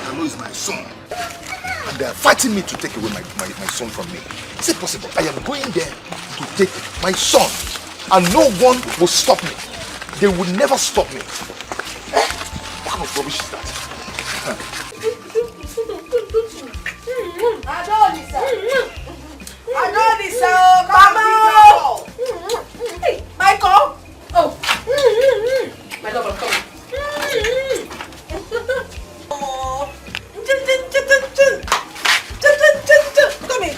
I know is my son. And they are fighting me to take away my son from me. Is it possible? I am going there to take my son. And no one will stop me. They will never stop me. What kind of rubbish is that? Adonisa, Mama! Hey, Michael! Oh! My love, I'm coming. Oh! Come in.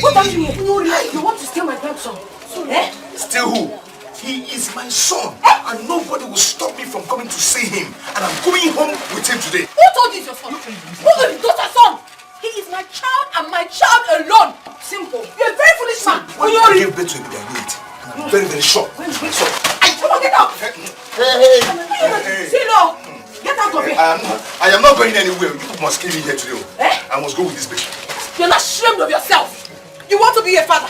What are you doing? You want to steal my grandson? Eh? Steal who? He is my son. And nobody will stop me from coming to see him. And I'm going home with him today. Who told you it's your son? Who told you it's your son? He is my child and my child alone. Simple. You're a very foolish man. When I gave birth to him, I knew it. I'm very, very sure. Come on, get out. Hey. See, no. Get out of here. I am not going anywhere. You must kill me here today. I must go with this bitch. You're not ashamed of yourself. You want to be a father,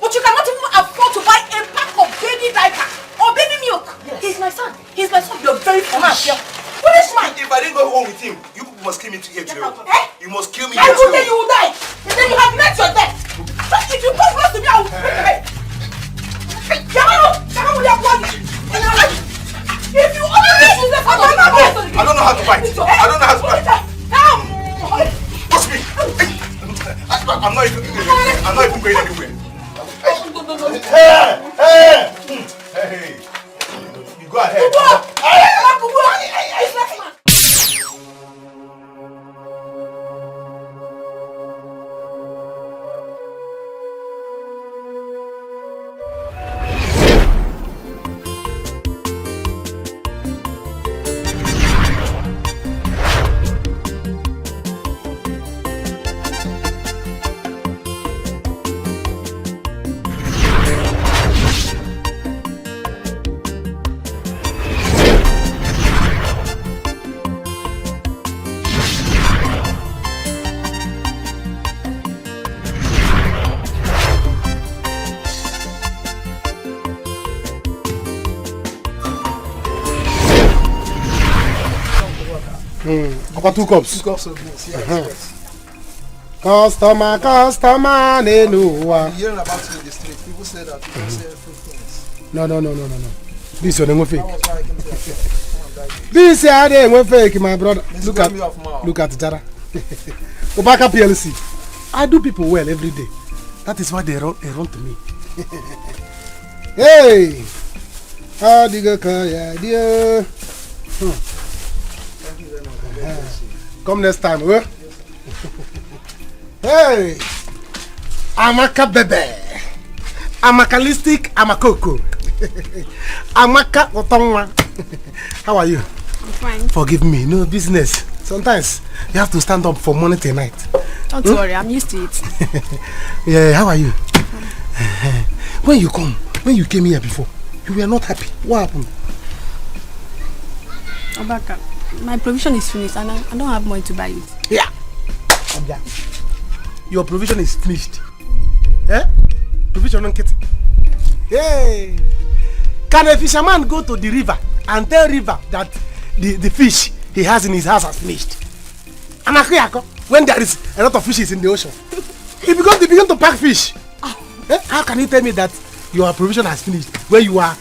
but you cannot even afford to buy a pack of baby diaper or baby milk. Yes. He's my son. He's my son. You're very foolish. Foolish man. If I didn't go home with him, you must kill me here today. You must kill me here today. Then you will die. And then you have met your death. But if you come close to me, I will break your head. If you only choose the father, I don't know how to fight. I don't know how to fight. What's me? I'm not even going anywhere. Hey! You go ahead. About 2 cups. 2 cups of this, yes. Customer, Nenua. Hearing about you in the street, people say that you can say everything. No. This is your fake. That was why I came to This is fake, my brother. Look at Jara. Obaka PLC. I do people well every day. That is why they run to me. Hey! How do you go? Yeah. Come next time, huh? Hey! Amaka bebe. Amakalistic, Amakoko. Amaka Otongwa. How are you? I'm fine. Forgive me, no business. Sometimes you have to stand up from morning till night. Don't worry, I'm used to it. Yeah, how are you? When you came here before, you were not happy. What happened? Obaka, my provision is finished and I don't have money to buy it. Yeah. Your provision is finished. Eh? Provision don't get. Hey! Can a fisherman go to the river and tell river that the fish he has in his house has finished? And when there is a lot of fishes in the ocean, he begin to pack fish. Eh? How can you tell me that your provision has finished when you are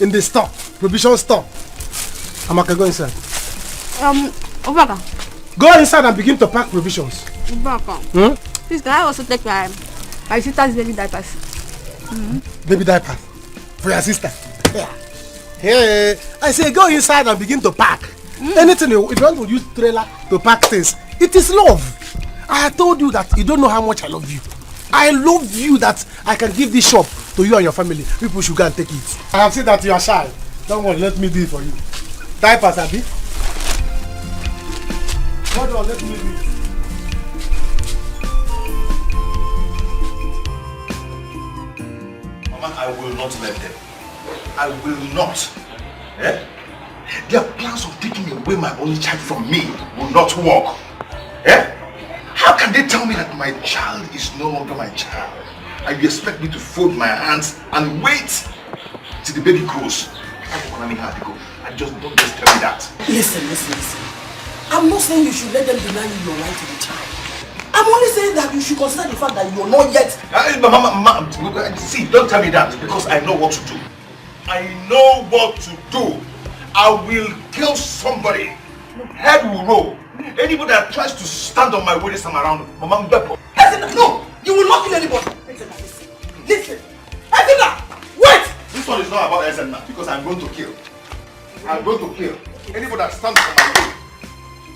in the store, provision store? Amaka, go inside. Obaka. Go inside and begin to pack provisions. Obaka. Please, can I also take my sister's baby diapers? Baby diapers? For your sister? Yeah. Hey, I say go inside and begin to pack. Anything if you want to use trailer to pack things, it is love. I told you that you don't know how much I love you. I love you that I can give this shop to you and your family. People should go and take it. I have said that you are shy. Don't worry, let me do it for you. Diapers, Abi. Hold on, let me read. Mama, I will not let them. I will not. Eh? Their plans of taking away my only child from me will not work. Eh? How can they tell me that my child is no longer my child? And you expect me to fold my hands and wait till the baby grows? I just don't just tell me that. Listen. I'm not saying you should let them deny you your right to the child. I'm only saying that you should consider the fact that you're not yet. Mama, see, don't tell me that because I know what to do. I know what to do. I will kill somebody. Head will roll. Anybody that tries to stand on my way this time around, Mama Mbepo. No, you will not kill anybody. Listen. Wait! This one is not about Ezenna because I'm going to kill. I'm going to kill anybody that stands on my way.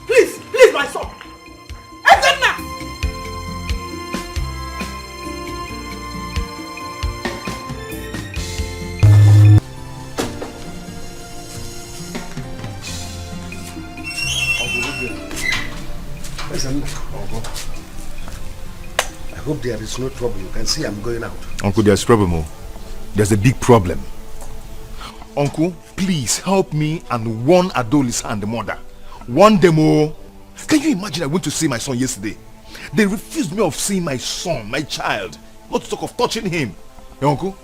Please, my son. Ezenna! I hope there is no trouble. You can see I'm going out. Uncle, there's trouble. There's a big problem. Uncle, please help me and warn Adolisa and the mother. Warn them all. Can you imagine I went to see my son yesterday? They refused me of seeing my son, my child. Not to talk of touching him. Hey, Uncle,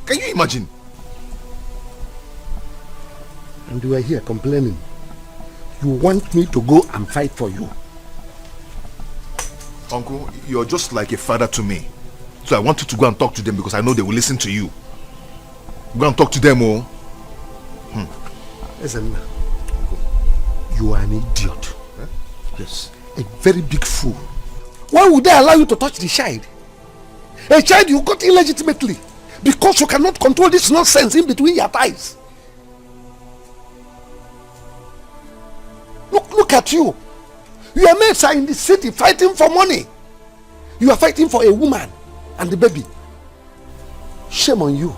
can you imagine? And you are here complaining. You want me to go and fight for you? Uncle, you're just like a father to me. So I want you to go and talk to them because I know they will listen to you. Go and talk to them, oh. Listen, you are an idiot. Huh? Yes, a very big fool. Why would they allow you to touch the child? A child you got illegitimately because you cannot control this nonsense in between your thighs. Look at you. Your mates are in the city fighting for money. You are fighting for a woman and the baby. Shame on you.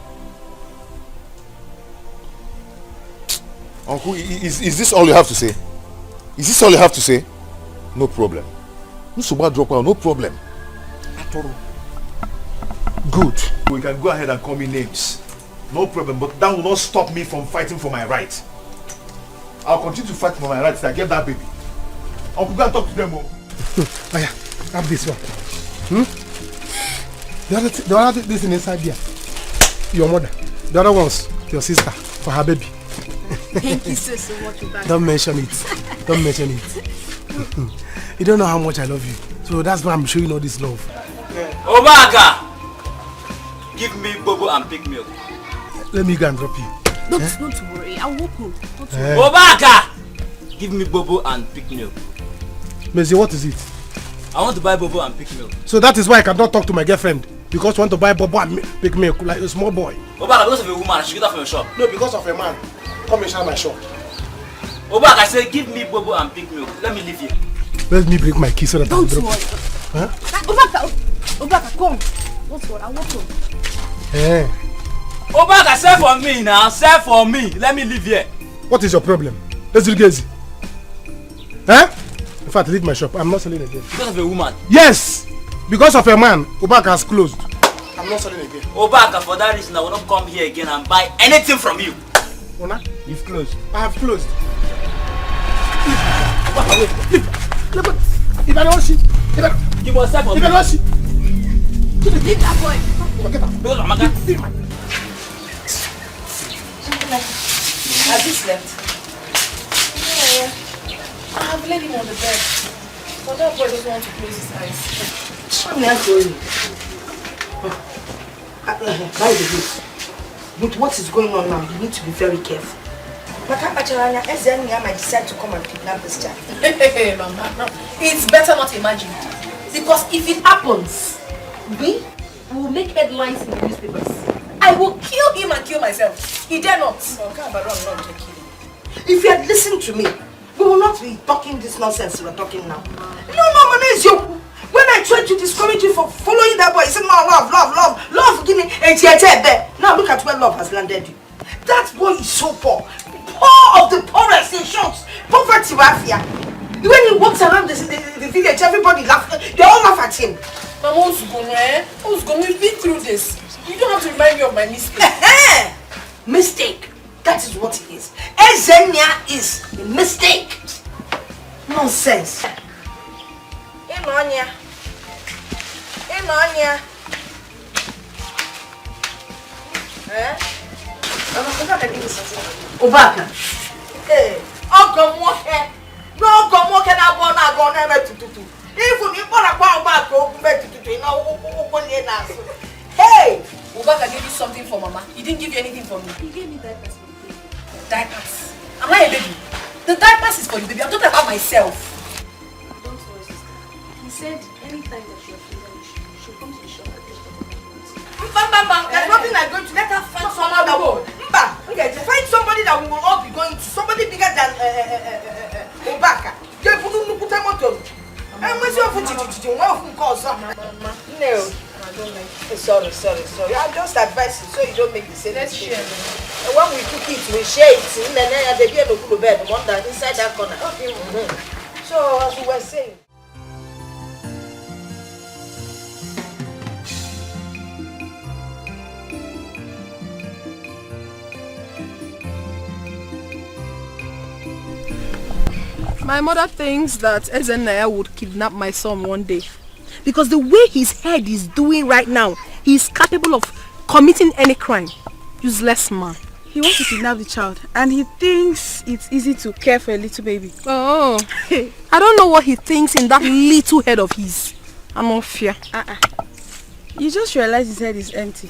Uncle, is this all you have to say? Is this all you have to say? No problem. No problem. At all. Good. We can go ahead and call me names. No problem, but that will not stop me from fighting for my right. I'll continue to fight for my rights till I get that baby. Uncle, go and talk to them all. Oh yeah, have this one. The other this is inside here. Your mother. The other one's your sister for her baby. Thank you so much. Don't mention it. Don't mention it. You don't know how much I love you. So that's why I'm showing all this love. Obaga! Give me bobo and pick milk. Let me go and drop you. Don't worry, I'll walk home. Obaga! Give me bobo and pick milk. Mezi, what is it? I want to buy bobo and pick milk. So that is why I cannot talk to my girlfriend. Because you want to buy bobo and pick milk like a small boy. Obaga, because of a woman, she get that from your shop. No, because of a man. Come and share my shop. Obaga, I say give me bobo and pick milk. Let me leave here. Let me break my key so that Don't I'll drop worry. Huh? Obaga, come. Don't worry, I'll walk home. Eh. Obaga, sell for me now. Sell for me. Let me leave here. What is your problem? Let's do it easy. Eh? In fact, leave my shop. I'm not selling again. Because of a woman. Yes! Because of a man, Obaga has closed. I'm not selling again. Obaga, for that reason, I will not come here again and buy anything from you. Ona? You've closed. I have closed. If I don't see, You must sell for me. if I don't see, Leave that boy. forget that. Because of Amaka. Has he slept? Yeah. I have laid him on the bed. But that boy doesn't want to close his eyes. I'm not going. By the way, with what is going on now, you need to be very careful. I might decide to come and kidnap this child. Hey, Mama, no. It's better not imagine. Because if it happens, we will make headlines in the newspapers. I will kill him and kill myself. He dare not. If you had listened to me, we will not be talking this nonsense we're talking now. No, Mama, it's you. When I tried to discourage you for following that boy, you said, no, love, give me a there. Now look at where love has landed you. That boy is so poor. poor of the poorest in short. Poverty mafia. When he walks around the village, everybody laugh. They all laugh at him. Mama, who's going to be through this? You don't have to remind me of my mistake. Mistake. That is what it is. Ezenia is a mistake. Nonsense. Inonya. Obaka. Hey. No, come on, na go na tutu. Even if you back go tutu, na hey, Obaka gave you something for Mama. He didn't give you anything for me. He gave me diapers for the baby. Diapers? Am I a baby? The diapers is for the baby. I'm talking about myself. Don't worry, sister. He said anytime that you're free, she'll come to the shop and get Mama, there's nothing I'm going to let her find someone that will. Okay, find somebody that we will all be going to. Somebody bigger than Obaka. No. Sorry. I'm just advising so you don't make the same mistake. When we cook it, we share it. And then they get a bed, one that inside that corner. Okay. So as we were saying. My mother thinks that Ezenaya would kidnap my son one day. Because the way his head is doing right now, he is capable of committing any crime. Useless man. He wants to kidnap the child and he thinks it's easy to care for a little baby. Oh, I don't know what he thinks in that little head of his. I'm not fear. You just realize his head is empty.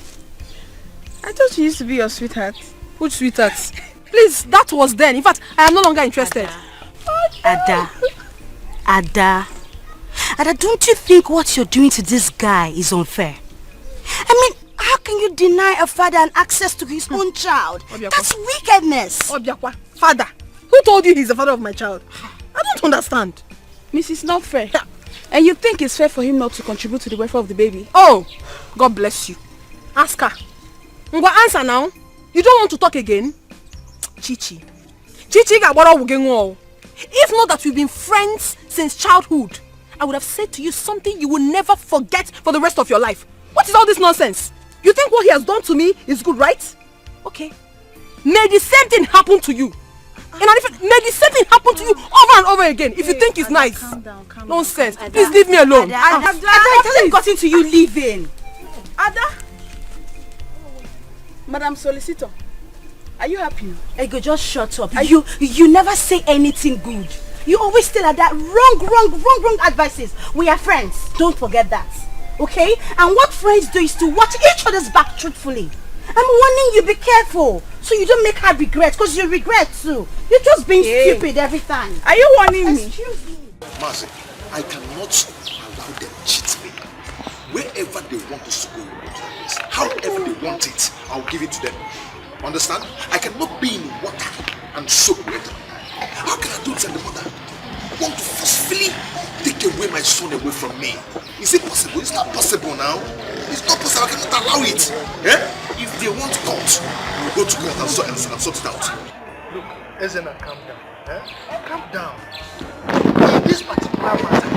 I thought he used to be your sweetheart. Which sweetheart? Please, that was then. In fact, I am no longer interested. Ada, don't you think what you're doing to this guy is unfair? I mean, how can you deny a father an access to his own child? That's wickedness. Obiakwa, father. Who told you he's the father of my child? I don't understand. Mrs. Not fair. And you think it's fair for him not to contribute to the welfare of the baby? Oh, God bless you. Ask her. Ngwa, answer now. You don't want to talk again? Chichi got what all all. If not that we've been friends since childhood, I would have said to you something you will never forget for the rest of your life. What is all this nonsense? You think what he has done to me is good, right? Okay. May the same thing happen to you. May the same thing happen to you over and over again if you think it's nice. Calm down. Nonsense. Please leave me alone. Ada, it hasn't gotten to you leaving. Ada? Madam Solicitor, are you happy? Ego, just shut up. You never say anything good. You always still at that wrong advices. We are friends. Don't forget that. Okay? And what friends do is to watch each other's back truthfully. I'm warning you, be careful. So you don't make her regret, because you regret too. You're just being stupid every time. Are you warning me? Excuse me. Mazi, I cannot allow them cheat me. Wherever they want us to go, we go to that place. However they want it, I'll give it to them. Understand? I cannot be in water and soak wet. How can I do it as the mother? I want to forcefully take away my son away from me. Is it possible? It's not possible now. It's not possible. I cannot allow it. If they want court, we'll go to court and sort it out. Look, Ezena, calm down. Calm down. In this particular matter,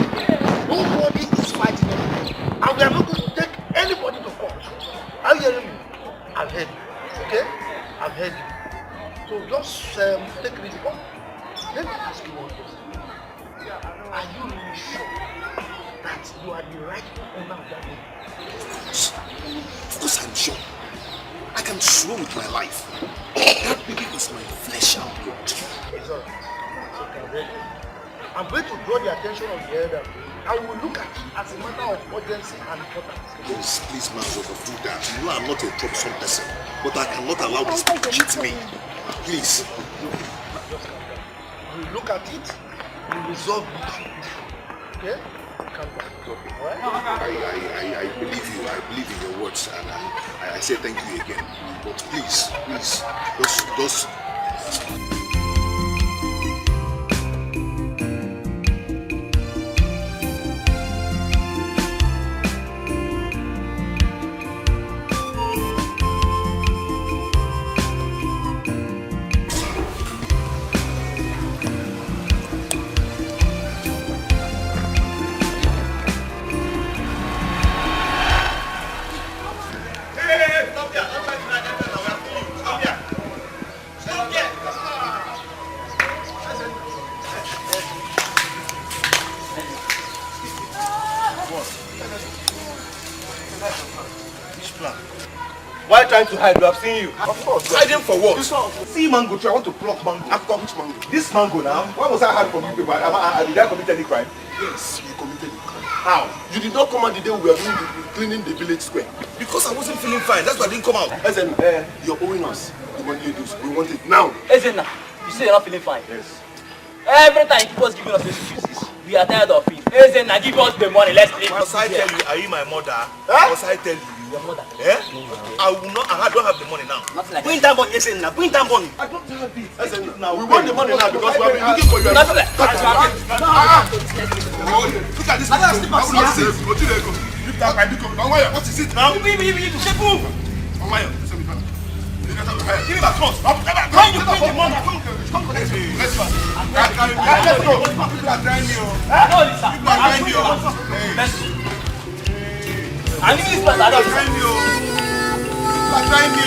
nobody is fighting anybody. And we are not going to take anybody to court. Are you hearing me? I've heard you. Okay? I've heard you. So just take it easy. Let me ask you one question. Are you really sure that you are the right owner of that baby? Of course I'm sure. I can swear with my life. That baby is my flesh and blood. It's alright. Okay, I'm going to draw the attention of the elder. I will look at it as a matter of urgency and importance. Please, Mazo, do that. You know I'm not a troublesome person, but I cannot allow this to cheat me. Please. We look at it, we resolve it. Okay? Calm down. Alright? I believe you. I believe in your words, and I say thank you again. But please, just. What? Which plan? Why trying to hide? We have seen you. Of course. Hiding for what? See mango tree. I want to pluck mango. Which mango? This mango now. Why was I hiding from you people? Did I commit any crime? Yes, you committed a crime. How? You did not come out the day we were cleaning the village square. Because I wasn't feeling fine. That's why I didn't come out. Listen, you're owing us the money you do. We want it now. Listen now, you say you're not feeling fine. Yes. Every time you keep us giving us excuses, we are tired of it. Listen now, give us the money, let's leave. Must I tell you, are you my mother? Must I tell you? Your mother. Eh? I will not. I don't have the money now. Nothing like Bring that money, listen now. Bring that money. I don't have it. Listen, now we want the money now because we have been looking for you. Nothing like Look at this. I will not say. Lift that pipe. What is it now? Move. Give me that cross. When you bring the money, come collect it. Let's go. Let's go. People are trying me. No, Lisa. People are trying me. Let's go. I need this place. I don't Trying me. People are trying me.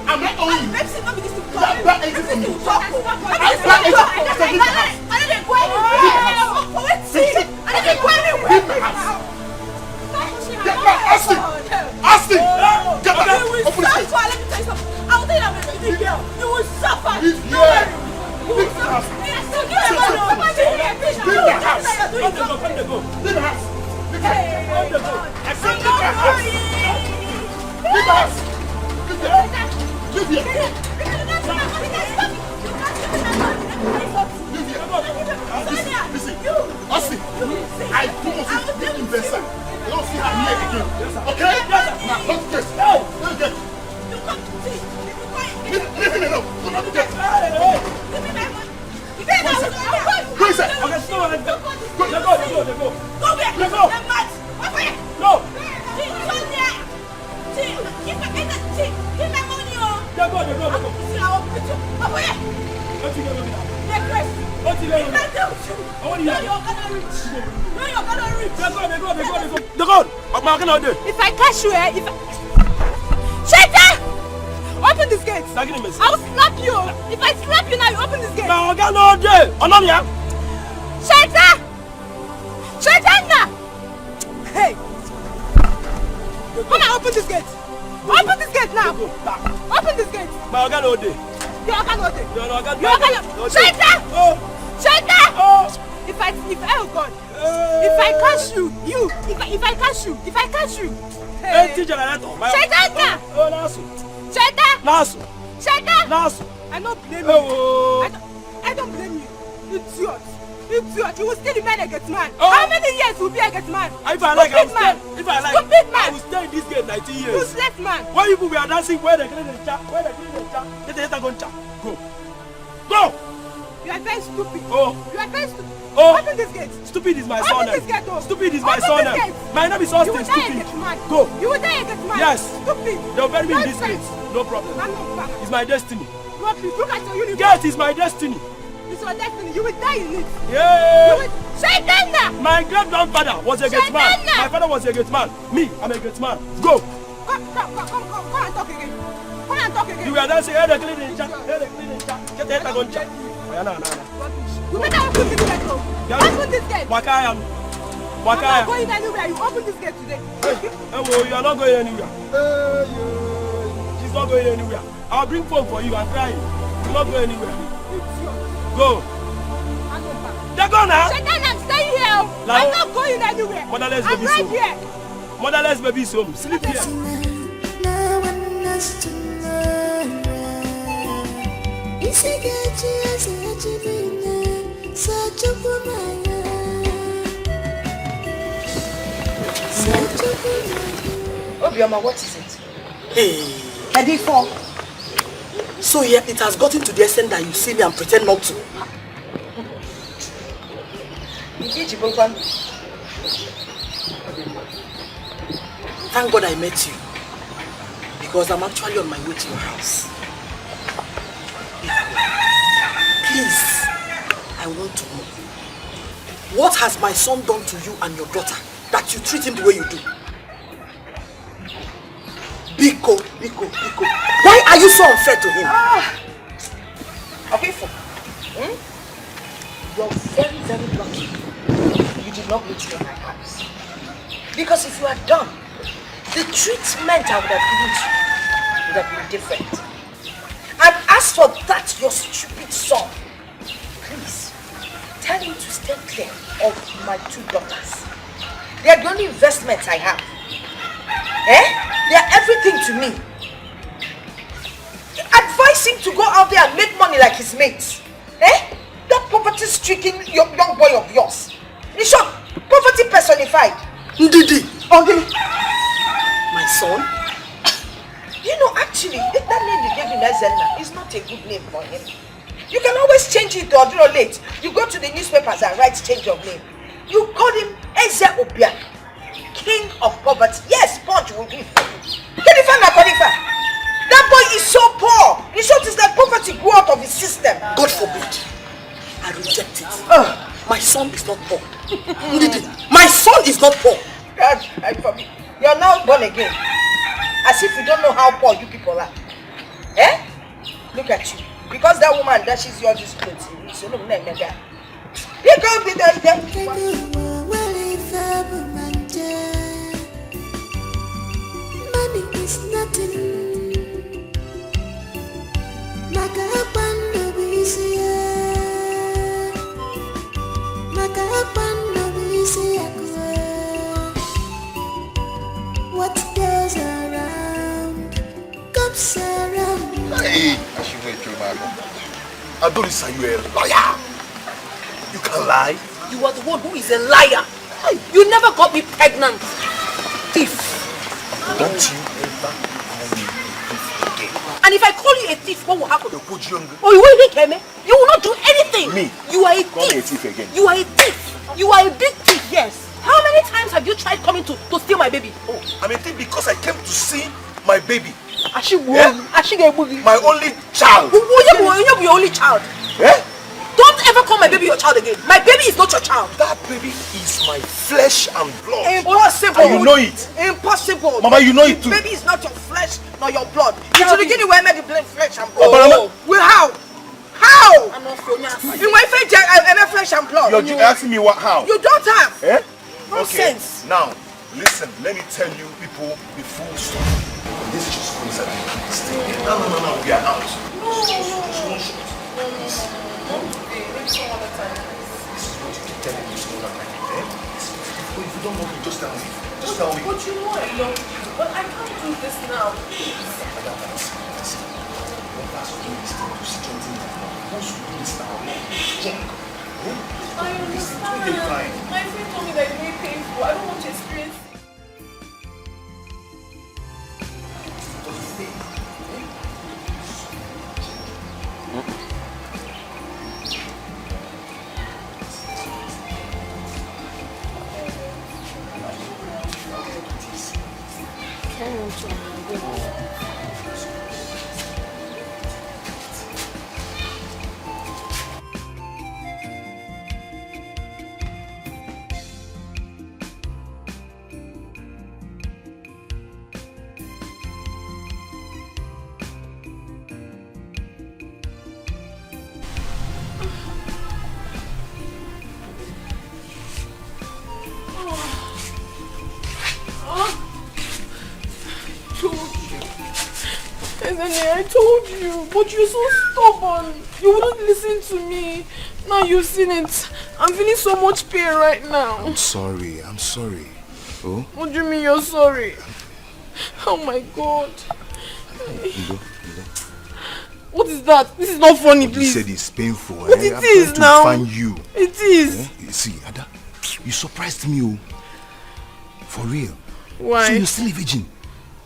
I'm not owing you. Austin! Get back! Open the gate! Let me tell you something. I will tell you that I'm a big girl. You will suffer. Leave Don't worry. here! You will suffer. Leave the house! Leave the house! Leave the house! Leave the house! I said leave the house! Leave the house! Leave here! Leave here! Listen, Austin, I promise you, this investor, you don't see her here again. Okay? Now, let's get. Let's get. Leave him alone. Do not get. Who is that? Okay, stop. Let's go. Go back. Let's go. No. If I catch you, Shaita! Open this gate! I'll slap you! If I slap you now, you open this gate! Shaita! Shaita! Hey! Come on, open this gate! Open this gate now! Open this gate! You're Shaita! Shaita! If I catch you, if I catch you, hey! Shaita! Shaita! I don't blame you. I don't blame you. Idiot. You will still remain a get man. How many years will be a get man? If I like, Stupid man. I will stay in this game 19 years. Useless man. Why people we are dancing where they clean the chat? Go! You are very stupid. Oh. You are very stupid. Oh. Open this gate. Stupid is my Open son. this gate, oh. Stupid is my Open son. this gate. My name is You Austin. will die a Stupid. get man. Go. You will die a get man. Yes. Stupid. They'll bury me in this Nonsense. gate. No problem. I'm not bad. It's my destiny. Look at your uniform. Gate is my destiny. It's your destiny. You will die in it. Yeah. Shaitana! My great grandfather was a gate man. Shaitana! My father was a gate man. Me, I'm a gate man. Go. Come and talk again. Come and talk again. You were dancing. Hey, the clean the chat. Get the head on chat. You better open this gate, though. Open this gate. Wakayam. I'm not going anywhere. You open this gate today. You are not going anywhere. She's not going anywhere. I'll bring phone for you and try it. You're not going anywhere. Go. They're gone now. Shaitan, I'm staying here. I'm not going anywhere. Motherless I'm baby right home. here. Motherless baby's home. Sleep here. Obioma, what is it? Hey. Etiko. So yeah, it has gotten to the extent that you see me and pretend not to. Thank God I met you. Because I'm actually on my way to your house. Please, I want to know. What has my son done to you and your daughter that you treat him the way you do? Biko. Why are you so unfair to him? Okay, you're very, very lucky you did not meet me in my house. Because if you had done, the treatment I would have given to you would have been different. And as for that, your stupid son, please, tell him to stay clear of my 2 daughters. They are the only investments I have. They are everything to me. Advise him to go out there and make money like his mates. That poverty-stricken young boy of yours. In short, poverty personified. Ndidi. My son? You know, actually, that name you gave him, Ezenna, is not a good name for him. You can always change it or late. You go to the newspapers and write change of name. You call him Eze Obia, king of poverty. Yes, Punch will give you. That boy is so poor. In short, it's like poverty grew out of his system. God forbid. I reject it. My son is not poor. My son is not poor. God, I forbid. You're now born again. As if you don't know how poor you people are. Look at you. Because that woman dashes you all these clothes. So no, you can't be there. Money is nothing. What goes around comes around. Hey, I should wait through my Adolisa, you a liar. You can lie. You are the one who is a liar. You never got me pregnant. Thief. Don't you ever call me a thief again. And if I call you a thief, what will happen? You will hit me. You will not do anything. Me? You are a Call me a thief. thief again. You are a thief. You are a big thief, yes. How many times have you tried coming to steal my baby? Oh, I'm a thief because I came to see my baby. My only child. You're your only child. Don't ever call my baby your child again. My baby is not your child. That baby is my flesh and blood. Impossible. And you know it. Impossible. Mama, you know it too. Baby is not your flesh nor your blood. It's the beginning where I made the blame flesh and blood. Well, how? How? I'm not in my flesh and blood. You're asking me what? How? You don't have. Nonsense. Okay. Now, listen. Let me tell you people the full story. This is just coincidence. No. We are out. This is what you keep telling me so that if you don't want me, just tell me. Just tell me. But you know I love you. But I can't do this now. Please. When that's what you do, you see something like once you do this now, junk. I understand. My friend told me that it's very painful. I don't want to experience it. I told you, but you're so stubborn. You wouldn't listen to me. Now you've seen it. I'm feeling so much pain right now. I'm sorry. Oh? What do you mean you're sorry? Oh my God. Ido. What is that? This is not funny, please. You said it's painful. But it is now. I'm trying to find you. It is. You see, Ada, you surprised me. For real. Why? So you're still a virgin.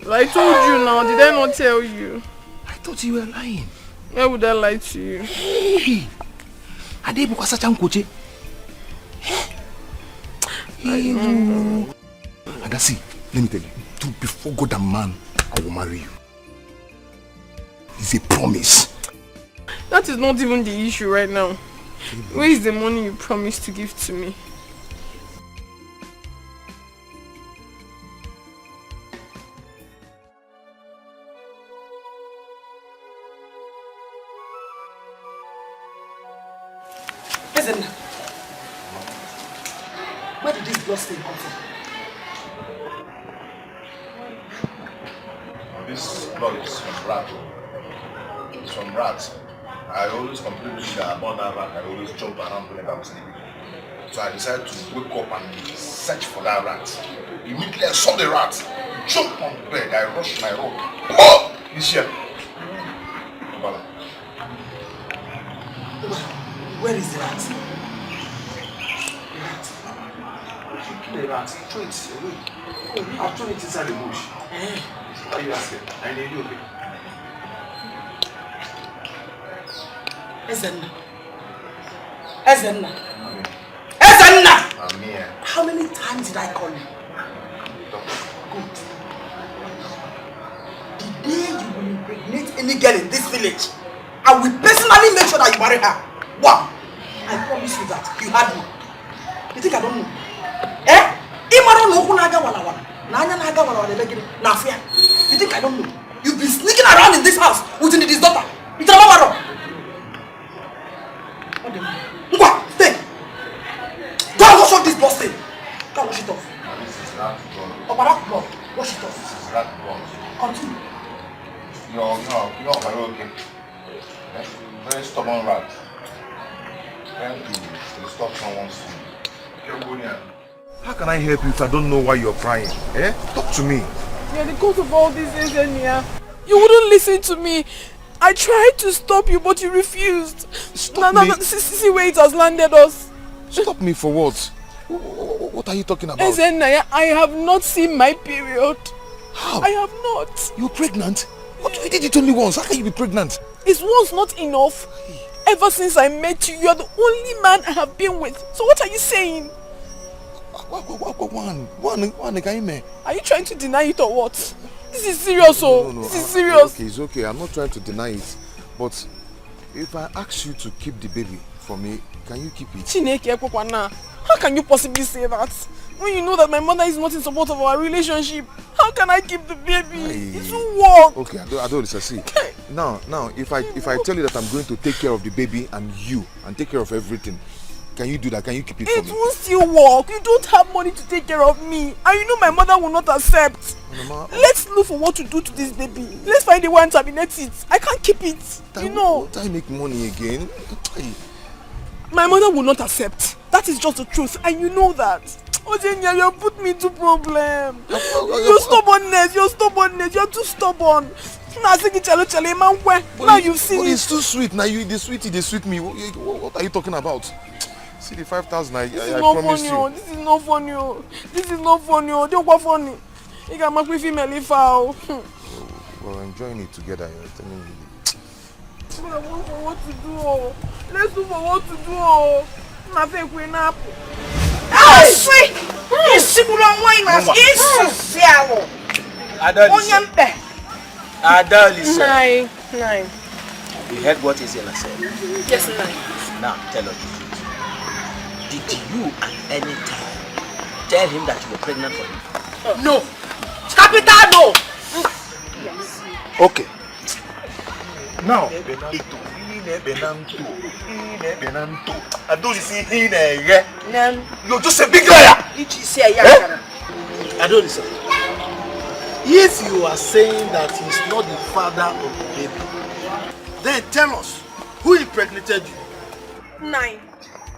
I told you now. Did I not tell you? I thought you were lying. Why would I lie to you? Hey, Adebu Kwasachan Koche. Ada, see, let me tell you. Before God and man, I will marry you. It's a promise. That is not even the issue right now. Where is the money you promised to give to me? Where did this blood stain come from? This blood is from rat. It's from rats. I always complain to you that about that rat. I always jump around whenever I'm sleeping. So I decided to wake up and search for that rat. Immediately I saw the rat. Jump on the bed. I rushed my rope. Oh! He's here. Where is the rat? The rat. Throw it away. I've thrown it inside the bush. What are you asking? I need you. Ezenna. Ezenna. Ezenna! I'm here. How many times did I call you? Good. The day you will impregnate any girl in this village, I will personally make sure that you marry her. One. I promise you that. You had me. You think I don't know? Eh? You think I don't know? You've been sneaking around in this house with his daughter. It's a mama. Stay. Go and wash off this blood stain. Go and wash it off. This is rat blood. Rat blood. Wash it off. This is rat blood. Continue. You're okay. Very stubborn rat. Trying to stop someone's food. How can I help you if I don't know why you're crying? Eh? Talk to me. Yeah, the cause of all this is you wouldn't listen to me. I tried to stop you, but you refused. Stop me. See where it has landed us. Stop me for what? What are you talking about? Ezenaya, I have not seen my period. How? I have not. You're pregnant? What? You did it only once. How can you be pregnant? Is once not enough? Ever since I met you, you are the only man I have been with. So what are you saying? One again. Are you trying to deny it or what? This is serious, No. This is serious. It's okay. I'm not trying to deny it. But if I ask you to keep the baby for me, can you keep it? Chineke, how can you possibly say that? When you know that my mother is not in support of our relationship, how can I keep the baby? It won't work. Okay, I don't see. Now, if I tell you that I'm going to take care of the baby and you and take care of everything, can you do that? Can you keep it for me? It will still work. You don't have money to take care of me. And you know my mother will not accept. Mama, let's look for what to do to this baby. Let's find a way and terminate it. I can't keep it. You know. Won't I make money again? My mother will not accept. That is just the truth. And you know that. Ojenya, you put me into problem. Your stubbornness. You're too stubborn. Now you've seen it. It's too sweet. Now you the sweet me. What are you talking about? See the 5,000 I promised you. This is not funny. This is not funny. Don't go funny. You can make me female foul. We're enjoying it together. You're telling me. I want for what to do. Let's do for what to do. My fake win up. Ah, sweet. It's singular wine. It's so Nine. You heard what Ezenna said? Yes, 9. Now tell us. Did you at any time tell him that you were pregnant for him? No. Capital no. Yes. Okay. Now, you're just a big liar. If you are saying that he's not the father of the baby, then tell us who impregnated you. 9.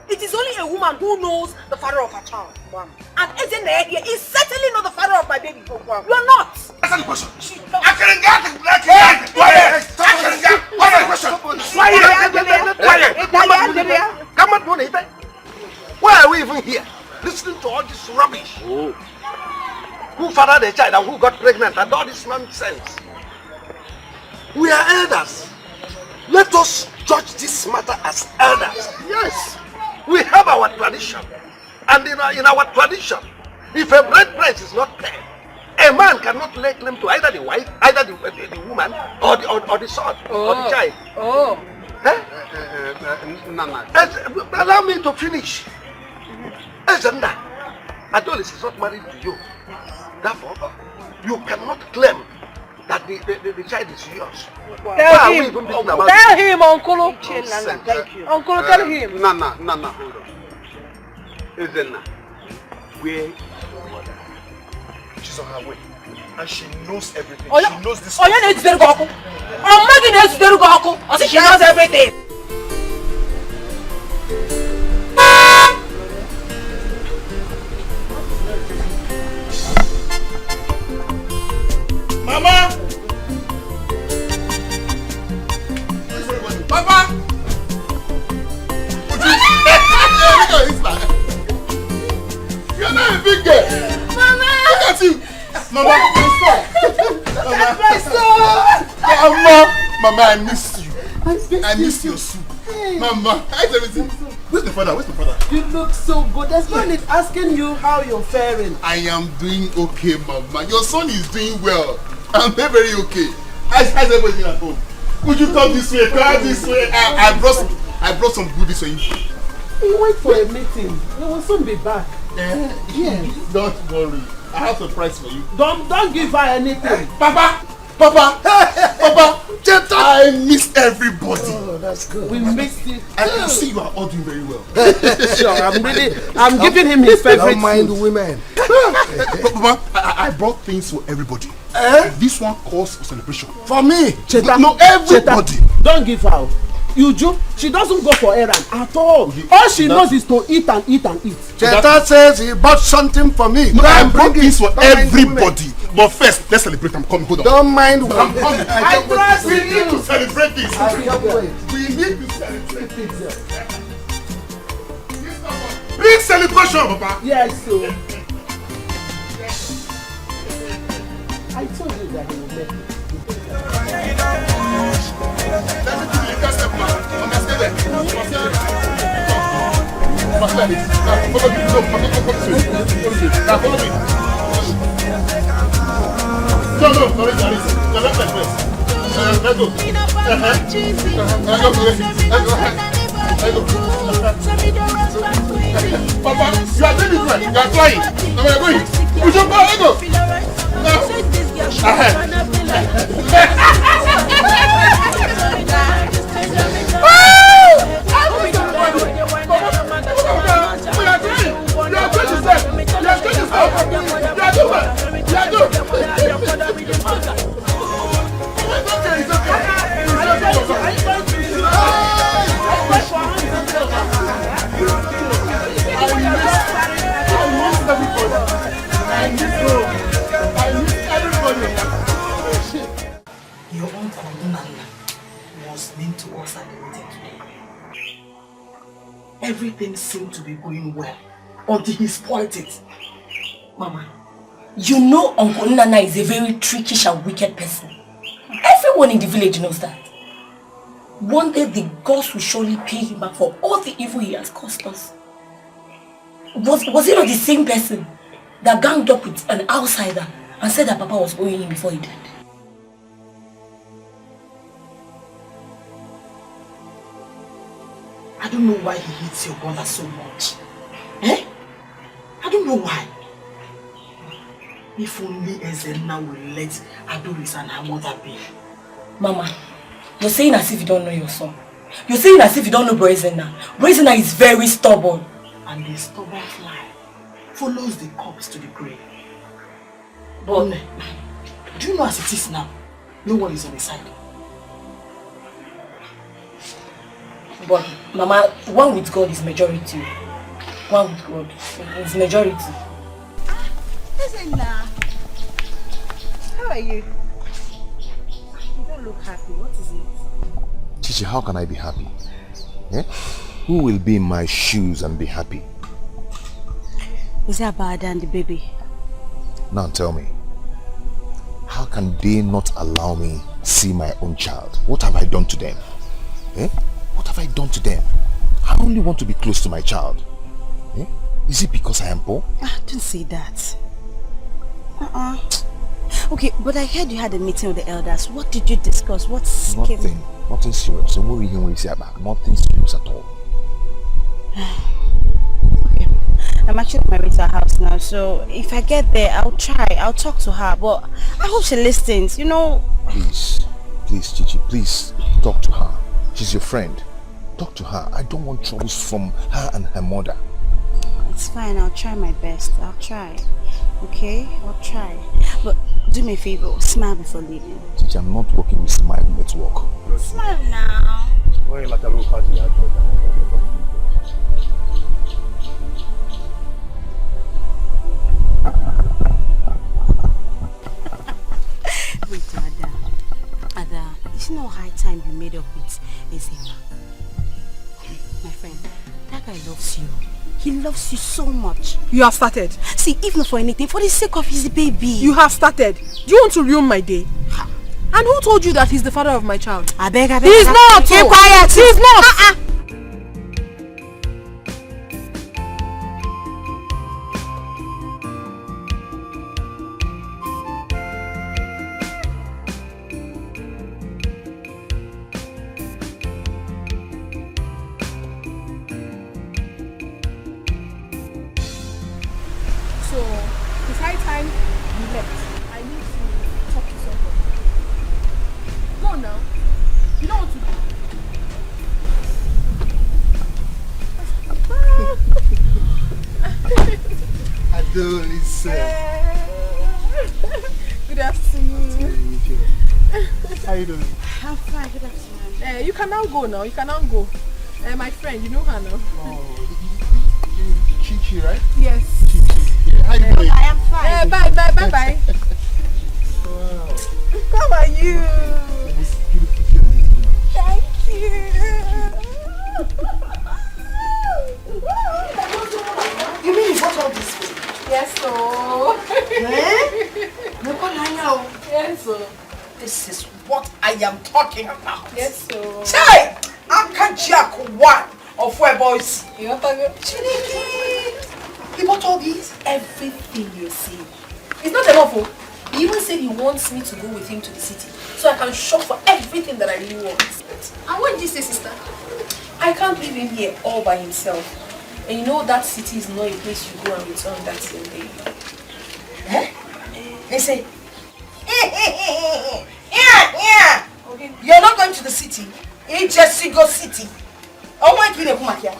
It is only a woman who knows the father of her child. And Ezenna here is certainly not the father of my baby. You are not. Answer the question. I can't get it. Why are we even here? Listening to all this rubbish. Oh. Who fathered the child and who got pregnant and all this nonsense? We are elders. Let us judge this matter as elders. Yes. We have our tradition. And in our tradition, if a bride price is not paid, a man cannot lay claim to either the wife, either the woman, or the son, or the child. Oh. Allow me to finish. Ezenna, Adolis is not married to you. Therefore, you cannot claim that the child is yours. Tell him, Uncle. Thank you. Uncle, tell him. No, hold on. Ezenna, where your mother. She's on her way. And she knows everything. Oh, she knows this. Oh, yeah, it's very good. I'm making it very good. I say she knows everything. Mama! Papa! You're not a big girl. Mama! Look at you. Mama! Mama, I miss you. I miss your soup. Mama, how's everything? Where's the father? You look so good. There's no need asking you how you're faring. I am doing okay, Mama. Your son is doing well. I'm very, very okay. How's everything at home? Would you come this way? Come this way. I brought some goodies for you. He went for a meeting. He will soon be back. Yes. Don't worry. I have a surprise for you. Don't give her anything. Papa! I miss everybody. Oh, that's good. We missed you. I can see you are all doing very well. Sure, I'm giving him his favorite. Don't mind the women. Papa, I brought things for everybody. This one calls for celebration. For me. Cheta, no, everybody. Cheta, don't give her. Uju, she doesn't go for errand at all. All she knows is to eat and eat and eat. Cheta says he bought something for me. No, I brought things for everybody. But first, let's celebrate. I'm coming. Hold on. Don't mind. I'm coming. We need to celebrate this. We need to celebrate this. Big celebration, Papa. Yes, so. I told you that he would make it. No, sorry, you're not like this. Let's go. Papa, you are doing it right. You are flying. Now we are going. Push up, let's go. Your uncle Nana was mean to us at the meeting today. Everything seemed to be going well until he spoiled it. Mama, you know Uncle Nana is a very trickish and wicked person. Everyone in the village knows that. One day the gods will surely pay him back for all the evil he has caused us. Was he not the same person that ganged up with an outsider and said that Papa was owing him before he died? I don't know why he hates your brother so much. Eh? I don't know why. If only Ezenna will let Adoris and her mother be. Mama, you're saying as if you don't know your son. You're saying as if you don't know Ezenna. Ezenna is very stubborn. And the stubborn fly follows the corpse to the grave. But do you know as it is now? No one is on his side. But Mama, one with God is majority. One with God is majority. Ezenna, how are you? You don't look happy. What is it? Chichi, how can I be happy? Eh? Who will be in my shoes and be happy? Is that bad and the baby? Now tell me, how can they not allow me see my own child? What have I done to them? Eh? What have I done to them? I only want to be close to my child. Eh? Is it because I am poor? Don't say that. Okay, but I heard you had a meeting with the elders. What did you discuss? What's Nothing serious. So what you say about? Nothing serious at all. Okay. I'm actually on my way to her house now, so if I get there, I'll talk to her, but I hope she listens, you know. Please, Chichi, please talk to her. She's your friend. Talk to her. I don't want troubles from her and her mother. It's fine, I'll try my best. I'll try. Okay? I'll try. But do me a favor, smile before leaving. Chichi, I'm not working with Smile Network. Smile now. Why like a low party? Wait, Ada, it's not high time you made up with Ezema. My friend, that guy loves you. He loves you so much. You have started. See, if not for anything, for the sake of his baby. You have started. Do you want to ruin my day? And who told you that he's the father of my child? I beg. He's not! Keep quiet! He's not! So, it's high time you left. I need to talk to someone. Go now. You know what to do. Adonis. Good afternoon. How you doing? I'm fine, good afternoon. You can now go now. You can now go. My friend, you know her now. Oh, Chichi, right? Yes. Chichi. How you doing? I am fine. Bye. Wow. How are you? This beautiful girl. Thank you. You mean you bought all this food? Yes, so. Yes, so. This is what I am talking about. Yes, so. Chai! Jack one of where boys. You want to go? Chiniki! He bought all these? Everything you see. It's not enough. Oh. He even said he wants me to go with him to the city so I can shop for everything that I really want. And what did you say, sister? I can't leave him here all by himself. And you know that city is not a place you go and return that same day. They say, yeah. Okay. You're not going to the city. It's just go city. Oh my God,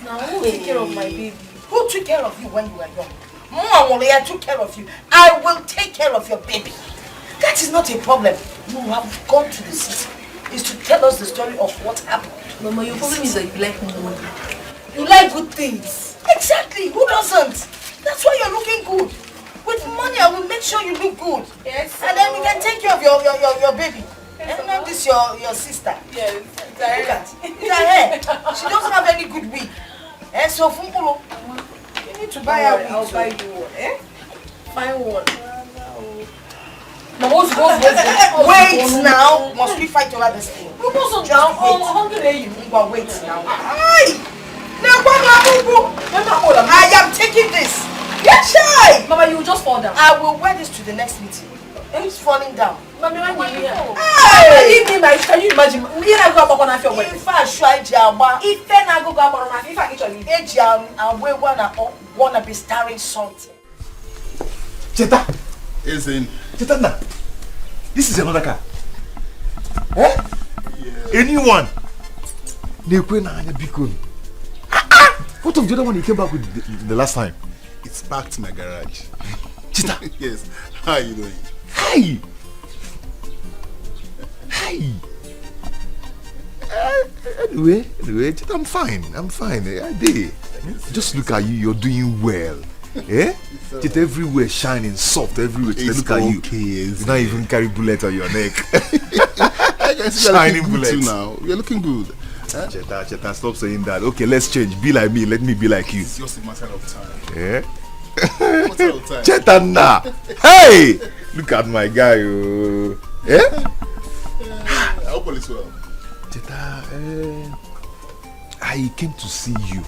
now who will take care of my baby? Who took care of you when you were young? Mom took care of you. I will take care of your baby. That is not a problem. You have gone to the city. Is to tell us the story of what happened. Mama, your problem is that you like money. You like good things. Exactly. Who doesn't? That's why you're looking good. With money, I will make sure you look good. Yes. And then we can take care of your baby. Yes, and not this your sister. Yes. Look at her. She doesn't have any good wig. So Funkulo, you need to buy her wig. I'll buy you one. Fine one. Now, wait now. Must we fight over this thing? Wait now. I am taking this. Yes, shy. Mama, you will just fall down. I will wear this to the next meeting. Who's falling down? Mama, when you Hey! Can you imagine? Me and I go up on a field. If I try Jamba, if I go up on a field, if I get you, I wanna be starring something. Cheta! Isn't. Chetanda! This is another car. Eh? Yeah. Anyone? What of the other one you came back with the last time? It's back to my garage. Chita! Yes. How are you doing? Hi! Anyway, Chita, I'm fine. I did. Just look at you, you're doing well. Eh? It's everywhere shining, soft everywhere. Look at you. You not even carry bullets on your neck. Shining bullets now. You're looking good. Cheta, stop saying that. Okay, let's change. Be like me, let me be like you. It's just a matter of time. Yeah? Matter of time. Cheta, nah. Hey! Look at my guy. Eh? I hope all is well. Cheta, I came to see you.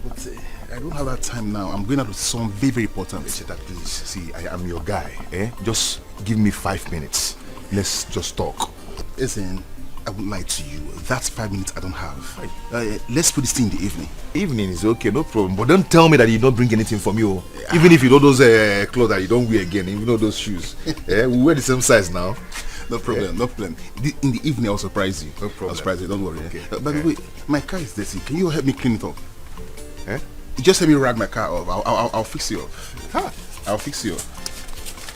But I don't have that time now. I'm going out with someone very, very important. Cheta, please. See, I am your guy. Just give me 5 minutes. Let's just talk. Listen, I won't lie to you. That's 5 minutes I don't have. Let's put this thing in the evening. Evening is okay, no problem. But don't tell me that you don't bring anything from you. Even if you know those clothes that you don't wear again, even know those shoes. We wear the same size now. No problem, no problem. In the evening, I'll surprise you. No problem. I'll surprise you, don't worry. Okay. By the way, my car is dirty. Can you help me clean it up? Eh? Just help me rag my car off. I'll fix you up. Huh? I'll fix you up.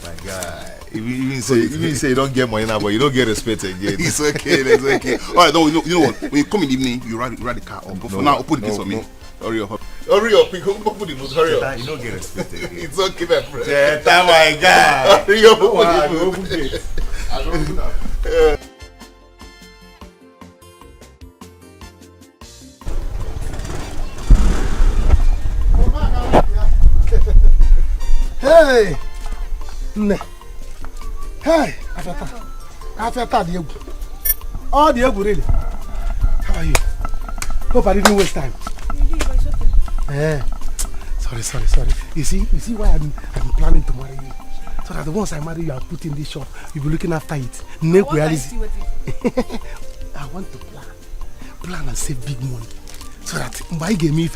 My guy. Even say you don't get money now, but you don't get respect again. It's okay, it's okay. Alright, you know what? When you come in the evening, you ride the car up. But for now, open the case for me. Hurry up. Hurry up, you open the boot, hurry up. You don't get respect again. It's okay, my friend. Jetta, my guy. Hurry up, open the boot. I don't know. Hey! Hey! After Diego. Oh, Diego, really? How are you? Hope I didn't waste time. Sorry. You see why I'm planning to marry you. So that once I marry you, I'll put in this shop. You'll be looking after it. I want to plan and save big money. So that my game if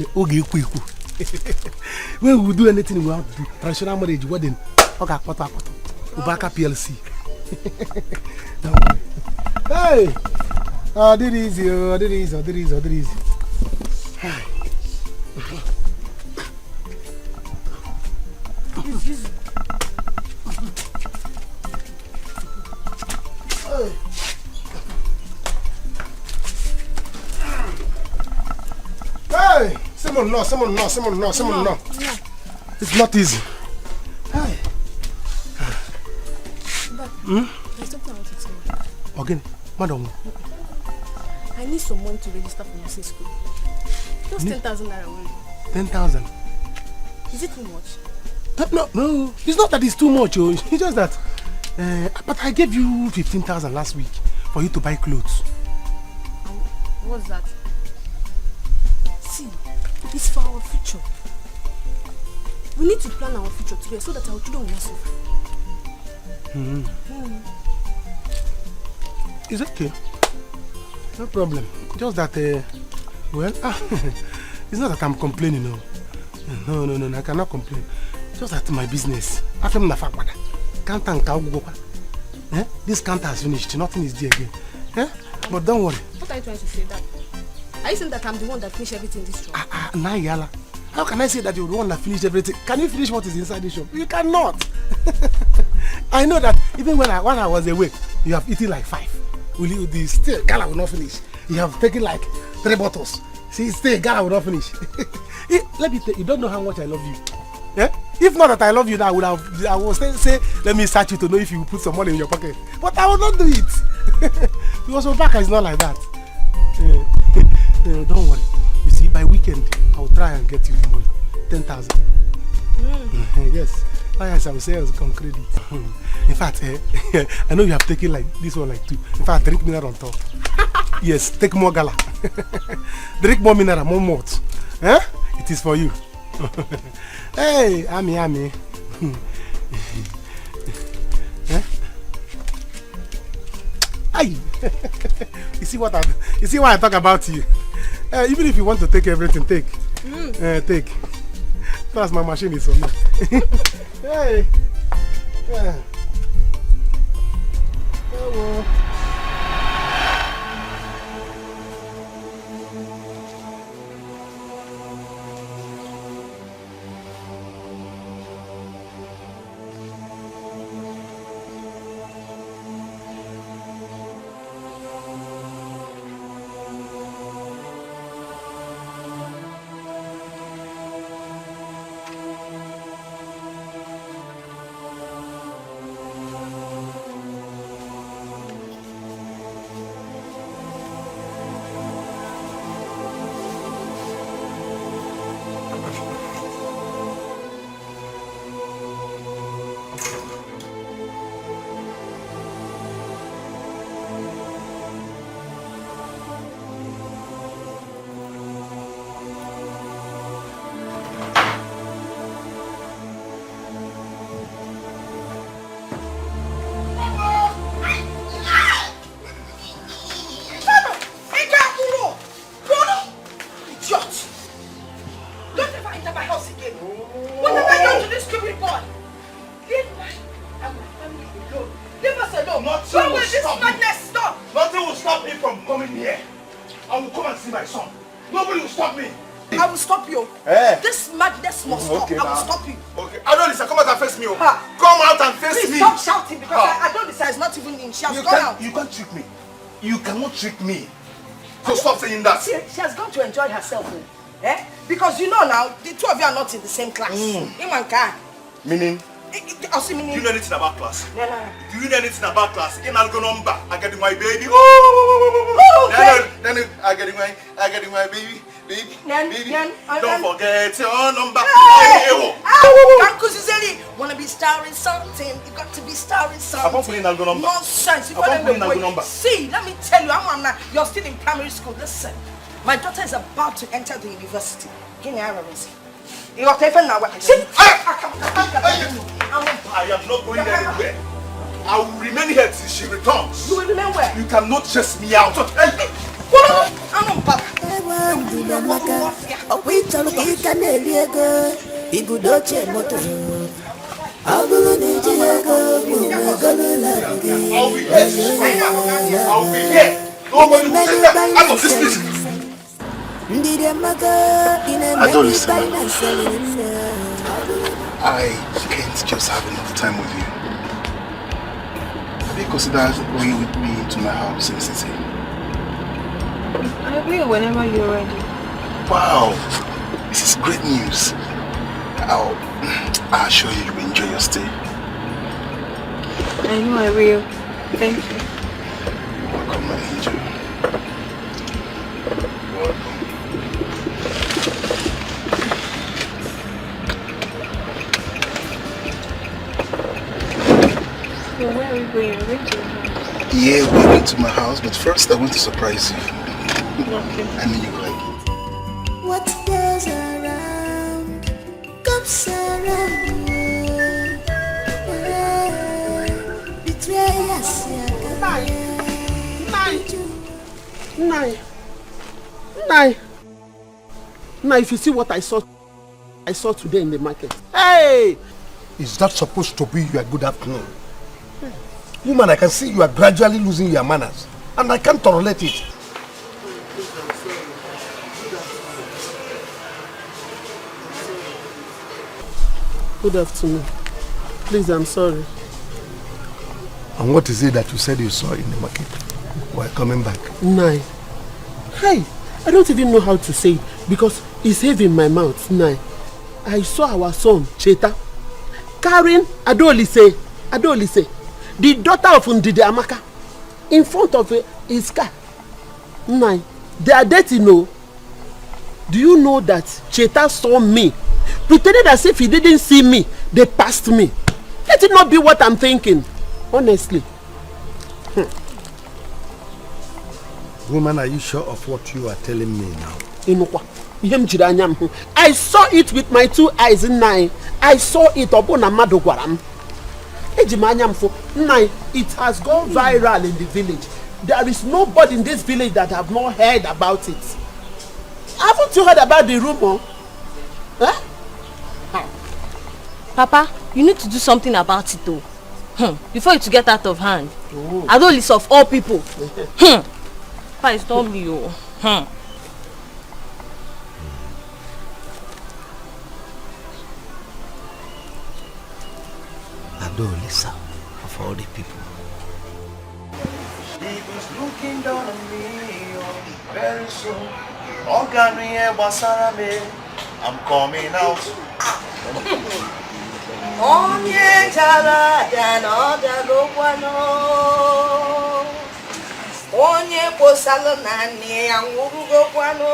when we do anything we want to do, traditional marriage, wedding, okay, Ubaka PLC. Don't worry. Hey! Oh, did easy. Hey. Hey! Someone no. It's not easy. Hey. But there's something I want to tell you. Again, madam. I need some money to register for nursing school. Just 10,000 naira only. 10,000. Is it too much? No. It's not that it's too much. It's just that. But I gave you 15,000 last week for you to buy clothes. What's that? See, it's for our future. We need to plan our future together so that our children will not suffer. It's okay. No problem. Just that, it's not that I'm complaining, no. No, I cannot complain. Just that my business. This counter has finished. Nothing is there again. But don't worry. What are you trying to say, Dad? Are you saying that I'm the one that finished everything in this shop? Yala. How can I say that you're the one that finished everything? Can you finish what is inside the shop? You cannot. I know that even when I was away, you have eaten like 5. Still, gala will not finish. You have taken like 3 bottles. See, still, gala will not finish. Let me tell you, you don't know how much I love you. Yeah? If not that I love you, I would say, let me search you to know if you put some money in your pocket. But I will not do it. Because Obaka is not like that. Don't worry. You see, by weekend, I will try and get you the money. 10,000. Yes. Like I will say, I will come credit. In fact, I know you have taken like this one like 2. In fact, drink mineral on top. Yes, take more gala. Drink more mineral, more malt. It is for you. Hey, Ami. Aye. You see why I talk about you? Even if you want to take everything, take. Take. Plus my machine is on me. Hey. Hello. Leave us us alone. Nothing Where will will this stop me. madness stop? Nothing will stop me from coming here. I will come and see my son. Nobody will stop me. I will stop you. Eh? This madness must stop. Okay, I will ma. stop you. Okay. Adolisa, come out and face me. Oh. Ha. Come out and face Please me. stop shouting because Ha. Adolisa is not even in. She has gone out. You can't trick me. You cannot trick me. So stop saying that. She has gone to enjoy herself. Eh? Because you know now, the two of you are not in the same class. Meaning? Also meaning. Do you know anything about class? No. Do you know anything about class? In Algo number, I get my baby. Okay. Then I get my baby. Baby. Don't forget your number. Wanna be starring something? You got to be starring something. I'm putting Algo number. Nonsense. See, let me tell you, you're still in primary school. Listen, my daughter is about to enter the university. Give me arrows. You are taking now. See, I am not going anywhere. I will remain here till she returns. You will remain where? You cannot chase me out. I'll be here. Nobody will take that out of this place. Adolescent, I can't just have enough time with you. Have you considered going with me to my house in the city? I will whenever you're ready. Wow, this is great news. I assure you, you will enjoy your stay. I know I will. Thank you. Welcome, my angel. Welcome. So where are we going? We're going to your house. Yeah, we're going to my house, but first I want to surprise you. Okay. I know you like it. What goes around comes around. Betray us. Now, if you see what I saw today in the market. Hey! Is that supposed to be your good afternoon? Woman, I can see you are gradually losing your manners, and I can't tolerate it. Good afternoon. Please, I'm sorry. And what is it that you said you saw in the market while coming back? Nai. Hey, I don't even know how to say it because it's heavy in my mouth. Nai. I saw our son, Cheta, carrying Adolise, the daughter of Ndidi Amaka, in front of his car. Nai, they are dirty, no? Do you know that Cheta saw me, pretended as if he didn't see me, they passed me? Let it not be what I'm thinking, honestly. Woman, are you sure of what you are telling me now? I saw it with my two eyes. I saw it upon a madogwaram. It has gone viral in the village. There is nobody in this village that have not heard about it. Haven't you heard about the rumor? Huh? Papa, you need to do something about it though. Before it to get out of hand. Adolisa of all people. Papa, it's not me. Adolisa of all the people. People's looking down on me very soon. I'm coming out. Onye jara ya no dago kwano. Onye posalo na ni anwurugo kwano.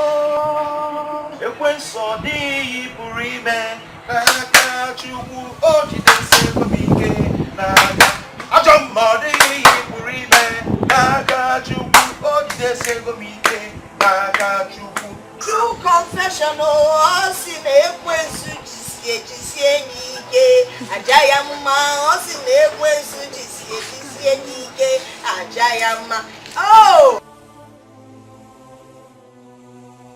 Ekwenso di pụrụ ime n'aka Chukwu o jidesi ike n'aka. Ajọ mmadụ pụrụ ime n'aka Chukwu o jidesi ike n'aka Chukwu. True confession o si na ekwensu jisie n'ike. Ajaya mma o si na ekwensu jisie n'ike. Ajaya mma. Oh!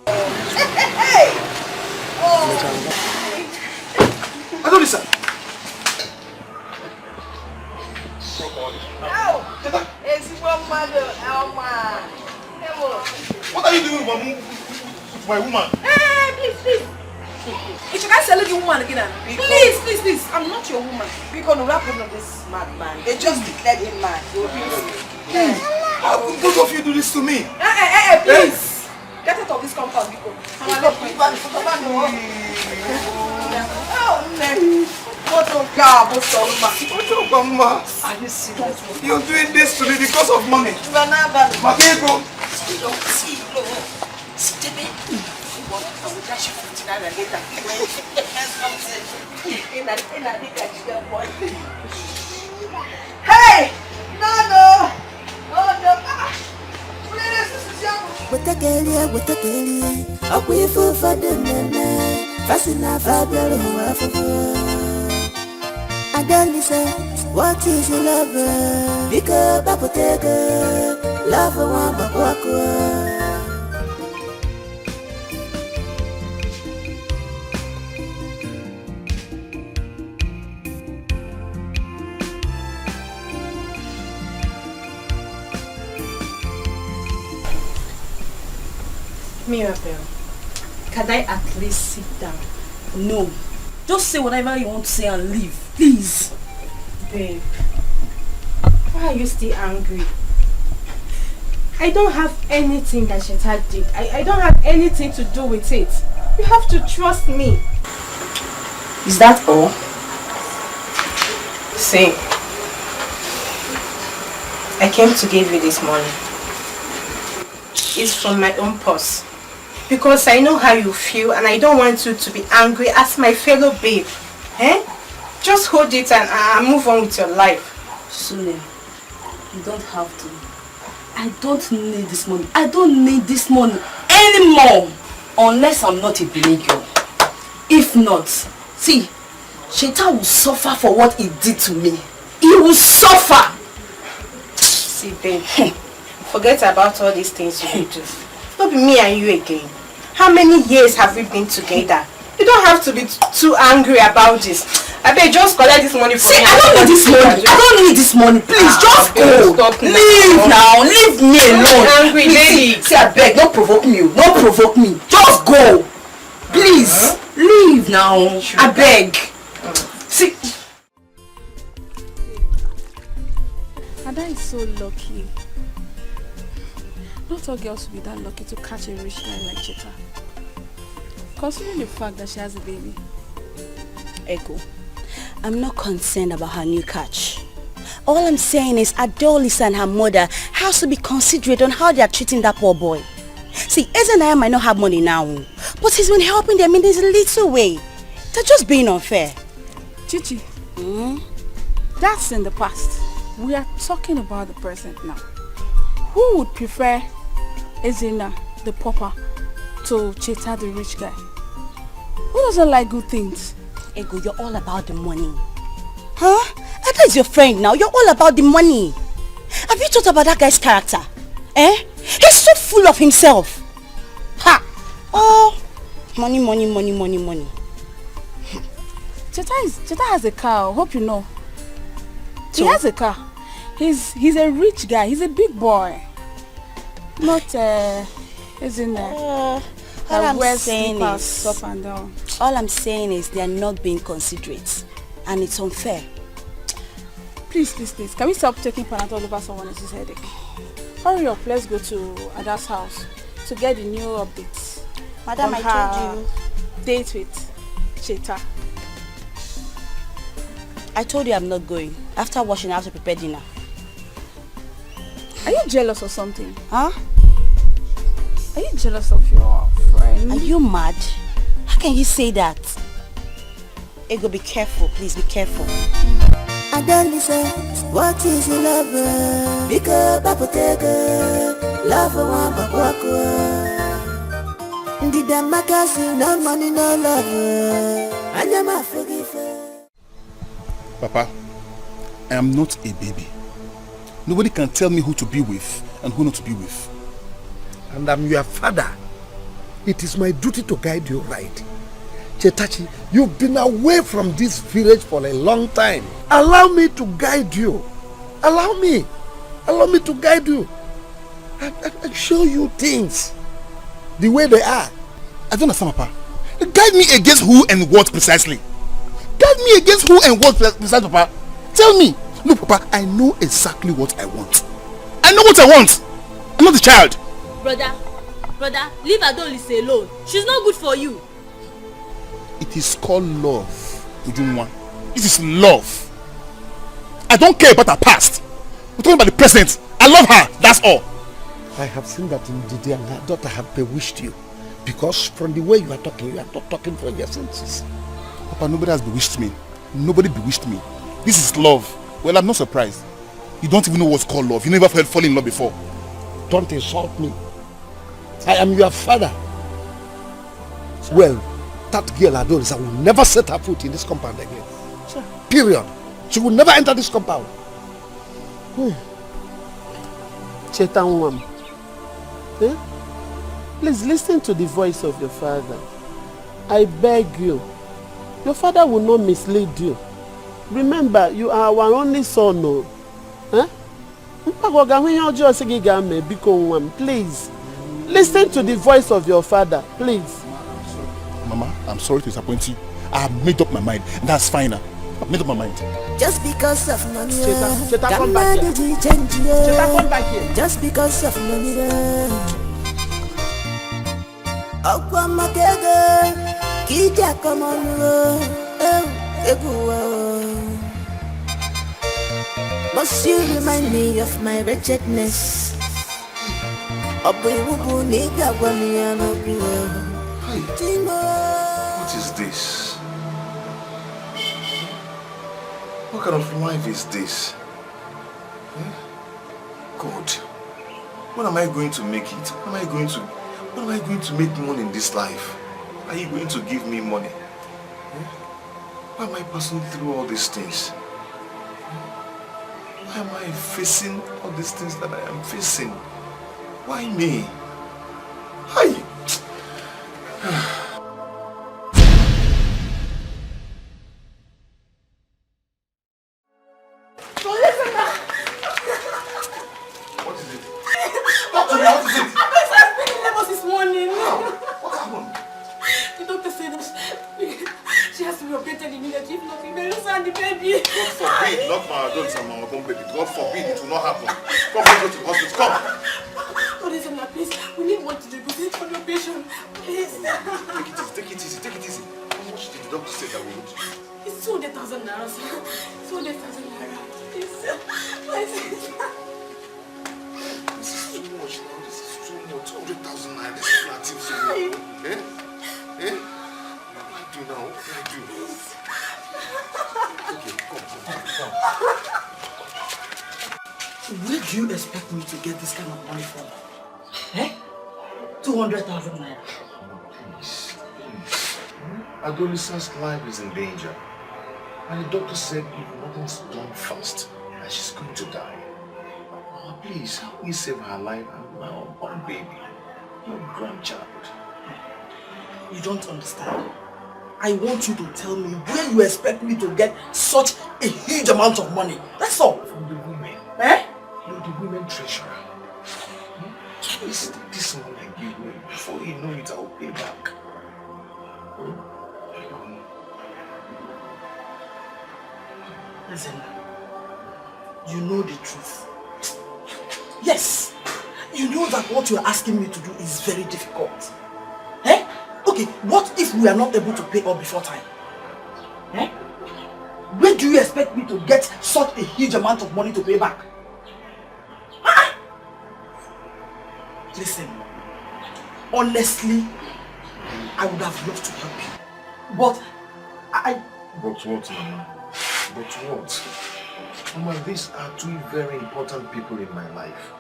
Hey! Oh! Adolisa! Oh! What are you doing with my woman? Hey, please. If you guys selling the woman again, please. I'm not your woman. Because no problem of this madman. They just declared him mad. How could both of you do this to me? Please. Get out of this compound, Biko. Are you serious? You're doing this to me because of money. Makego. Hey! No! Oh no! With the girlie, I wait for the name. Fascina Fabio, I don't listen. What is your lover? Because Papotega, love for one, but walk. Mirabelle, can I at least sit down? No. Just say whatever you want to say and leave, please. Babe, why are you still angry? I don't have anything that Sheta did. I don't have anything to do with it. You have to trust me. Is that all? See, I came to give you this money. It's from my own purse. Because I know how you feel and I don't want you to be angry as my fellow babe. Eh? Just hold it and move on with your life. Sule, you don't have to. I don't need this money. I don't need this money anymore. Unless I'm not a big girl. If not, see, Sheta will suffer for what he did to me. He will suffer. See, babe, forget about all these things you do. Not be me and you again. How many years have we been together? You don't have to be too angry about this. I bet just collect this money from me. I don't need this money. I don't need this money. Please, just go. Stop leave now. Leave me alone. Angry lady. See, I beg, don't provoke me. Don't provoke me. Just go. Please, leave now. I beg. See. Ada is so lucky. Not all girls will be that lucky to catch a rich guy like Cheta. Considering the fact that she has a baby. Echo, I'm not concerned about her new catch. All I'm saying is Adolisa and her mother has to be considerate on how they are treating that poor boy. See, Ezenaya might not have money now, but he's been helping them in this little way. They're just being unfair. Chichi, that's in the past. We are talking about the present now. Who would prefer Ezena, the pauper, to Cheta, the rich guy? Who doesn't like good things? Ego, you're all about the money. Huh? That is your friend now. You're all about the money. Have you thought about that guy's character? Eh? He's so full of himself. Ha! Oh, money. Cheta has a car. Hope you know. So? He has a car. He's a rich guy. He's a big boy. Not isn't all I'm saying is up and down. All I'm saying is they are not being considerate, and it's unfair. Please. Can we stop taking Panadol over someone else's headache? Hurry up. Let's go to Ada's house to get the new updates. Madam, I told you. Date with Cheta. I told you I'm not going. After washing, I have to prepare dinner. Are you jealous or something? Huh? Are you jealous of your friend? Are you mad? How can you say that? Ego, be careful. Please be careful. I don't listen. What is your lover? Because Papotega, love for one, but walk away. Did I make us no money, no love? I never forgive her. Papa, I am not a baby. Nobody can tell me who to be with and who not to be with. And I'm your father. It is my duty to guide you right. Chetachi, you've been away from this village for a long time. Allow me to guide you. Allow me. Allow me to guide you. And show you things the way they are. I don't understand, Papa. Guide me against who and what precisely? Guide me against who and what precisely, Papa? Tell me. Look, Papa, I know exactly what I want. I know what I want. I'm not a child. Brother, leave Adolis alone. She's not good for you. It is called love, Ujunwa. This is love. I don't care about her past. We're talking about the present. I love her. That's all. I have seen that in Didi and her daughter have bewitched you. Because from the way you are talking not talking from your senses. Papa, nobody has bewitched me. Nobody bewitched me. This is love. Well, I'm not surprised. You don't even know what's called love. You never felt falling in love before. Don't insult me. I am your father. Well, that girl Adoris, I will never set her foot in this compound again. Sure. Period. She will never enter this compound. Chetanwam. Please listen to the voice of your father. I beg you. Your father will not mislead you. Remember, you are our only son. No? Please. Listen to the voice of your father. Please. Mama, I'm sorry to disappoint you. I have made up my mind. And that's fine. I've made up my mind. Just because of money, Cheta, come back here. Cheta, come back here. Just because of money, Aqua Makega, Kija, come on, must you remind me of my wretchedness? What is this? What kind of life is this? God, when am I going to make it? When am I going to make money in this life? Are you going to give me money? Why am I passing through all these things? Why am I facing all these things that I am facing? Why me? Hi. What is it? Talk to me, what is it? I'm feeling labor this morning. What happened? The doctor said that she has to be operated immediately. If not, we may lose her and the baby. God forbid, not my adults and my own baby. God forbid, it will not happen. Come, let's go to the hospital. Come. Please, we need one to deposit for your patient. Please. Take it easy. How much did the doctor say that we need? It's 200,000 naira, sir. 200,000 naira. Please. This is too much now. This is too much. 200,000 naira. This is not so much. What do I do now? What do I do? Okay, come. Where do you expect me to get this kind of money from? 200,000 naira. Please. Adolescent's life is in danger. And the doctor said if nothing's done fast, that she's going to die. Oh, please, help me save her life and my unborn baby, your grandchild. You don't understand. I want you to tell me where you expect me to get such a huge amount of money. That's all. From the women. You're the women treasurer. Please take this money and give me. Before you know it, I'll pay back. Listen, you know the truth. Yes, you know that what you're asking me to do is very difficult. Okay, what if we are not able to pay up before time? Where do you expect me to get such a huge amount of money to pay back? Listen, honestly, I would have loved to help you. But But what, Mama? But what? Mama, these are two very important people in my life.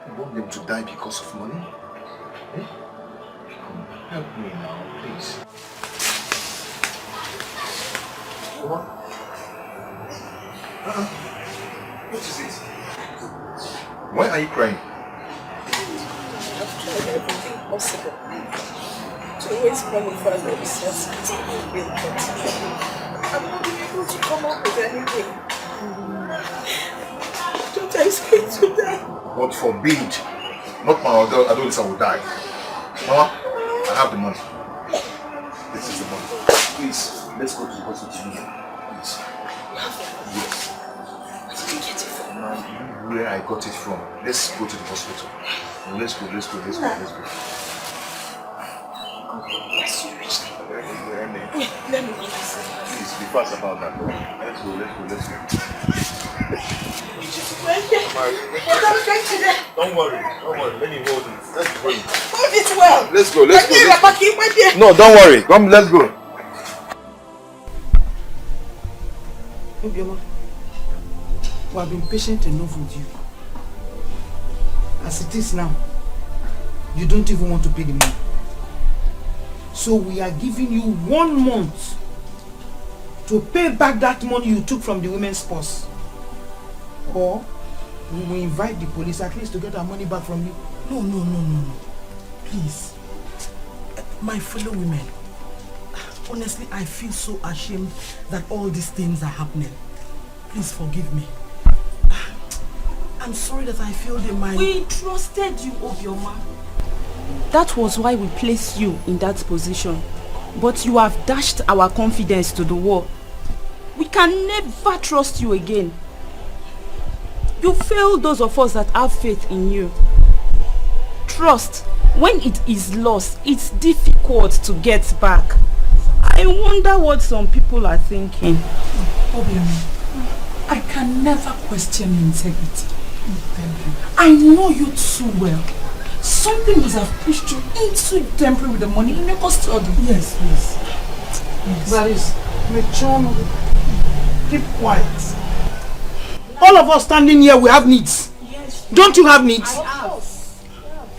You want them to die because of money? Help me now, please. Mama? What is it? Why are you crying? I've tried everything possible to always come with further research. I'm not able to come up with anything. Don't I I scared to die. God forbid. Not my adolescent will die. Mama, I have the money. This is the money. Please, let's go to the hospital. Please. Yes. Where did you get it from? Where I got it from. Let's go to the hospital. Let's go. Yes, you reached it. Let me go. Please, be fast about that. Let's go. Don't worry. Let me hold it. Let's go. Hold it well. Let's go. No, don't worry. Come, let's go. Obioma, we have been patient enough with you. As it is now, you don't even want to pay the money. So we are giving you 1 month to pay back that money you took from the women's purse. Or we will invite the police at least to get our money back from you. No. Please. My fellow women, honestly, I feel so ashamed that all these things are happening. Please forgive me. I'm sorry that I feel they might... We trusted you, Obioma. That was why we placed you in that position. But you have dashed our confidence to the wall. We can never trust you again. You failed those of us that have faith in you. Trust, when it is lost, it's difficult to get back. I wonder what some people are thinking. Obioma, I can never question your integrity. I know you too well. Something must have pushed you into temporary with the money in your custody. Yes, please. Yes. That is, keep quiet. All of us standing here, we have needs. Yes. Don't you have needs? I have.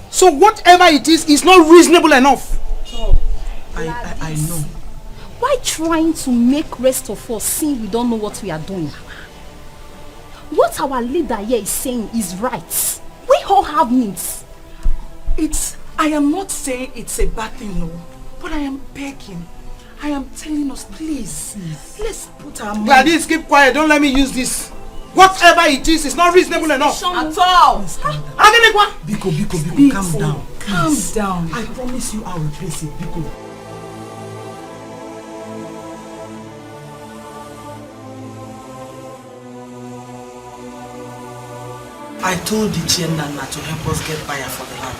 So whatever it is not reasonable enough. I know. Why trying to make rest of us see we don't know what we are doing? What our leader here is saying is right. We all have needs. I am not saying it's a bad thing, no. But I am begging. I am telling us, please. Let's put our money... Gladys, keep quiet. Don't let me use this. Whatever it is not reasonable enough. At all. Biko, calm down. Calm down. I promise you I'll replace it, Biko. I told Dikeh Nana to help us get buyer for the land.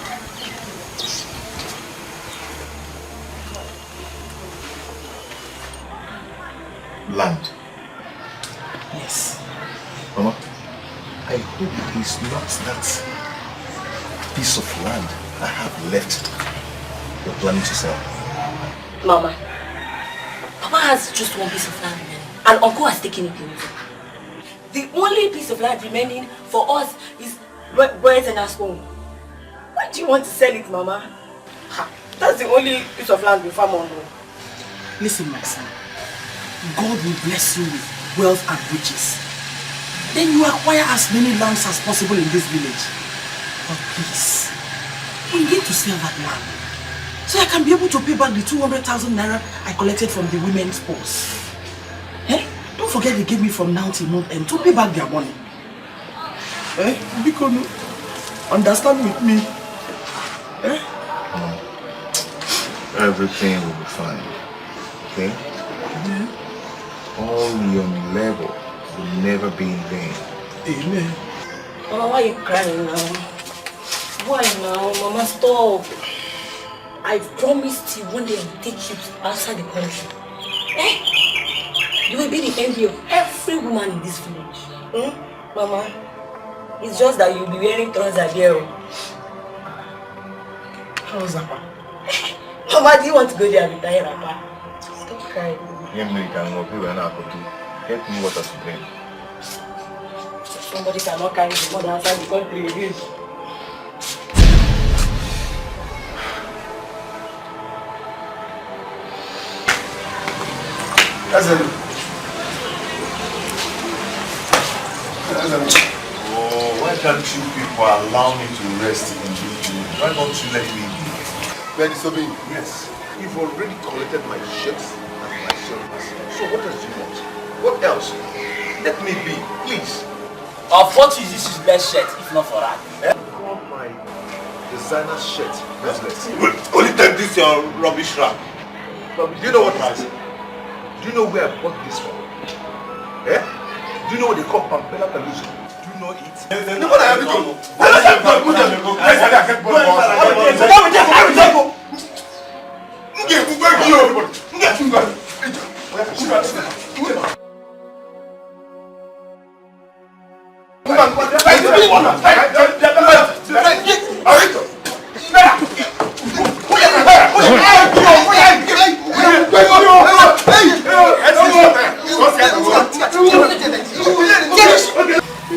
Land? Yes. Mama, I hope it's not that piece of land I have left you're planning to sell. Mama, Papa has just 1 piece of land remaining, and Uncle has taken it away. The only piece of land remaining for us is Bread and a spoon. Why do you want to sell it, Mama? That's the only piece of land we farm on. Listen, my son. God will bless you with wealth and riches. Then you acquire as many lands as possible in this village. But please, we need to sell that land so I can be able to pay back the 200,000 naira I collected from the women's purse. Don't forget they gave me from now till month end to pay back their money. Because understand with me. Everything will be fine. Okay? All your labor will never be in vain. Amen. Mama, why are you crying now? Why now? Mama, stop. I promised you one day I will take you outside the country. You will be the envy of every woman in this village. Mama, it's just that you'll be wearing trousers there. How's that? Mama, do you want to go there and retire, Papa? Stop crying. Get me water to drink. Somebody cannot carry the mother outside the country again. Oh, why can't you people allow me to rest in this room? Why don't you let me be? Where is Obi? Yes. You've already collected my ships and my servants. So what else do you want? What else? Let me be, please. Of what is this useless shirt if not for that? Call my designer shirt useless. Only take this your rubbish wrap. Do you know what it is? Do you know where I bought this from? Eh? Do you know what they call Pampella Peluso? Do you know it? No, but I have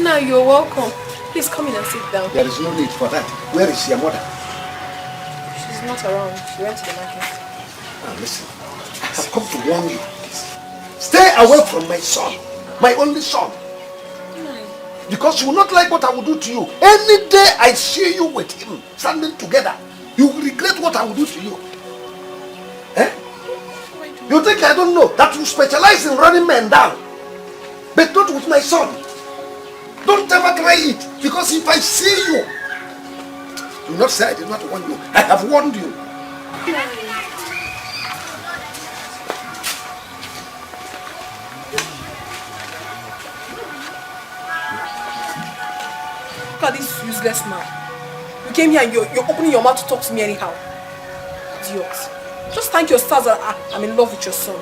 Now you're welcome. Please come in and sit down. There is no need for that. Where is your mother? She's not around. She went to the market. Now listen, I have come to warn you. Stay away from my son, my only son. Because you will not like what I will do to you. Any day I see you with him standing together, you will regret what I will do to you. Eh? You think I don't know that you specialize in running men down, but not with my son. Don't ever try it, because if I see you, do not say I did not warn you. I have warned you. Look at this useless man. You came here and you're opening your mouth to talk to me anyhow. Idiot. Just thank your stars that I'm in love with your son.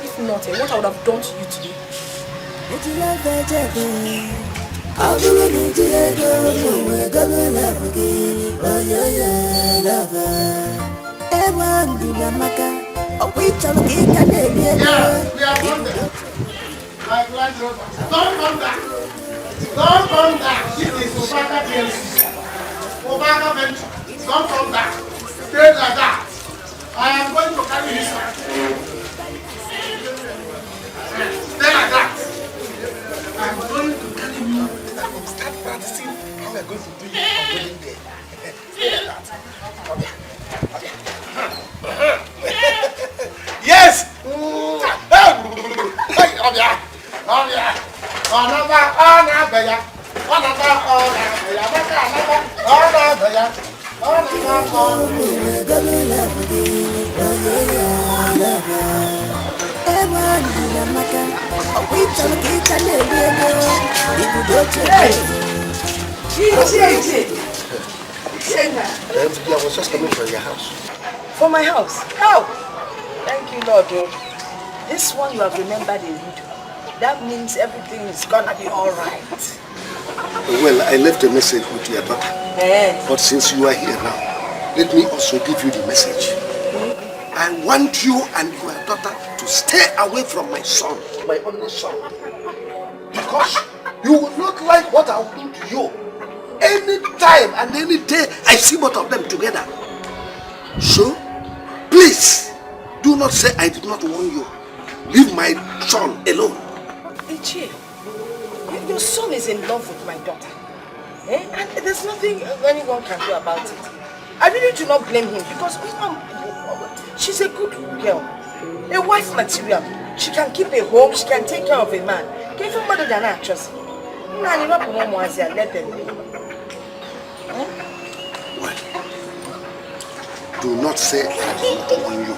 If not, what I would have done to you today. My Land Rover. Don't come back. Don't come back. This is Obaka PLC. Obaka Venture. Don't come back. Stay like that. I am going to carry this one. Stay like that. I am going to carry you. I will start practicing how we are going to do it on wedding day. Stay like that. Okay. Yes! I was just coming from your house. For my house? How? Thank you, Lord. This one you have remembered a little. That means everything is gonna be alright. Well, I left a message with your daughter. Yes. But since you are here now, let me also give you the message. I want you and your daughter to stay away from my son, my only son. Because you will not like what I will do to you. Any time and any day I see both of them together. So, please, do not say I did not warn you. Leave my son alone. Ichie, your son is in love with my daughter. Eh? And there's nothing anyone can do about it. I really do not blame him because she's a good girl. A wife material. She can keep a home, she can take care of a man. Give him mother than actress. Let them be. Well, do not say I did not warn you.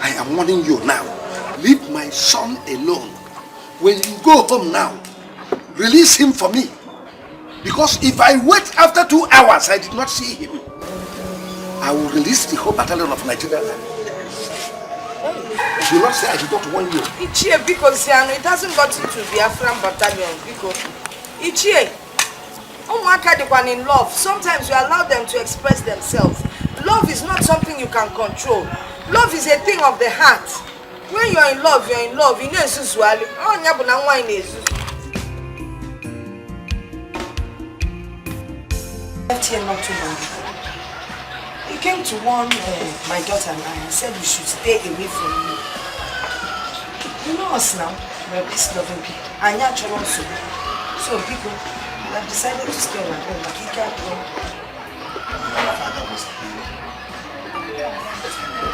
I am warning you now. Leave my son alone. When you go home now, release him for me. Because if I wait after 2 hours, I did not see him, I will release the whole battalion of Nigeria. Do not say I did not warn you. Ichie, because it hasn't got into the Afghan battalion. Because Ichie, in love, sometimes you allow them to express themselves. Love is not something you can control. Love is a thing of the heart. When you're in love, you're in love. You know, left here not too long. He came to warn my daughter and I said we should stay away from you. You know us now, we're peace-loving people. And natural also. So people, we have decided to stay on our own, but he can't go.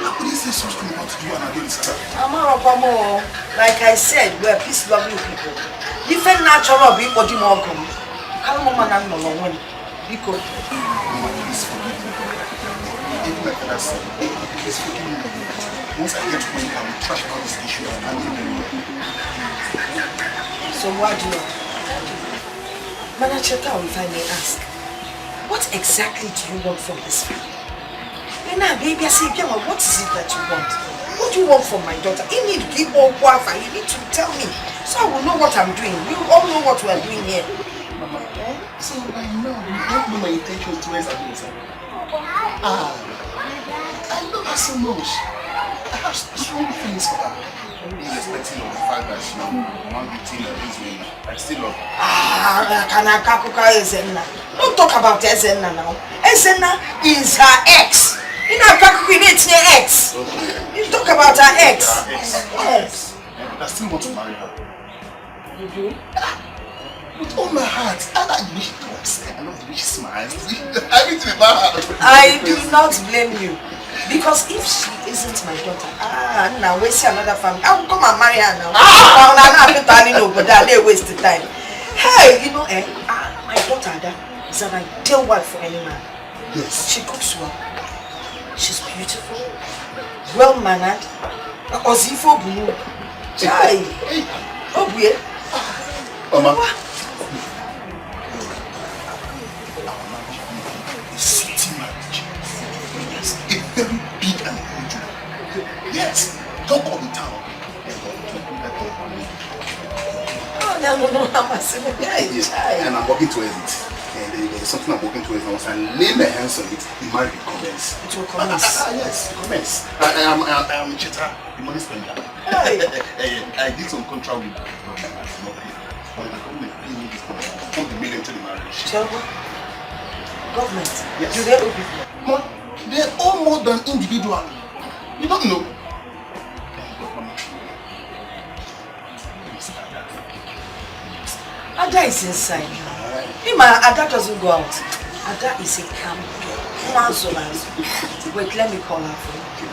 What is this supposed to do and against her? Like I said, we're peace-loving people. You feel natural be body more come. Come on, man, no one. Because even like I said, please forgive me. Once I get home, I will trash out this issue and handle it. so what do you want? Manager Tao, if I may ask, what exactly do you want from this family? Now, baby, I say, what is it that you want? What do you want from my daughter? You need to give all Wi-Fi. You need to tell me, so I will know what I'm doing. We all know what we are doing here. Mama, so by now, you don't know my intentions towards Adosa. I love her so much. I have strong feelings for her. Irrespective of the fact that she won't be teen or this way, I still love her. Don't talk about Ezenna now. Ezenna is her ex. You know, Kakuku needs her ex. You talk about her ex. Yes. I still want to marry her. You do? With all my heart. I like the way she talks. I love the way she smiles. Everything about her. I do not blame you. Because if she isn't my daughter, now we see another family. I will come and marry her now. But they waste the time. Hey, you know, my daughter is an ideal wife for any man. Yes. She cooks well. She's beautiful, well mannered. Ozifo Bunu. Chai. Oh, yeah. Mama. City marriage. Yes, a very big and huge one. Yes, talk of the town. Oh, no, I'm a civil guy. And I'm working towards it. And there's something I'm working towards. Once I lay my hands on it, the marriage will commence. It will commence. Yes, commence. I am a cheater, the money spender. I did some contract with when the government pay me this money, I put the million to the marriage. Government? Yes. Do they owe people? They're all more than individual. You don't know. Ada is inside. Ada doesn't go out. Ada is a calm girl. Wait, let me call her for you.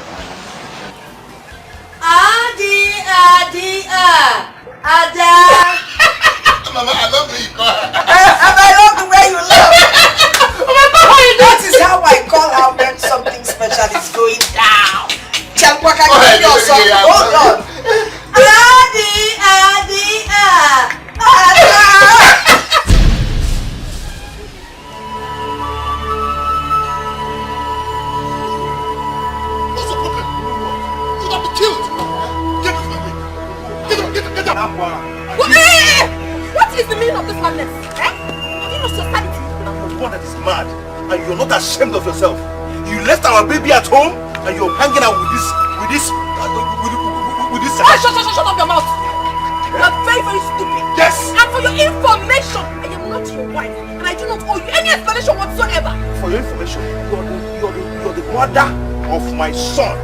Ada. Mama, I love the way you call her. I love the way you laugh. That is how I call her when something special is going down. Hold on. What's the problem? You have been killed. Get out of my way. Get out. What is the meaning of this madness? Have you lost your sanity? I'm the one that is mad, and you're not ashamed of yourself. You left our baby at home, and you're hanging out with this. Shut up your mouth! You are very, very stupid. Yes. And for your information, I am not your wife, and I do not owe you any explanation whatsoever. For your information, you're the mother of my son,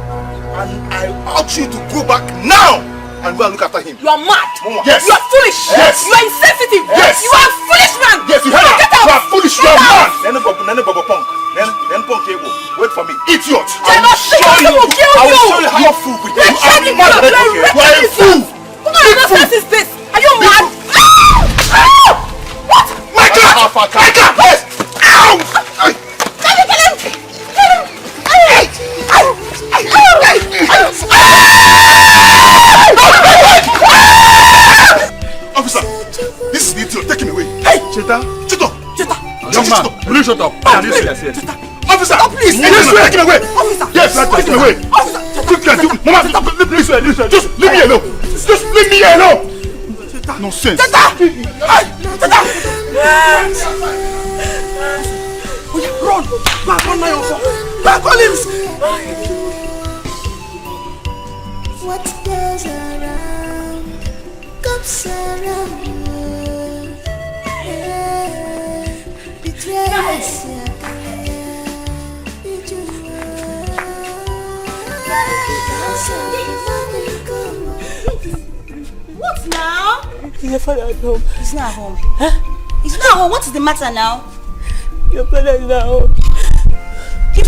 and I urge you to go back now and go and look after him. You are mad. Mama. Yes. You are foolish. Yes. You are insensitive. Yes. You are a foolish man. Yes, you heard it. Get out. You are foolish. You are mad. Then Baba Punk. Then Punk Ego. Wait for me, idiot. I will show you. I will show you how fool we do. You are mad. You are a fool. What kind of nonsense is this? Are you mad? What? Michael! Yes! Ow! Officer, this is the idiot. Take him away. Hey! Cheta! Young man, will you shut up? Officer! Please! Take him away! Officer! Yes, take him away! Officer! Mama, listen. Just leave me alone! Just leave me alone! Nonsense! Run! Back on my offer! Back on him! What goes around comes around. Betrayals. What now? Your father at home. He's not home. Huh? He's not home. What is the matter now? Your father is not home.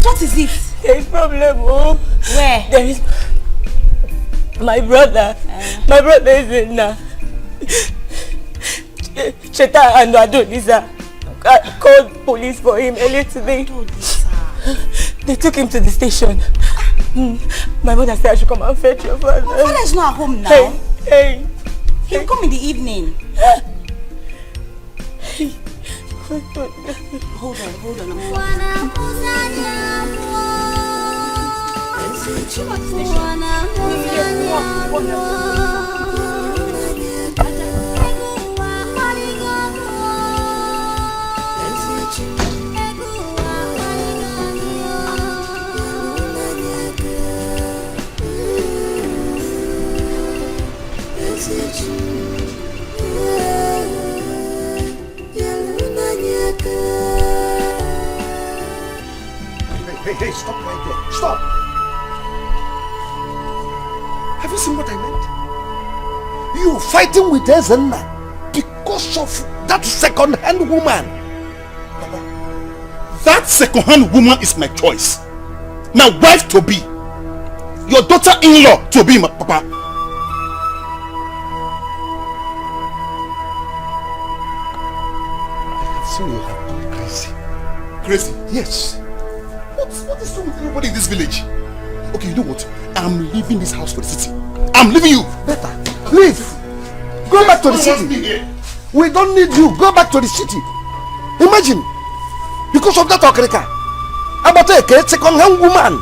What is it? There is problem, oh. Where? There is my brother. My brother is in now. Cheta and Adolisa called police for him earlier today. They took him to the station. My mother said I should come and fetch your father. My father is not at home now. Hey. He'll come in the evening. Hold on. Hey, stop right there. Stop! Have you seen what I meant? You fighting with Ezenna because of that second-hand woman. That second-hand woman is my choice. My wife to be. Your daughter-in-law to be, my papa. I have seen you have gone crazy. Crazy? Yes. What is wrong with everybody in this village? Okay, you know what? I'm leaving this house for the city. I'm leaving you. Better. Leave. Go back to the city. We don't need you. Go back to the city. Imagine. Because of that okrika. About a second-hand woman.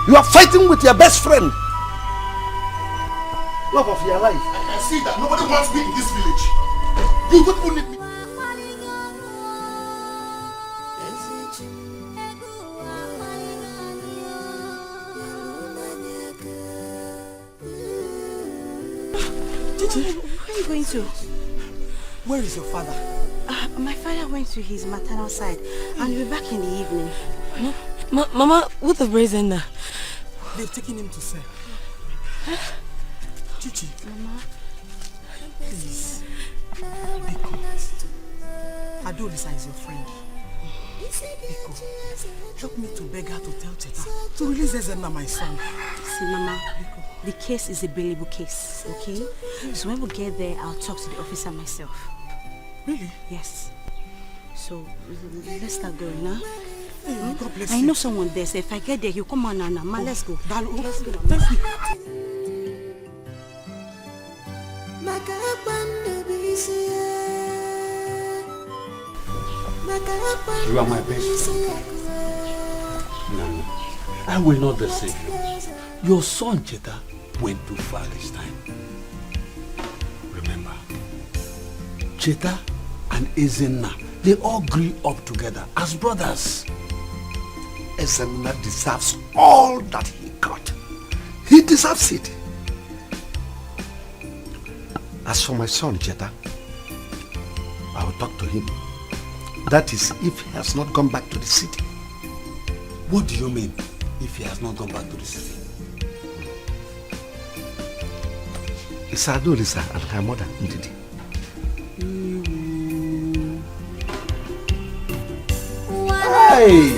You are fighting with your best friend. Love of your life. I see that nobody wants me in this village. You don't even need me. Where are you going to? Where is your father? My father went to his maternal side and will be back in the evening. Mama, what of Brazen? They've taken him to sell. Chichi. Mama. Please. Biko. Adolisa is your friend. Biko, help me to beg her to tell Cheta to release Ezenna, my son. See, Mama, the case is a bailable case, okay? So when we get there, I'll talk to the officer myself. Really? Yes. So, let's start going, huh? Hey, God bless I you. know someone there, so if I get there, he'll come on, Nana. Ma, let's go. Let's go. Thank you. You are my best friend. No, I will not deceive you. Your son Cheta went too far this time. Remember, Cheta and Ezenna, they all grew up together as brothers. Ezenna deserves all that he got. He deserves it. As for my son Cheta, I will talk to him. That is, if he has not gone back to the city. What do you mean, if he has not gone back to the city? It's Adolisa and her mother, Ndidi. Hey!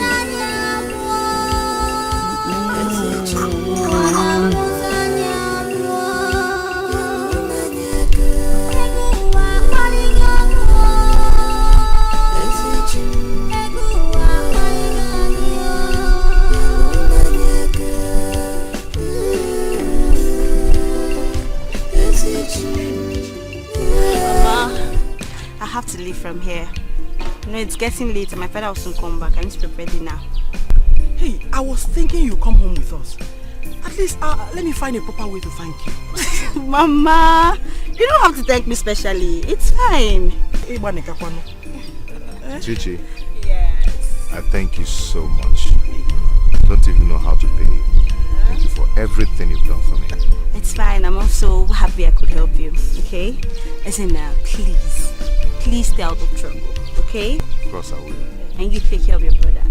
I have to leave from here. You know, it's getting late and my father will soon come back. I need to prepare dinner. Hey, I was thinking you come home with us. At least, let me find a proper way to thank you. Mama, you don't have to thank me specially. It's fine. Chichi. Yes. I thank you so much. I don't even know how to pay you. Thank you for everything you've done for me. It's fine. I'm also happy I could help you. Okay? As in, please stay out of trouble. Okay? Of course I will. And you take care of your brother.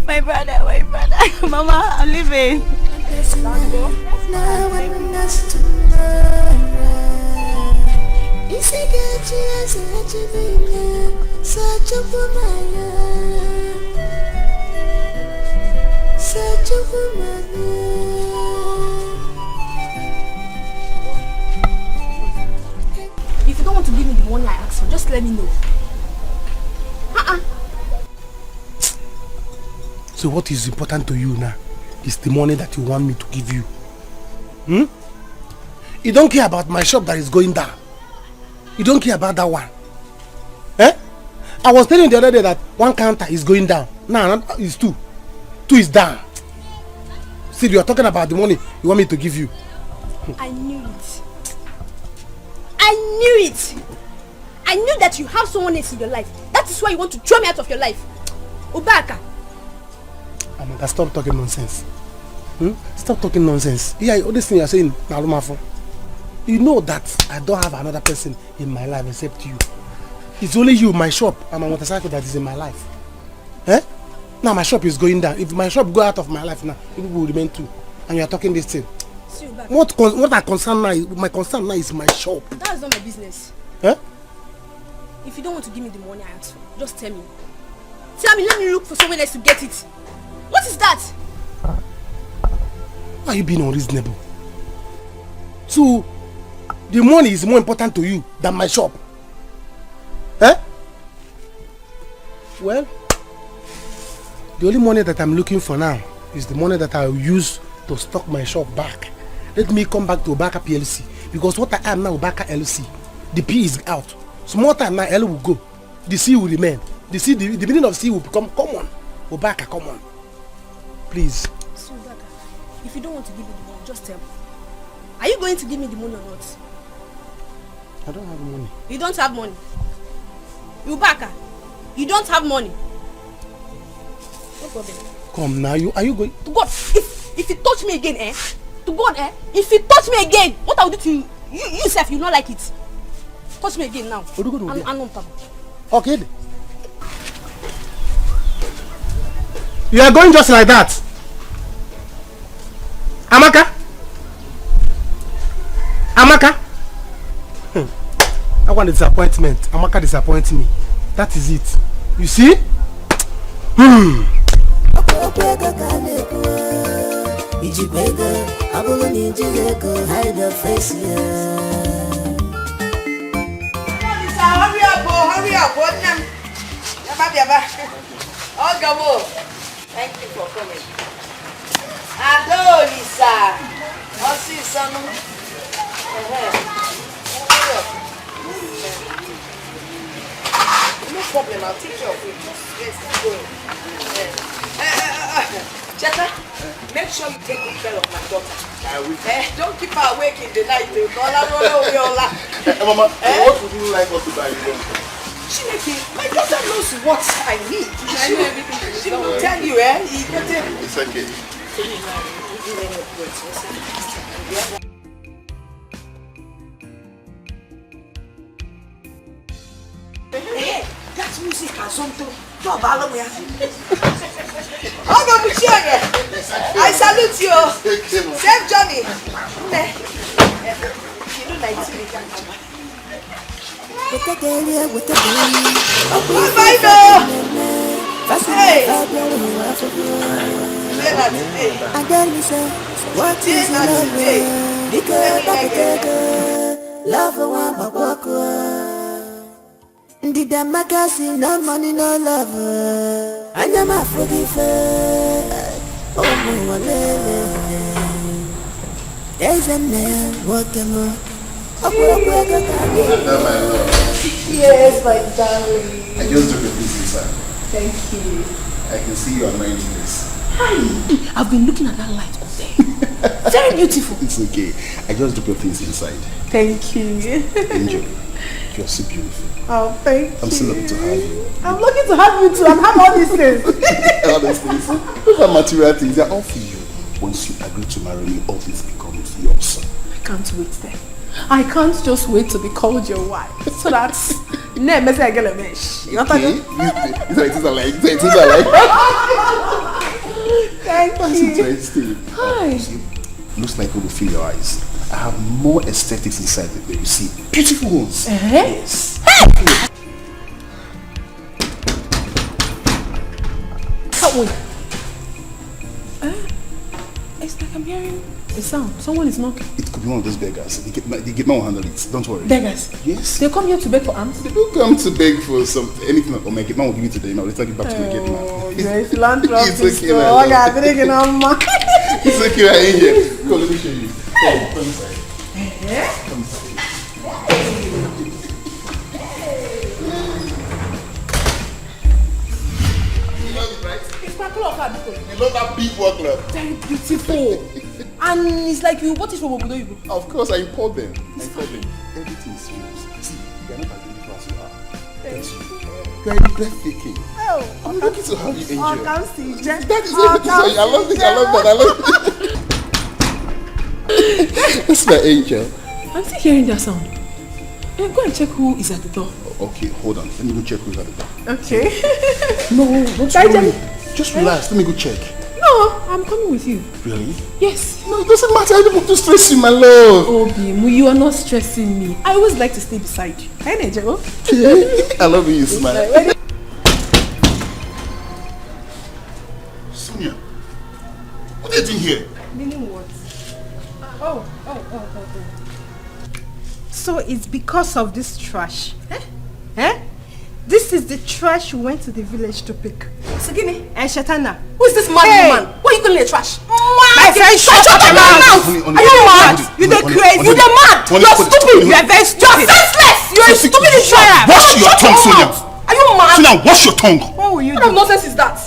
my brother. Mama, I'm leaving. If you don't want to give me the money I asked for, just let let me know. So what is important to you now is the money that you want me to give you. You don't care about my shop that is going down. You don't care about that one. I was telling you the other day that one counter is going down. Now it's 2. 2 is down. See, you are talking about the money you want me to give you. I knew it. I knew it. I knew that you have someone else in your life. That is why you want to throw me out of your life. Obaka. Amanda, stop talking nonsense. Stop talking nonsense. Yeah, all this thing you are saying, you know that I don't have another person in my life except you. It's only you, my shop, and my motorcycle that is in my life. Now my shop is going down. If my shop go out of my life now, people will remain too. And you are talking this thing. What I concern now, my concern now is my shop. That is not my business. If you don't want to give me the money I asked for, just tell me. Tell me, let me look for someone else to get it. What is that? Why are you being unreasonable? So, the money is more important to you than my shop. Well, the only money that I'm looking for now is the money that I will use to stock my shop back. Let me come back to Obaka PLC. Because what I am now, Obaka LC, the P is out. Small time now, L will go. The C will remain. The C, the meaning of C will become common. Obaka, common. Please. So, Obaka, if you don't want to give me the money, just tell me. Are you going to give me the money or not? I don't have money. You don't have money. Obaka, you don't have money. No problem. Come now, are you going? To God, if you touch me again, to God, if you touch me again, what I will do to you? You yourself, you not like it. Touch me again now. Okay. You are going just like that. Amaka? I want a disappointment. Amaka disappoints me. That is it. You see? Hurry up, Thank you for coming. Adolisa. No problem, I'll take care of it. Yes, go. Cheta, make sure you take good care of my daughter. I will. Don't keep her awake in the night. Mama, what would you like us to buy you? My daughter knows what I need. She will tell you, It's okay. That music has something. I salute you. Safe journey. You know Nigeria. What is love for one did the magazine, no money, no love. And I'm a oh, there's a man walking on. Yes, my darling. I just took a piece inside. Thank you. I can see you admiring this. Hi. I've been looking at that light all day. Very beautiful. It's okay. I just took a piece inside. Thank you. Angel, you're so beautiful. Oh, thank you. I'm so lucky to have you. I'm lucky to have you too. I have all these things. All these things. Those are material things. They're all for you. Once you agree to marry me, all this becomes yours. I can't wait then. I can't just wait to be called your wife. So that's okay. Is that it is like. Thank That's you. interesting. Hi. See, looks like you will feel your eyes. I have more aesthetics inside that you see. Beautiful ones. Yes. Is that I'm hearing a sound. Someone is knocking. It could be one of those beggars. The gate man will handle it. Don't worry. Beggars? Yes. They come here to beg for alms? They don't come to beg for anything. Or my gate man will give it to them. Now let's take it back to my gate man. You're a philanthropist. It's okay, It's okay, I ain't here. Come, let me show you. Come inside. Come inside. You love that big work club. Very beautiful. And it's like you bought it from Obodo Igbo. Of course, I import them. Everything is yours. See, you are not as beautiful as you are. That's you. You are breathtaking. Oh, I'm looking to have you enjoy. Oh, come see. That is everything. I love it. I love that. That's my angel. I'm still hearing that sound. Go and check who is at the door. Okay, hold on. Let me go check who's at the door. Okay. No, don't worry. Just relax. Let me go check. No, I'm coming with you. Really? Yes. No, it doesn't matter. I don't want to stress you, my love. Oh, Bimu, you are not stressing me. I always like to stay beside you. Hey, Nejo. I love when you smile. Sonia, what are you doing here? Meaning what? Oh. So it's because of this trash. Eh? This is the trash you went to the village to pick. Sagini. And Shatana. Who is this mad woman? Why are you calling a trash? My friend, shut your mouth! Are you mad? You're the crazy. You're the mad. You're stupid. You're very stupid. You're senseless. You're a stupid child. Wash your tongue, Sonia. Are you mad? Sonia, wash your tongue. What will you do? What kind of nonsense is that?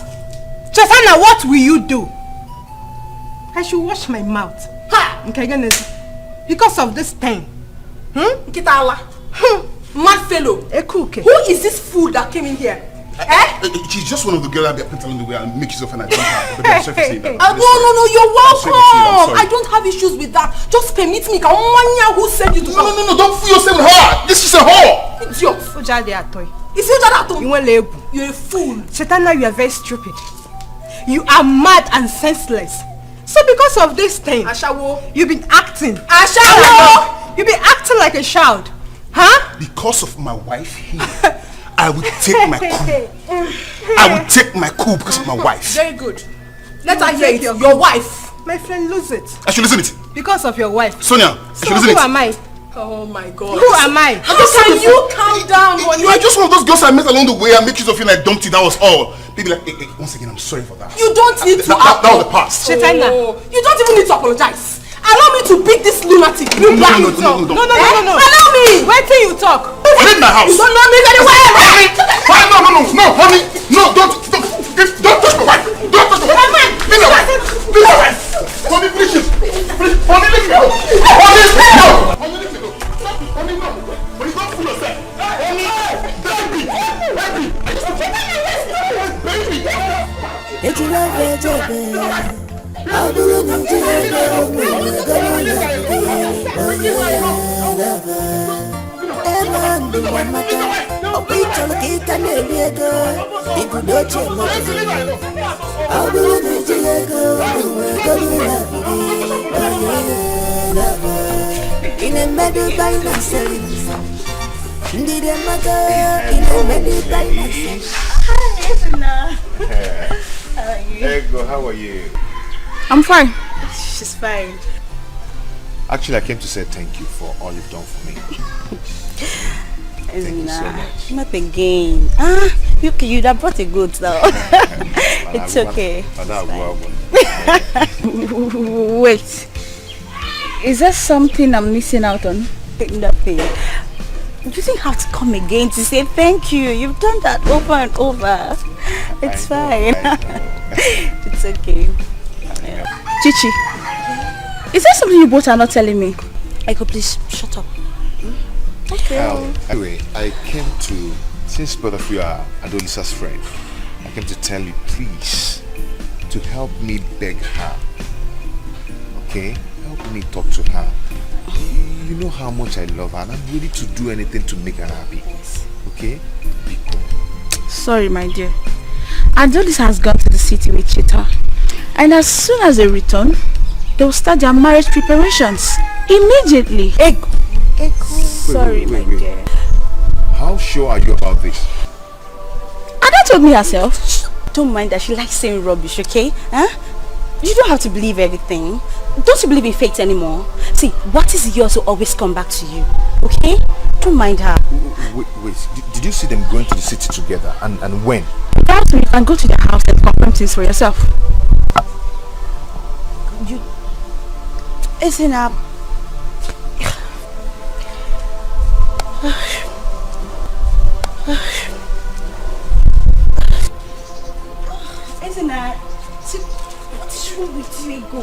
Shatana, what will you do? I should wash my mouth. Ha! Okay, because of this pain. Kitala. Mad fellow. Who is this fool that came in here? She's just one of the girls I've been telling the way and make yourself and I don't have. But I'm sorry for saying that. No, you're welcome. I don't have issues with that. Just permit me. Who sent you to No, don't fool yourself with her. This is a whore. Idiot. Is it that you're a fool. Shatana, you are very stupid. You are mad and senseless. So because of this thing, Ashawo, you've been acting. Ashawo! You've been acting like a child. Huh? Because of my wife here, I will take my coup. I will take my coup because of my wife. Very good. Let her hear it. Your wife. My friend, lose it. I should listen it. Because of your wife. Sonia, I should listen it. Who am I? Oh my God. Who am I? How can you calm down? You are just one of those girls I met along the way and make use of you and I dumped it. That was all. Baby, like, hey, once again, I'm sorry for that. You don't need to. That was the past. Shatana. You don't even need to apologize. Allow me to beat this lunatic. No. Allow me. Wait till you talk. Leave my house. You don't know me very well. No, honey. No, don't touch my wife. Don't touch my wife. Leave my wife. Honey, please. Honey, leave me alone. Honey, no. Honey, no. When you don't fool yourself. Honey, baby. I'll do Ego, how are you? I'm fine. She's fine. Actually, I came to say thank you for all you've done for me. Thank you so much. Not again. You'd have brought a goat now. It's okay. Wait. Is there something I'm missing out on? Nothing. You didn't have to come again to say thank you. You've done that over and over. It's fine. It's okay. Chichi, is there something you both are not telling me? Eiko, please shut up. Okay. Anyway, I came to, since both of you are Adolisa's friend, I came to tell you, please, to help me beg her. Okay? Help me talk to her. You know how much I love her and I'm ready to do anything to make her happy. Okay? Sorry, my dear. Adolis has gone to the city with Chita. And as soon as they return, they will start their marriage preparations. Immediately. Eiko. Sorry, my dear. How sure are you about this? Ada told me herself. Don't mind that she likes saying rubbish, okay? Huh? You don't have to believe everything. Don't you believe in fate anymore? See, what is yours will always come back to you. Okay? Don't mind her. Wait. Did you see them going to the city together? And when? Perhaps you can go to their house and confirm things for yourself. Isn't up. Isn't that? What is wrong with you, Ego?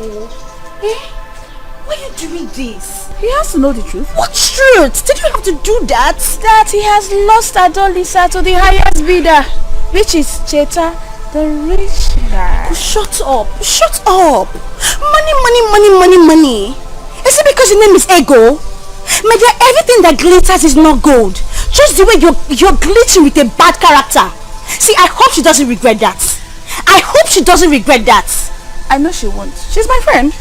Why are you doing this? He has to know the truth. What truth? Did you have to do that? That he has lost Adolisa to the highest bidder, which is Cheta, the rich guy. Shut up. Shut up. Money. Is it because your name is Ego? My dear, everything that glitters is not gold. Just the way you're glitching with a bad character. See, I hope she doesn't regret that. I hope she doesn't regret that. I know she won't. She's my friend.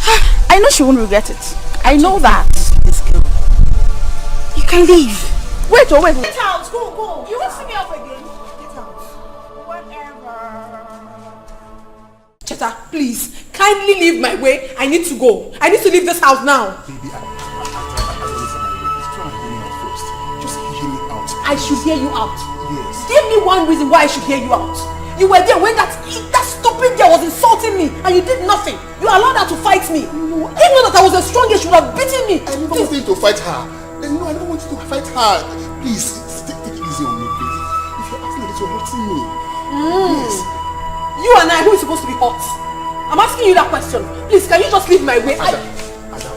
I know she won't regret it. I know that. This girl. You can leave. Wait. Get out. Go. You won't see me up again. Get out. Whatever. Cheta, please, kindly leave my way. I need to go. I need to leave this house now. Baby, just hear me out. I should hear you out. Yes. Give me one reason why I should hear you out. You were there when that stupid girl was insulting me and you did nothing. You allowed her to fight me. No, even though that I was the strongest, she would have beaten me. I never want you to fight her. No, I don't want you to fight her. Please, take it easy on me, please. If you're acting like this, you're hurting me. Yes. You and I, who is supposed to be hot? I'm asking you that question. Please, can you just leave my way? I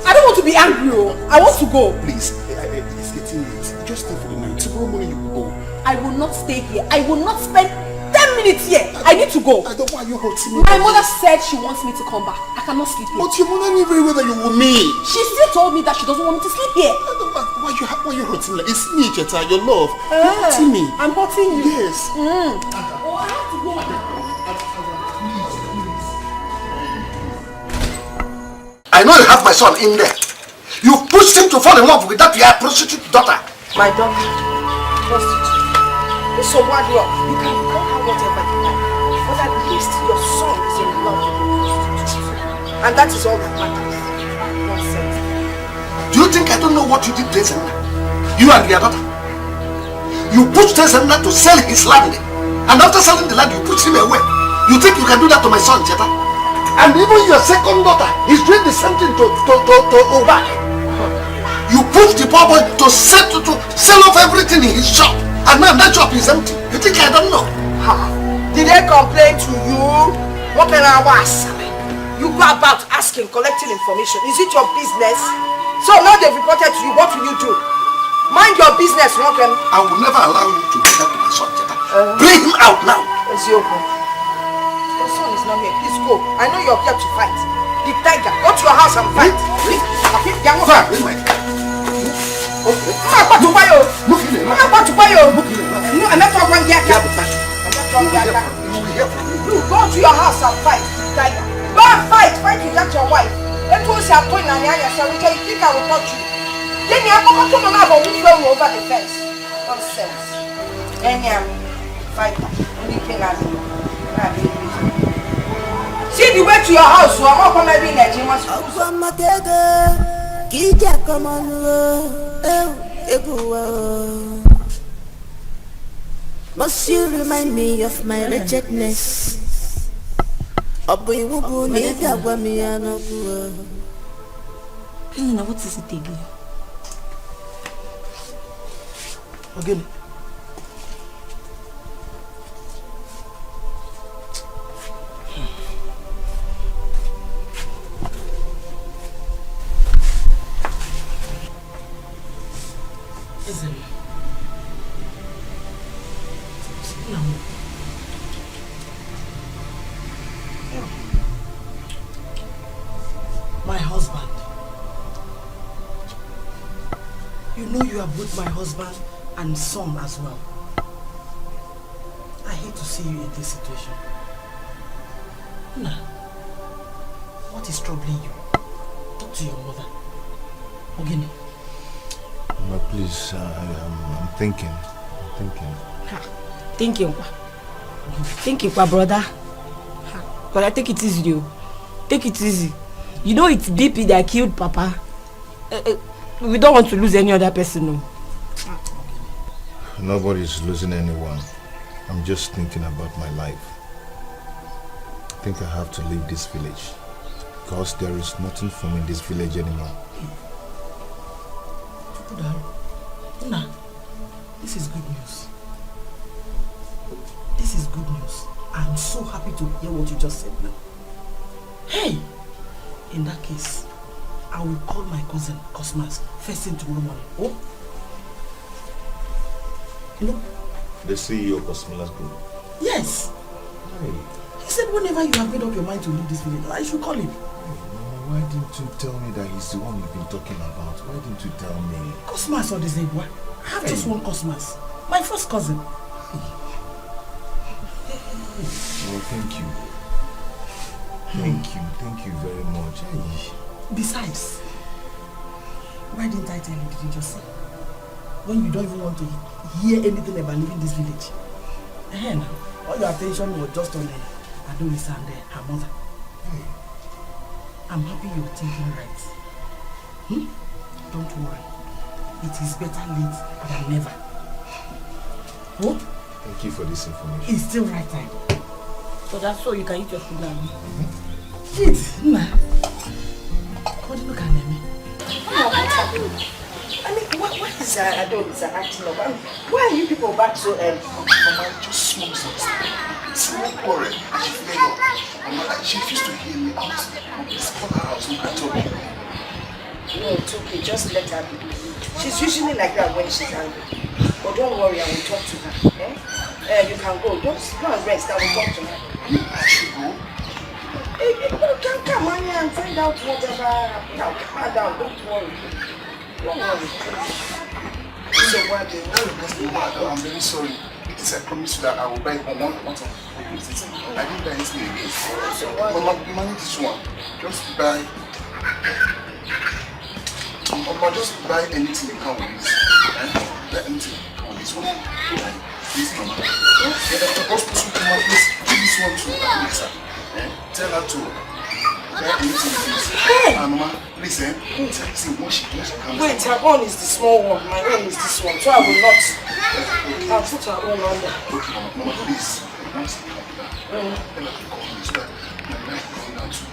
don't want to be angry. I want to go. Please, it's getting late. Just stay for the night. Tomorrow morning you will go. I will not stay here. I will not spend 10 minutes here. I need to go. I don't want you hurting me. My mother said she wants me to come back. I cannot sleep here. But your mother knew very well that you were me. She still told me that she doesn't want me to sleep here. Why you hurting me? It's me, Cheta, your love. You're hurting me. I'm hurting you. Yes. Oh, I have to go. I know you have my son in there. You pushed him to fall in love with that your prostitute daughter. My daughter, prostitute. So what you can have whatever you like, but at least your son is in love with the prostitute. And that is all that matters. Nonsense. Do you think I don't know what you did to Ezenna? You and your daughter. You pushed Ezenna to sell his land. And after selling the land, you pushed him away. You think you can do that to my son, Cheta? And even your second daughter is doing the same thing to Obak. You pushed the poor boy to sell off everything in his shop. And now that shop is empty. You think I don't know? Did they complain to you? What can I was? You go about asking, collecting information. Is it your business? So now they've reported to you. What will you do? Mind your business, Roken. I will never allow you to do that to my son, Cheta. Bring him out now. Ezioku. Your son is not here. Please go. I know you're here to fight. The tiger, go to your house and fight. Please. Go to your house and fight. Tiger. Go and fight. Fight with that your wife. Let us have point and so you think I will touch you. Then you have to come about who throw over the fence. Nonsense. Fight. Only thing I do. See the way to your house, so I'm not going to be in Nigeria. Must you remind me of my wretchedness? Elena, what is it again? Again. My husband. You know you are both my husband and son as well. I hate to see you in this situation. Nah. What is troubling you? Talk to your mother. Ogini. But please, I'm thinking. Thinking what, brother? But I think it is you. take it easy. You know it's BP that killed Papa. We don't want to lose any other person, no. Nobody's losing anyone. I'm just thinking about my life. I think I have to leave this village because there is nothing for me in this village anymore. Una, this is good news. This is good news. I'm so happy to hear what you just said now. Hey! In that case, I will call my cousin Cosmas first thing tomorrow morning. Oh? You know? The CEO of Cosmas Group? Yes! Hey. He said whenever you have made up your mind to leave this village, I should call him. Why didn't you tell me that he's the one you've been talking about? Why didn't you tell me? Cosmas or the Zebra? I have just one Cosmas. My first cousin. Well, thank you. Thank you very much. Besides, why didn't I tell you? Did you just say? When you don't even want to hear anything about leaving this village. All your attention was just on Adolisa and her mother. I'm happy you're thinking right. Don't worry. It is better late than never. Oh? Thank you for this information. It's still right time. So that's so you can eat your food now. Eat, Nna. What do you look at me? I mean, what is Adolisa acting of? Why are you people back so early? Mama, just small things. Small quarrel. She flared up. Mama, she refused to hear me out. Let's call her house. Look at her. No, it's okay. Just let her be. She's usually like that when she's angry. But don't worry, I will talk to her. Okay? You can go. Just go and rest. I will talk to her. I should go? You can come on here and find out whatever happened. Now, calm down. Don't worry. Don't worry. So what do you I'm very sorry. Because I promised you that I will buy one of the I didn't buy anything again. So what? Mama, manage this one. Just buy. Mama, just buy anything you can with this. Buy anything with this one. Please, Mama. Just put some Mama, please. Give this one to Lisa. Tell her to buy anything with this. Mama, please, see what she comes. Wait, her own is the small one. My own is this one. So I will not. I'll put her own on there. Okay, Mama, please. Once you have that, then I can call you so that my wife will come down too.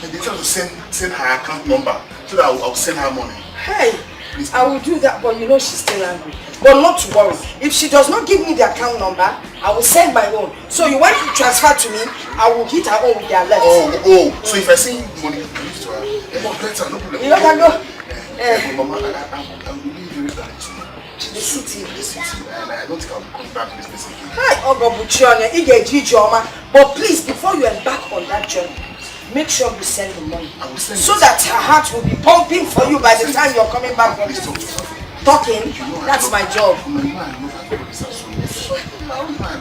And they tell to send her account number so that I'll send her money. Hey, please, I will do that, but you know she's still angry. But not to worry. If she does not give me the account number, I will send my own. So you want to transfer to me, I will hit her own with their left. So if I send money, I give to her. Better, no problem. You know can go. Mama, I'm really very glad to you. The city. I don't think I'll come back to this place again. Hi, Ogo Buchionya, but please, before you embark on that journey, make sure you send the money. I will send so that her heart will be pumping for you by the time you're coming back from talking. That's my job. I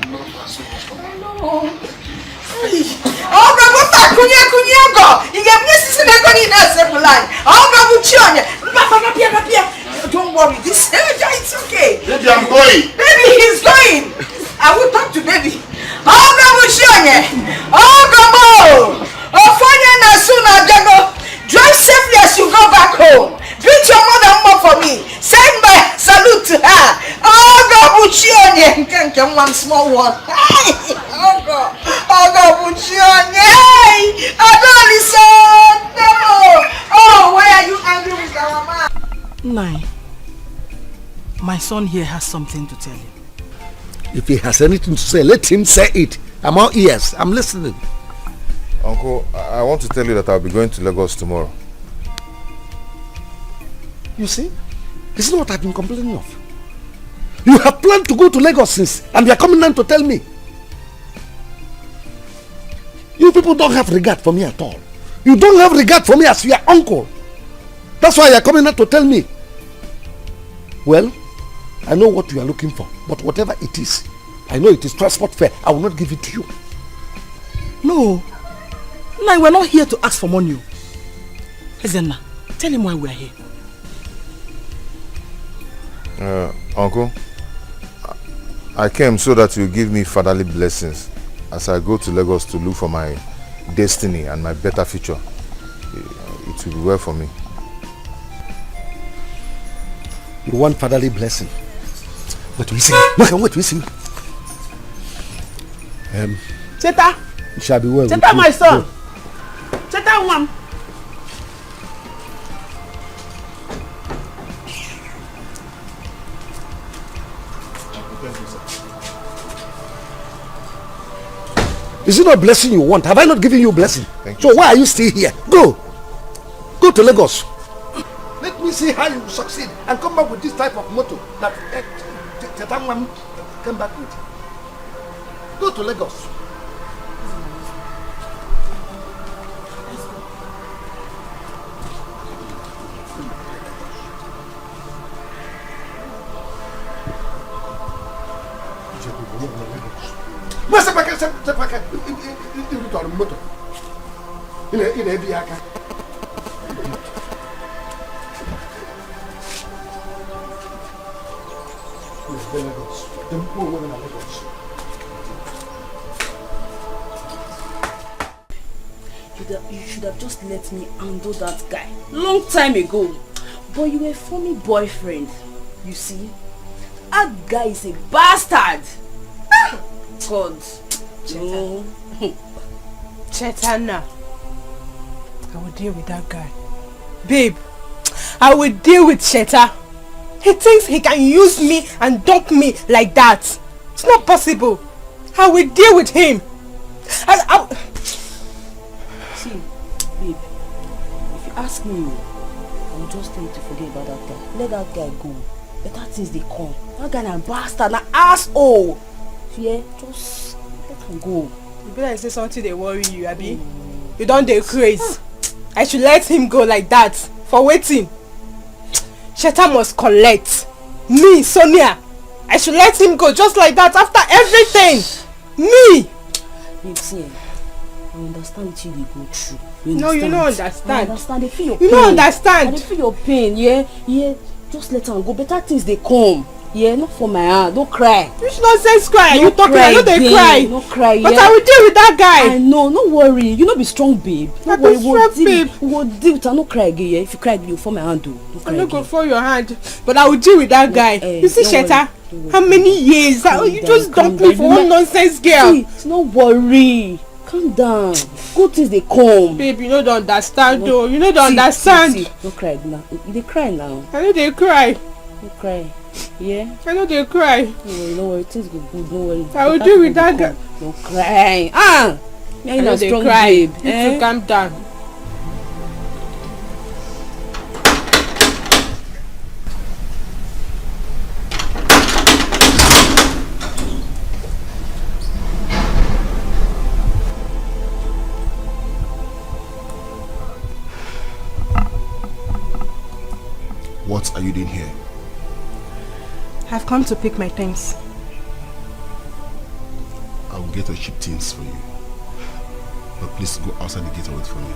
love her so much. Don't worry, this it's okay. Baby, I'm going. Baby, he's going. I will talk to baby. Drive safely as you go back home. Greet your mother more for me. Send my salute to her. One small one. Oh, why are you angry with our mama? Nai, my son here has something to tell you. If he has anything to say, let him say it. I'm all ears. I'm listening. Uncle, I want to tell you that I'll be going to Lagos tomorrow. You see? This is what I've been complaining of. You have planned to go to Lagos since, and you are coming down to tell me. You people don't have regard for me at all. You don't have regard for me as your uncle. That's why you are coming down to tell me. Well, I know what you are looking for, but whatever it is, I know it is transport fare. I will not give it to you. No. No, we're not here to ask for money. Ezenna, tell him why we're here. Uncle, I came so that you give me fatherly blessings as I go to Lagos to look for my destiny and my better future, it will be well for me. You want fatherly blessing? Wait, we see. Wait, we see. Cheta. You shall be well. Cheta, my son. Cheta, one. Is it not blessing you want? Have I not given you blessing? Thank you. So why are you still here? Go to Lagos. Let me see how you succeed and come back with this type of motto that Tetangwam came back with. Go to Lagos. You should have just let me handle that guy long time ago. But you were a funny boyfriend. You see, that guy is a bastard. God. No. Chetana, I will deal with that guy. Babe, I will deal with Cheta. He thinks he can use me and dump me like that. It's not possible. I will deal with him. See, babe, if you ask me, I will just tell you to forget about that guy. Let that guy go. Better things they come. That guy is a bastard, an asshole. Yeah, just let him go. You better say something they worry you, Abi. You don't dey crazy. I should let him go like that. For waiting. Cheta must collect. Me, Sonia. I should let him go just like that after everything. Me. Babe, see, I understand what you go through. No, you don't understand. I understand. They feel your pain. You don't understand. They feel your pain. Yeah. Just let him go. Better things they come. Yeah, not for my hand. Don't cry. Which nonsense cry? You talking? I know they cry. Don't cry. Yeah. But I will deal with that guy. I know. No worry. You not be strong, babe. No worry. Babe. We'll deal with her. No cry again. Yeah. If you cry, you fall my hand. Don't cry. I'm not going for your hand. But I will deal with that guy. You see, Cheta? How many years? You just dumped me for one nonsense girl. See, no worry. Calm down. Good things they come. Babe, you don't understand though. You don't understand. See. Don't cry now. They cry now. I know they cry. Don't cry. Yeah? I know they cry. No worry, things go good, no worry. I will deal with that guy. Don't cry. I know they cry. You to calm down. What are you doing here? I've come to pick my things. I will get a cheap things for you. But please go outside the gate and wait for me.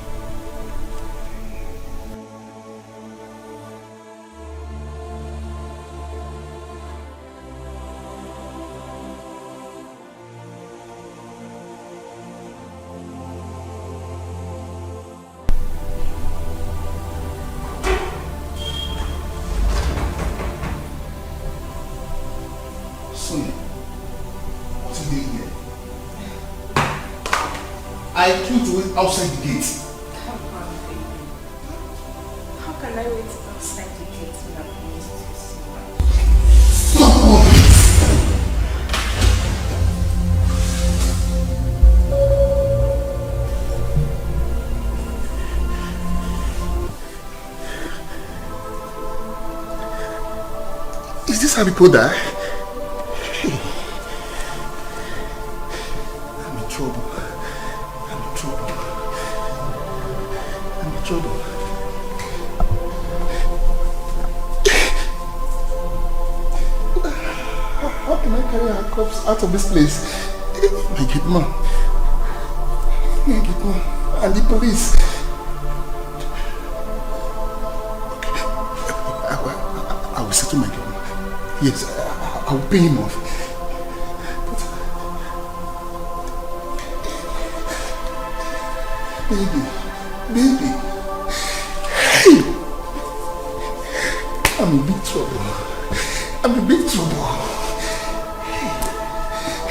I told you wait outside the gate. Come on, baby. How can I wait outside the gate without Is this how people die? I'm in trouble. How can I carry our corpse out of this place? My gate man. And the police. I will settle my gate man. Yes, I will pay him off. Baby. Hey. I'm in big trouble.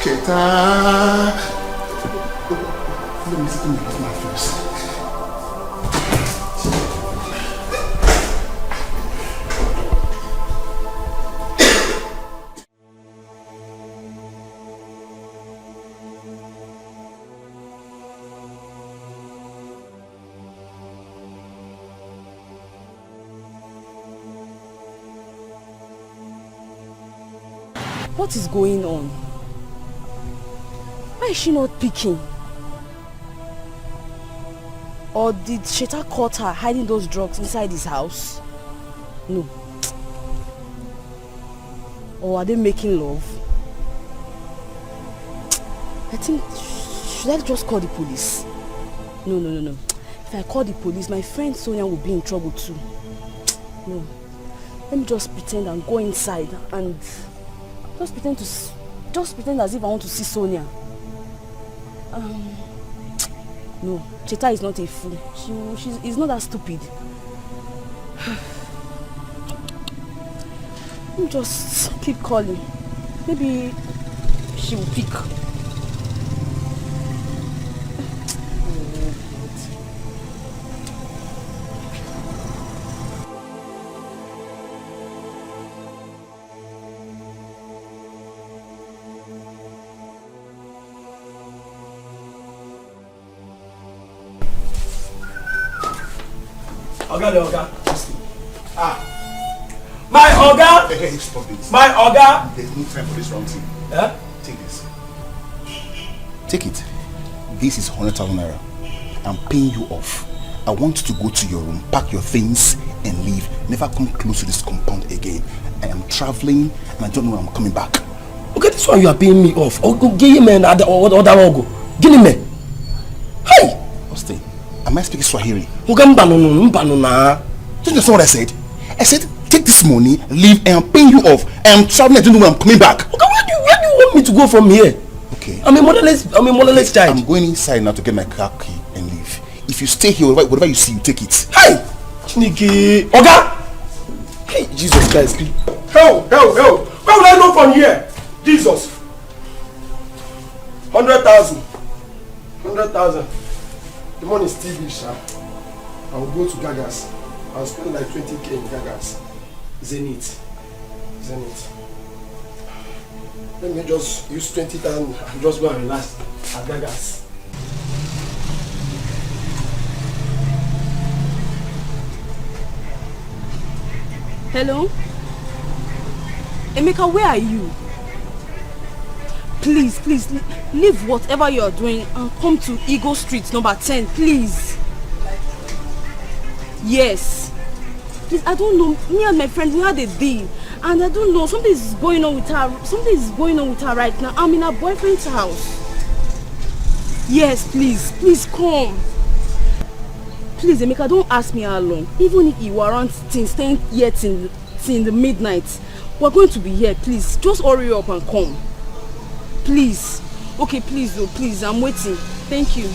Cheta. Let me see my face. What is going on? Why is she not picking? Or did Sheta caught her hiding those drugs inside his house? No. Or are they making love? I think, should I just call the police? No. If I call the police, my friend Sonia will be in trouble too. No. Let me just pretend and go inside and just pretend as if I want to see Sonia. No, Cheta is not a fool. She's not that stupid. Let me just keep calling. Maybe she will pick. Oga. My Oga! Hey, stop this. My Oga! There's no time for this wrong thing. Yeah? Take this. Take it. This is 100,000 naira. I'm paying you off. I want you to go to your room, pack your things, and leave. Never come close to this compound again. I am traveling, and I don't know when I'm coming back. Okay, this one you are paying me off. Oh, give him an other one. Give him a. Hey! Austin, am I speaking Swahili? Did you understand what I said? I said, take this money, leave, and I'm paying you off. I am traveling, I don't know when I'm coming back. Okay, where do you want me to go from here? Okay. I'm a motherless child. I'm going inside now to get my car key and leave. If you stay here, whatever you see, you take it. Hey! Chiniki! Oga! Hey, Jesus Christ. Help! Where will I go from here? Jesus! 100,000. 100,000. The money is still big, sir. I will go to Gagas. I'll spend like 20k in Gagas. Zenith. Let me just use 20,000 and just go and relax at Gagas. Hello? Emeka, where are you? Please, leave whatever you are doing and come to Eagle Street, number 10, please. Yes. Please, I don't know. Me and my friend, we had a deal. And I don't know, something is going on with her. Something is going on with her right now. I'm in her boyfriend's house. Yes, please come. Please, Emeka, don't ask me how long. Even if you aren't staying here till the midnight, we're going to be here. Please, just hurry up and come. Please. Okay, please, I'm waiting. Thank you.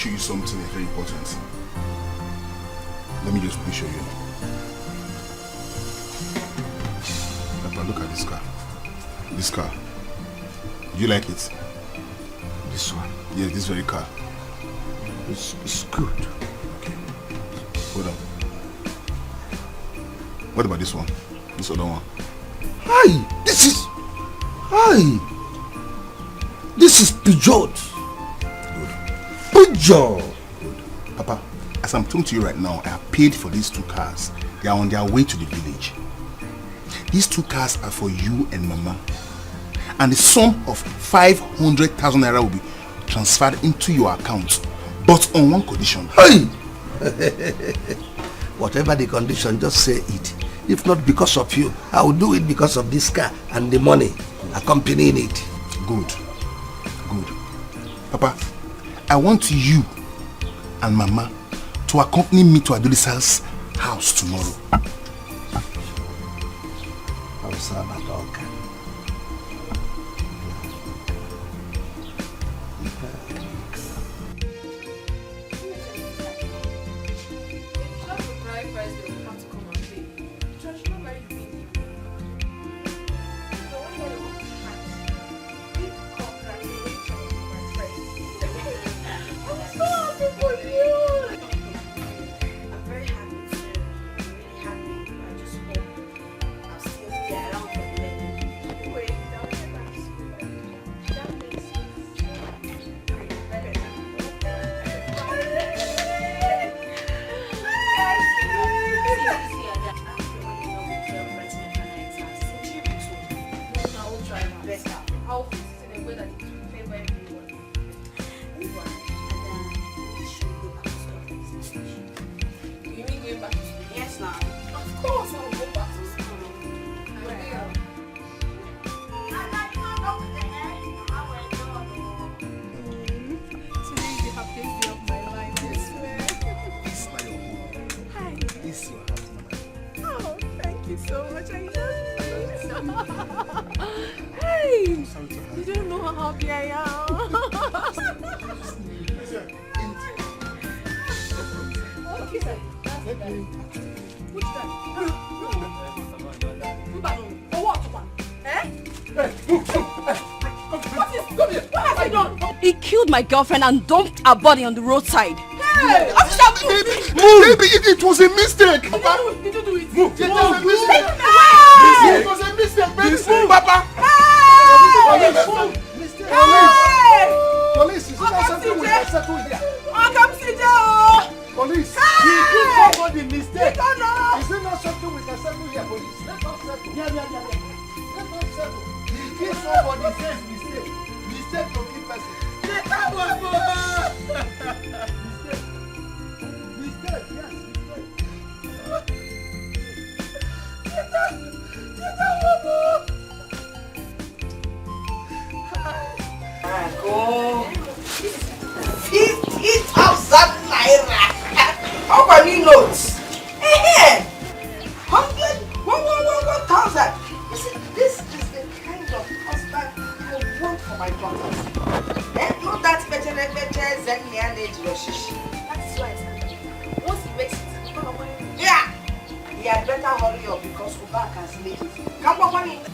show you something very important. Let me just show you. Papa, look at this car. This car. Do you like it? This one? Yes, this very car. It's good. Okay. Hold on. What about this one? This other one? Hi! This is... Hi! This is Peugeot. Good. Peugeot! Good. Papa, as I'm talking to you right now, I have paid for these 2 cars. They are on their way to the village. These 2 cars are for you and Mama. And the sum of 500,000 naira will be transferred into your account. But on one condition. Hey! Whatever the condition, just say it. If not because of you, I will do it because of this car and the money accompanying it. Good. Good. Papa, I want you and Mama to accompany me to Adolisa's house tomorrow. He killed my girlfriend and dumped her body on the roadside. Hey! Baby, it was a mistake! Did you do it? Move! It was a mistake! It was a mistake, baby! Papa! Police! Is that something we can settle here? Police! He did somebody mistake! Is it not something we can settle here, police? Let us settle! Let us settle! He did somebody says mistake! Mistake to keep person! Mistake, yes, Go 50,000 naira. How many notes? 1,000. You see, this is the kind of husband I want for my daughters. Not that better than that's why once he makes it, yeah, he had better hurry up because Ubaka has made it.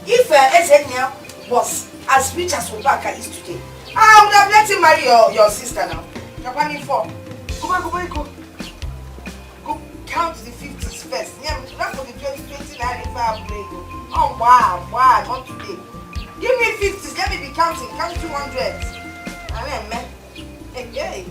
If Ezenia was as rich as Ubaka is today, I would have let him marry your sister now. Go count the 50s first. Yeah, that's for the 2020 oh wow, not today. Give me 50s, let me be counting. Count 200s. Amen, man. Hey,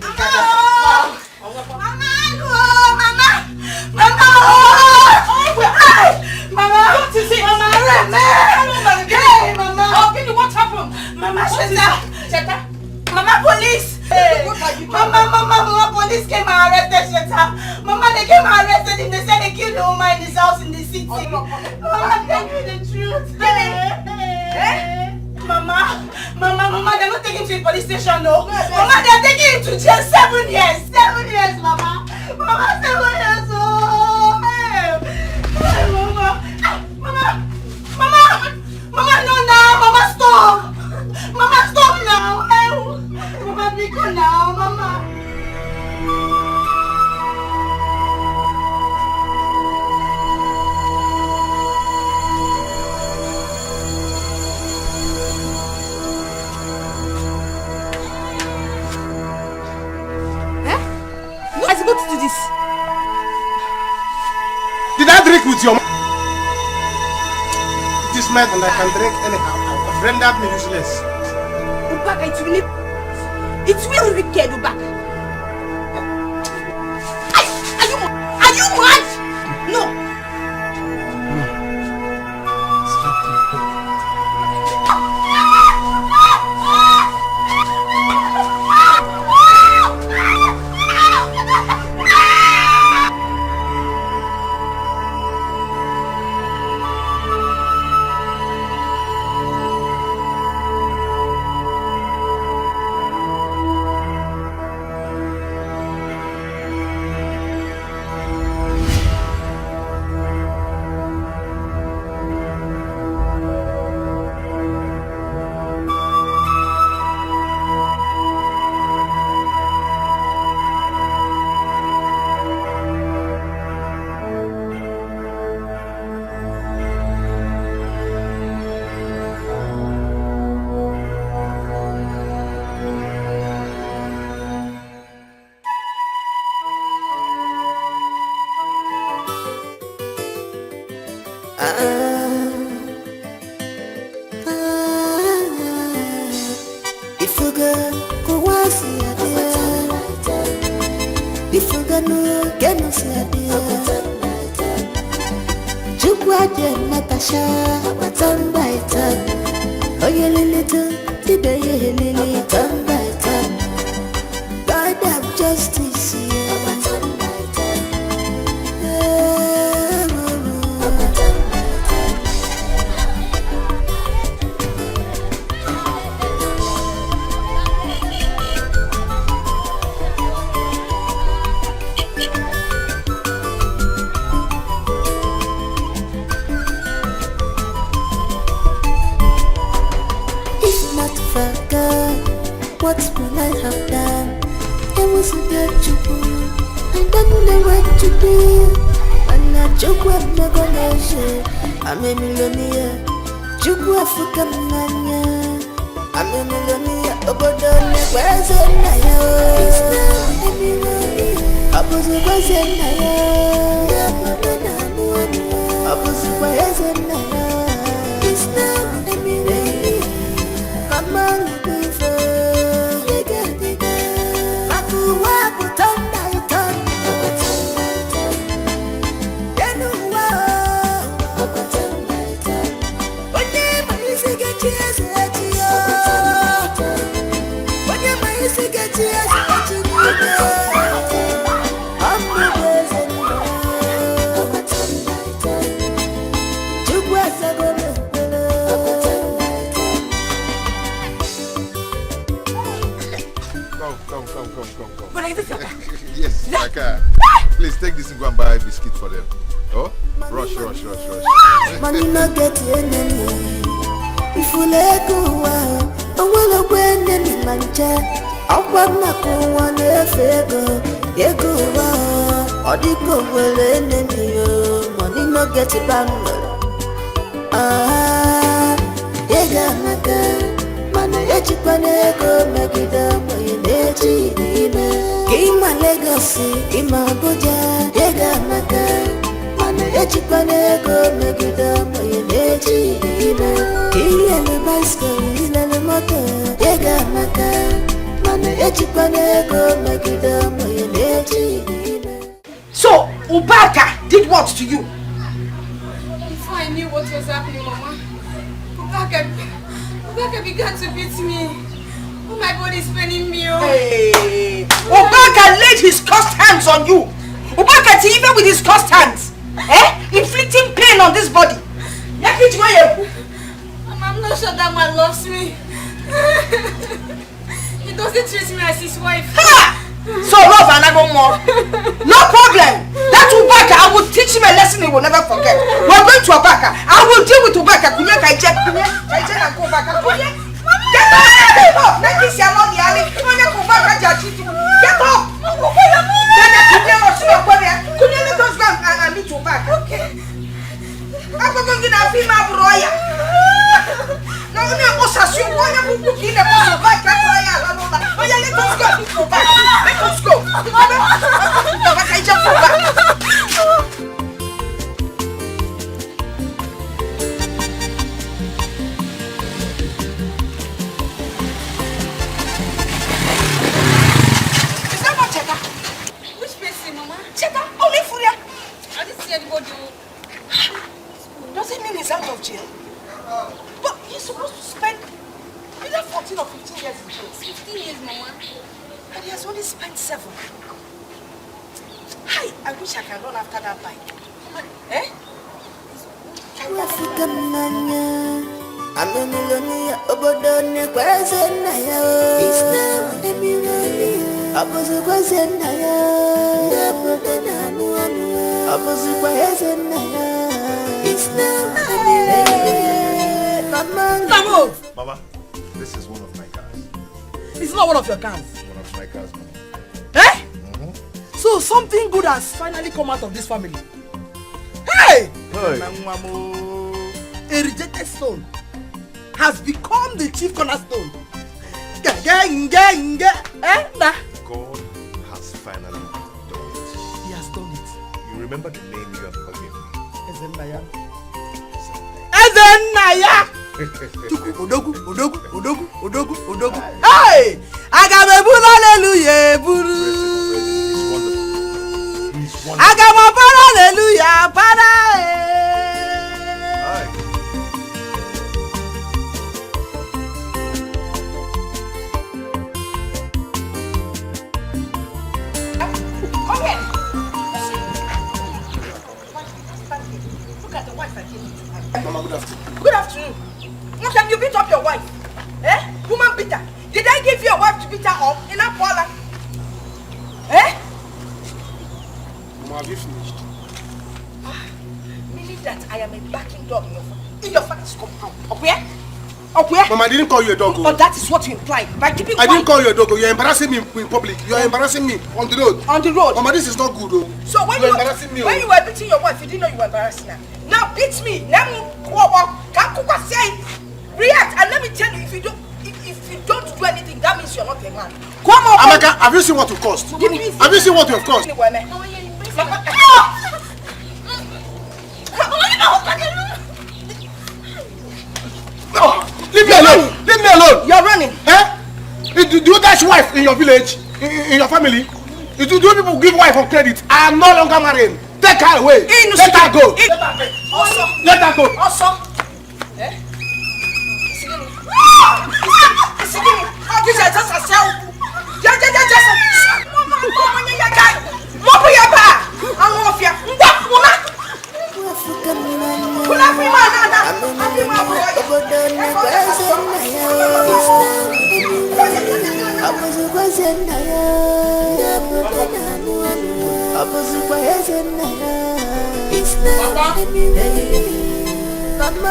what happened? Mama, Sheta. Mama, police. Hey. Mama, police came and arrested Sheta. Mama, they came and arrested him. They said they killed the woman in his house in the city. Mama, tell me the truth. Mama, they're not taking him to the police station, no. Mama, they're taking him to jail 7 years. 7 years, Mama. Mama, 7 years. Oh, hey, Mama, no, now. Mama, stop. Mama, stop now. Hey, Mama, be good now, Mama. I drink with your mom? This night and I can drink anyhow. Render me useless. Ubaka, it's really wicked, Ubaka. Are you mad? No. Please take this and go and buy a biscuit for them. Oh? Rush. Money not get enemy. If you let go, I will go and mancha. I want my go on a favor. You go, or the go will enemy. Money not get it bundle. Mana echipanego megida moyenechi ime Kima legacy ima boja yega maka Mana echipanego megida moyenechi ime Ile le bicycle ile le motor yega maka Mana echipanego megida moyenechi ime. So Ubaka did what to you? Before I knew what was happening, Mama, Ubaka began to beat me. Oh, my body is paining me. Hey. Ubaka laid his cursed hands on you. Ubaka even with his cursed hands. Inflicting pain on this body. Mama, I'm not sure that man loves me. He doesn't treat me as his wife. Ha! So love and I go more. No problem. That Ubaka, I will teach him a lesson he will never forget. We're going to Ubaka. I will deal with Ubaka. Get up. Get up. Okay. I'm going to be my brother. No, no, you want to put in the back. Oh, yeah, let us go. Let us go. Does it mean he's out of jail? But he's supposed to spend either 14 or 15 years in jail. 15 years, Mama. And he has only spent 7. Hi, I wish I can run after that bike. Eh? Mama, this is one of my cars. It's not one of your cars. One of my cars, Mama. Eh? So something good has finally come out of this family. Hey! A rejected stone has become the chief cornerstone. God has finally done it. He has done it. You remember the name you have forgiven me? Ezenaya. Ezenaya! Odogu. Hey! Agamebulu hallelujah, buru. Agamabara hallelujah, para. Come here. Look at the wife I gave you. Mama, good afternoon. Good afternoon. What have you beat up your wife? Eh? Woman beater. Did I give you a wife to beat her up in her parlor? Eh? Mama, have you finished? Meaning that I am a backing dog in your father's compound. Up where? Up where? Mama, I didn't call you a dog. But that is what you imply by keeping I didn't quiet. call you a dog. You're embarrassing me in public. You're embarrassing me on the road. On the road? Mama, this is not good. So when you're embarrassing me. When you were beating your wife, you didn't know you were embarrassing her. Now beat me. React and let me tell you, if you don't do anything, that means you're not a man. Come on. Amaka, have you seen what you cost? Have you seen what you have cost? Leave me alone! Leave me alone! You're running. Eh? Do you dash wife in your village? In your family? Do people give wife on credit? I am no longer married. Take her away. Let her go. Let her go. Also. Eh? This is just a cell.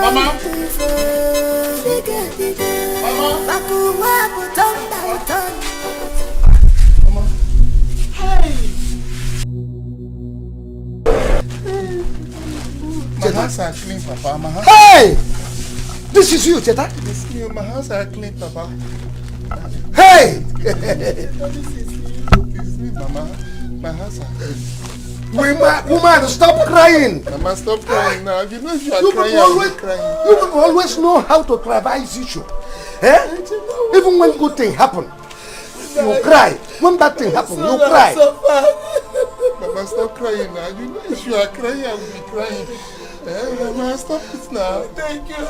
Mama. My hands are clean, Papa. My hands. Hey! This is you, Cheta. It's you. My hands are clean, Papa. Hey! This is me, Mama. My hands are clean. Woman, stop crying. Mama, stop crying now. You know if you are You crying, people I'll be crying. you people always know how to trivialize issue. Eh? Even when good thing happen, you cry. When bad thing happen, you cry. Mama, stop crying now. You know if you are crying, I will be crying. Mama, stop it now. Thank you.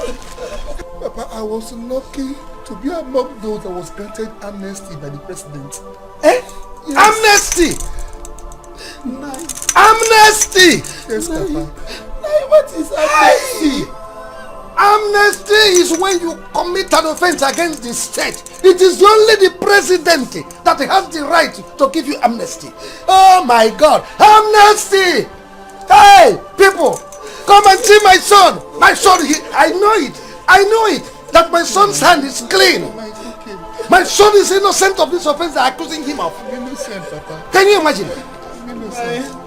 Papa, I was lucky to be among those that was granted amnesty by the president. Eh? Yes. Amnesty! Nice. Amnesty! Yes, Papa. What is amnesty? Amnesty is when you commit an offense against the state. It is only the president that has the right to give you amnesty. Oh my God! Amnesty! Hey, people, come and see my son. My son, I know it. I know it. That my son's hand is clean. My son is innocent of this offense they are accusing him of. Innocent, Papa. Can you imagine?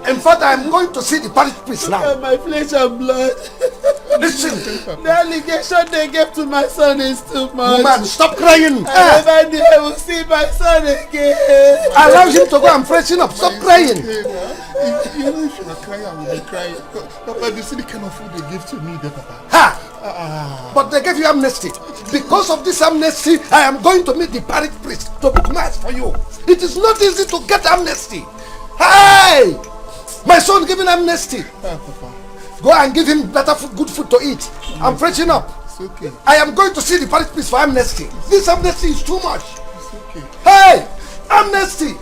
In fact, I'm going to see the parish priest now. My flesh and blood. Listen. The allegation they gave to my son is too much. Woman, stop crying. I never knew I will see my son again. Allow him to go and freshen up. Stop crying. You know if you are crying, I will be crying. Papa, you see the kind of food they give to me there, Papa. Ha! But they gave you amnesty. Because of this amnesty, I am going to meet the parish priest to book mass for you. It is not easy to get amnesty. Hey! My son giving amnesty. Papa. Go and give him better food, good food to eat. I'm freshening up. It's okay. I am going to see the parish priest for amnesty. This amnesty is too much. It's okay. Hey! Amnesty!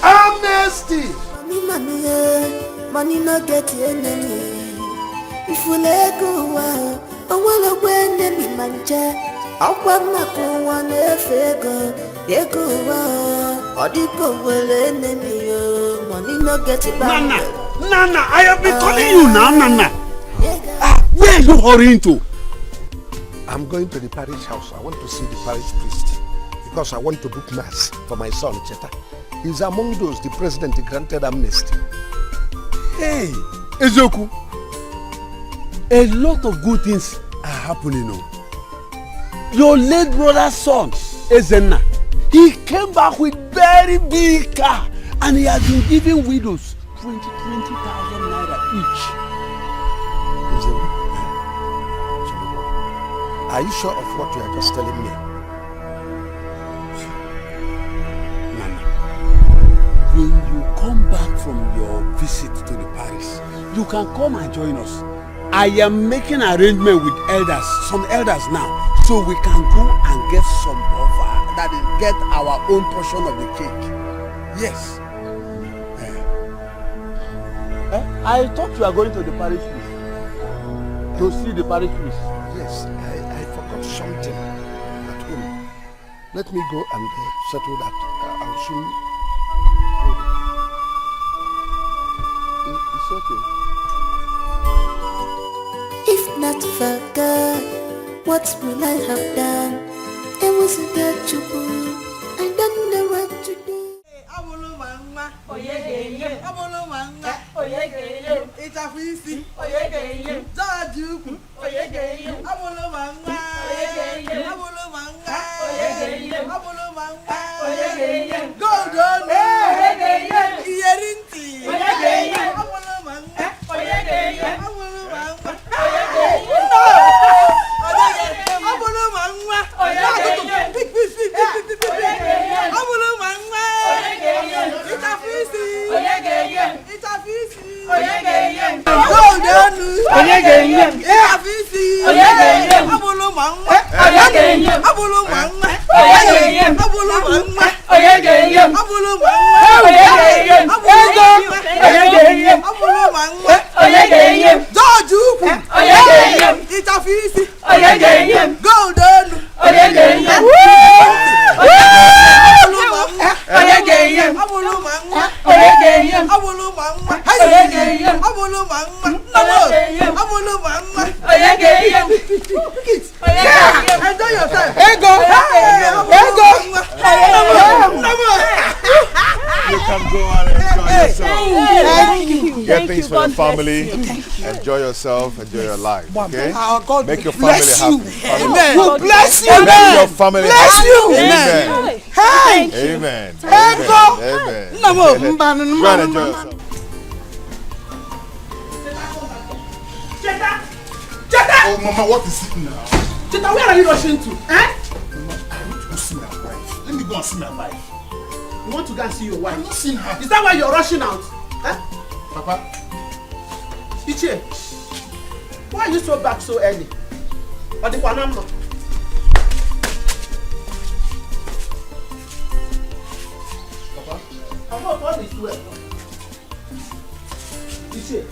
Amnesty! Money no get enemy. If we let go, I wanna win enemy manja. I wanna go one go. Odiko will enemy. Money no get it back. Nana, I have been calling you now, Nana. Where are you hurrying to? I'm going to the parish house. I want to see the parish priest because I want to book mass for my son, Cheta. He's among those the president granted amnesty. Hey, Ezoku, a lot of good things are happening now. Your late brother's son, Ezenna, he came back with very big car and he has been giving widows 20,000 naira each. Are you sure of what you are just telling me? Nana, when you come back from your visit to the parish, you can come and join us. I am making arrangement with elders, some elders now, so we can go and get some of that is get our own portion of the cake. Yes. I thought you were going to the parish priest. To see the parish priest. Yes, I forgot something at home. Let me go and settle that. I'll soon. It's okay. If not for God, what will I have done? It wasn't that you would. I don't know what to do. Family, enjoy yourself, enjoy your life. Okay? God make your family happy. Amen. God bless you. Make your family bless happy. you. Amen. Hey. Amen. Amen. Go and enjoy yourself. Oh, Mama, what is it now? Cheta, where are you rushing to? Mama, I want to go see my wife. Let me go and see my wife. You want to go and see your wife? I'm not seeing her. Is that why you're rushing out? Papa. Ichie, why are you so back so early? Or the one I'm not? Papa, I hope all is well. Ichie.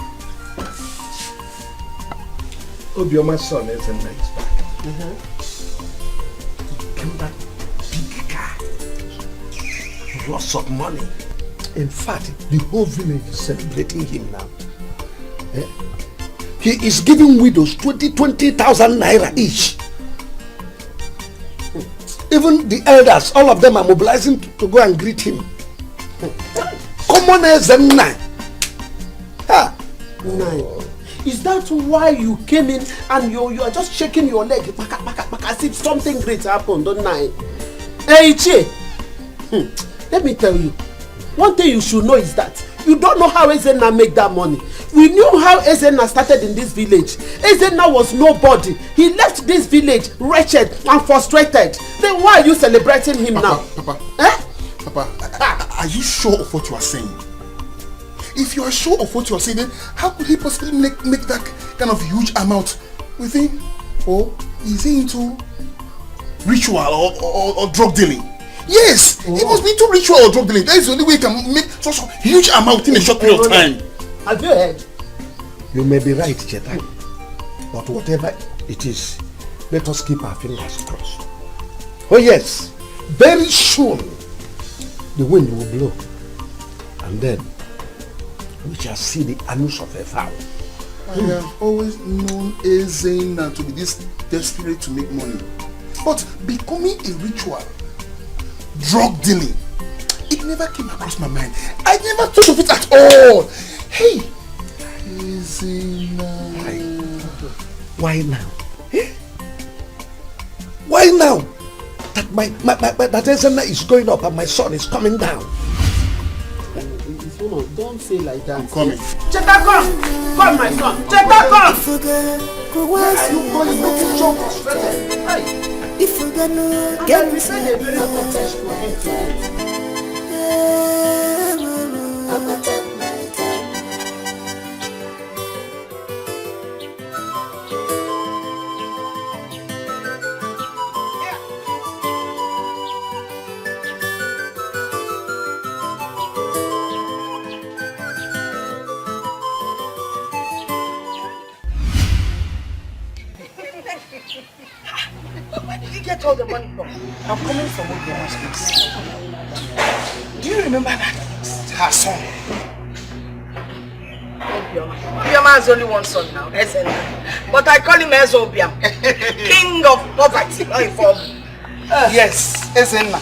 Obioma's son is in nice back. He came back big car. Lots of money. In fact, the whole village is celebrating him now. He is giving widows 20,000 naira each. Even the elders, all of them are mobilizing to go and greet him. Common as a nine. Is that why you came in and you are just shaking your leg as if something great happened, don't I? Hey, Ichie, let me tell you, one thing you should know is that you don't know how Ezenna make that money. We knew how Ezenna started in this village. Ezenna was nobody. He left this village wretched and frustrated. Then why are you celebrating him now? Papa, are you sure of what you are saying? If you are sure of what you are saying, then how could he possibly make that kind of huge amount with him? Or is he into ritual or drug dealing? Yes, he must be into ritual or drug dealing. That is the only way he can make such a huge amount in a short period of time. Have you heard? You may be right, Cheta. But whatever it is, let us keep our fingers crossed. Oh yes, very soon the wind will blow. And then we shall see the anus of a fowl. I have always known Ezena to be this desperate to make money. But becoming a ritual, drug dealing, it never came across my mind. I never thought of it at all. Hey, Ezena. Why now? Why now? That Ezena is going up and my son is coming down. Don't say like that. I'm coming. Cheta, come! Come, my son! Cheta, come! Why are you calling me to jump frustrated? If you gonna get me said, Where did you get all the money from? I'm coming from Obiama's place. Do you remember that? Her son. Obiama has only one son now, Ezena. But I call him Ezobiam. King of poverty. Yes, Ezena.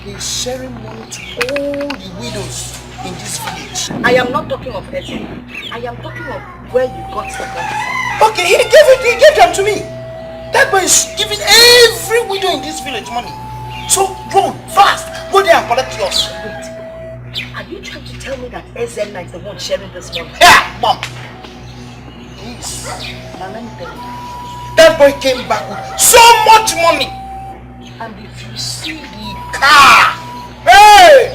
He's sharing money to all the widows in this village. I am not talking of Ezena. I am talking of where you got the money. Okay, he gave them to me. That boy is giving every widow in this village money. So go fast, go there and collect yours. Wait, are you trying to tell me that Ezena is the one sharing this money? Yeah, mom. Yes. Now let me tell you. That boy came back with so much money. And if you see the car, hey!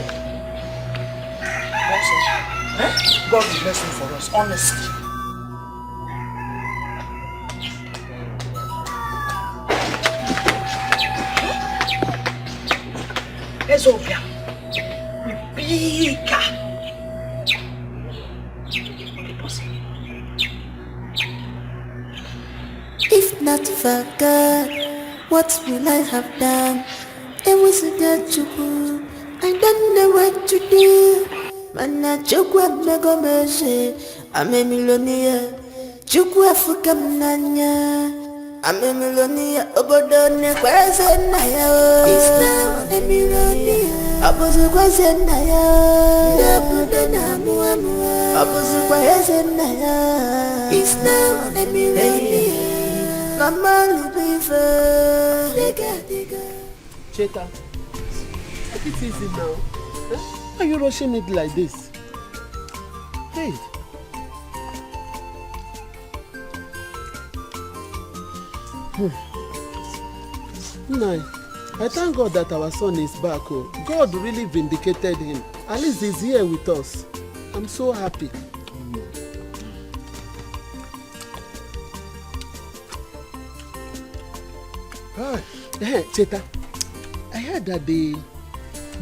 God is blessing for us, honestly. Ezobia, big car. if not for God, what will I have done? It was a God to do. I don't know what to do. Mana chukwa mego meshe, ame millionaire. Chukwa fuka mnanya, ame millionaire. Obodone kwa Ezena ya. It's now a millionaire. Abuzu kwa Ezena ya. Nabudana muamua. Abuzu kwa Ezena ya. It's now a millionaire. Mama lubifa. Cheta, take it easy now. Huh? Why are you rushing it like this? Hey. No, I thank God that our son is back. Oh. God really vindicated him. At least he's here with us. I'm so happy. Hey, Cheta, I heard that the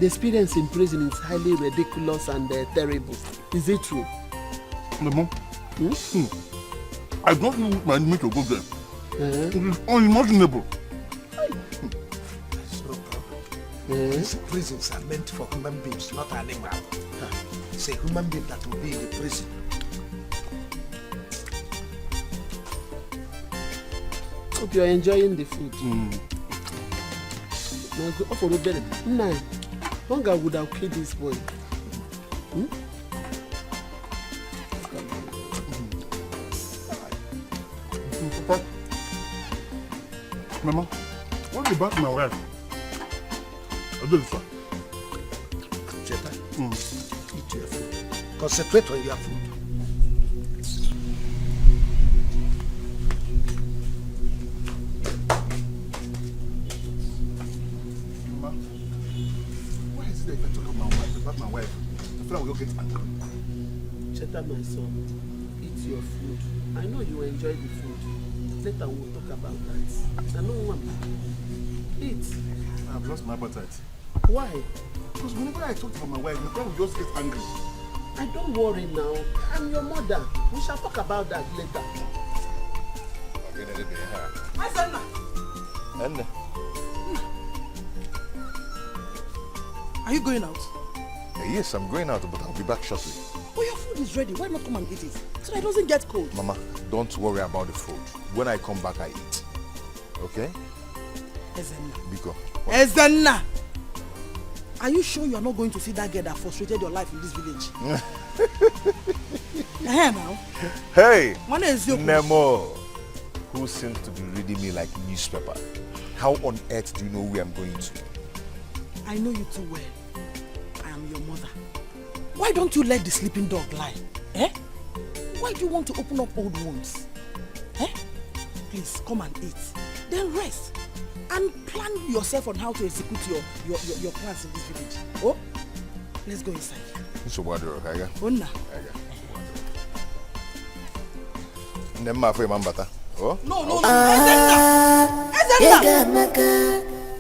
experience in prison is highly ridiculous and terrible. Is it true? Mama, I don't know what my enemy to go there. It is unimaginable. These prisons are meant for human beings, not animals. It's a human being that will be in the prison. Hope you are enjoying the food. Now go for the bed. Nah, hunger would have killed this boy. Papa, Mama, what about my wife? I do this one. Cheta, eat your food. Concentrate on your food. Why is it that if I talk about my wife, I feel like we'll get angry? Look at my son. Eat your food. I know you enjoy the food. Later we'll talk about that. I know one. Eat. I've lost my appetite. Why? Because whenever I talk to my wife, my friend will just get angry. I don't worry now. I'm your mother. We shall talk about that later. Are you going out? Yes, I'm going out, but I'll be back shortly. Oh, your food is ready. Why not come and eat it? So that it doesn't get cold. Mama, don't worry about the food. When I come back, I eat. Okay? Ezenna. Biko. Ezenna! Are you sure you are not going to see that girl that frustrated your life in this village? Now. Hey! Nemo, who seems to be reading me like newspaper. How on earth do you know where I'm going to? I know you too well. I am your mother. Why don't you let the sleeping dog lie? Eh? Why do you want to open up old wounds? Eh? Please, come and eat. Then rest. And plan yourself on how to execute your plans in this village. Oh? Let's go inside. Onna. Oh? No.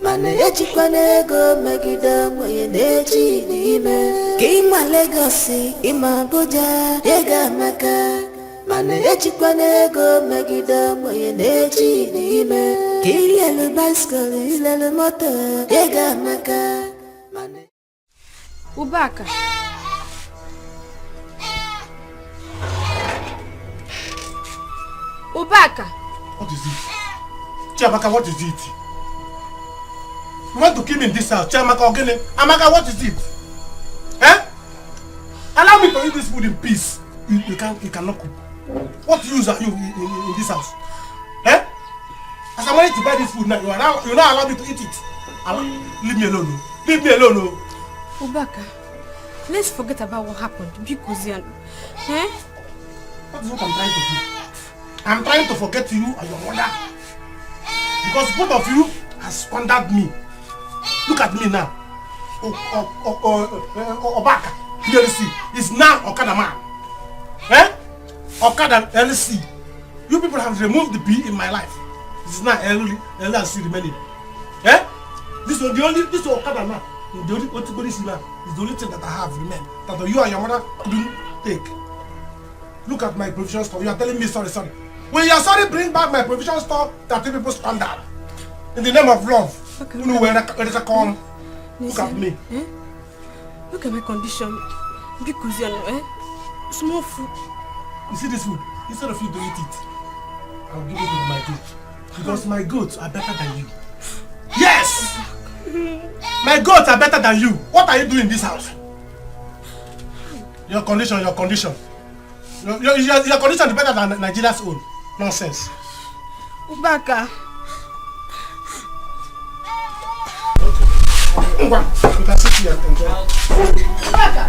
Mana echikwana ego megide mwenye nechi n'ime ka ịma Lagos ịma Abuja ego maka mana echikwana ego megide mwenye nechi n'ime ka ilelu bicycle ilelu moto ego maka mana Ubaka. What is it? Chiamaka, what is it? You want to kill me in this house? Chiamaka, okay? Amaka, what is it? Eh? Allow me to eat this food in peace. You cannot cook. What use are you in this house? Eh? As I'm ready to buy this food now, you not allow me to eat it. Leave me alone. Leave me alone. Ubaka, let's forget about what happened because eh? That is what I'm trying to do. I'm trying to forget you and your mother. Because both of you have squandered me. Look at me now. Obaka, LC, is now Okada man. Eh? Okada LC. You people have removed the B in my life. This is now LC remaining. Eh? This is the only, this Okada man. The only is the only thing that I have remained. That you and your mother couldn't take. Look at my provision store. You are telling me sorry. When you are sorry, bring back my provision store that you people squandered. In the name of love. Okay, you know where it's a come. Look at me. Eh? Look at my condition. Because you know, small food. You see this food? Instead of you to eat it, I'll give it to my goat. Because my goats are better than you. Yes! My goats are better than you. What are you doing in this house? Your condition. Your condition is better than Nigeria's own. Nonsense. Ubaka. You can sit here and enjoy. Ubaka.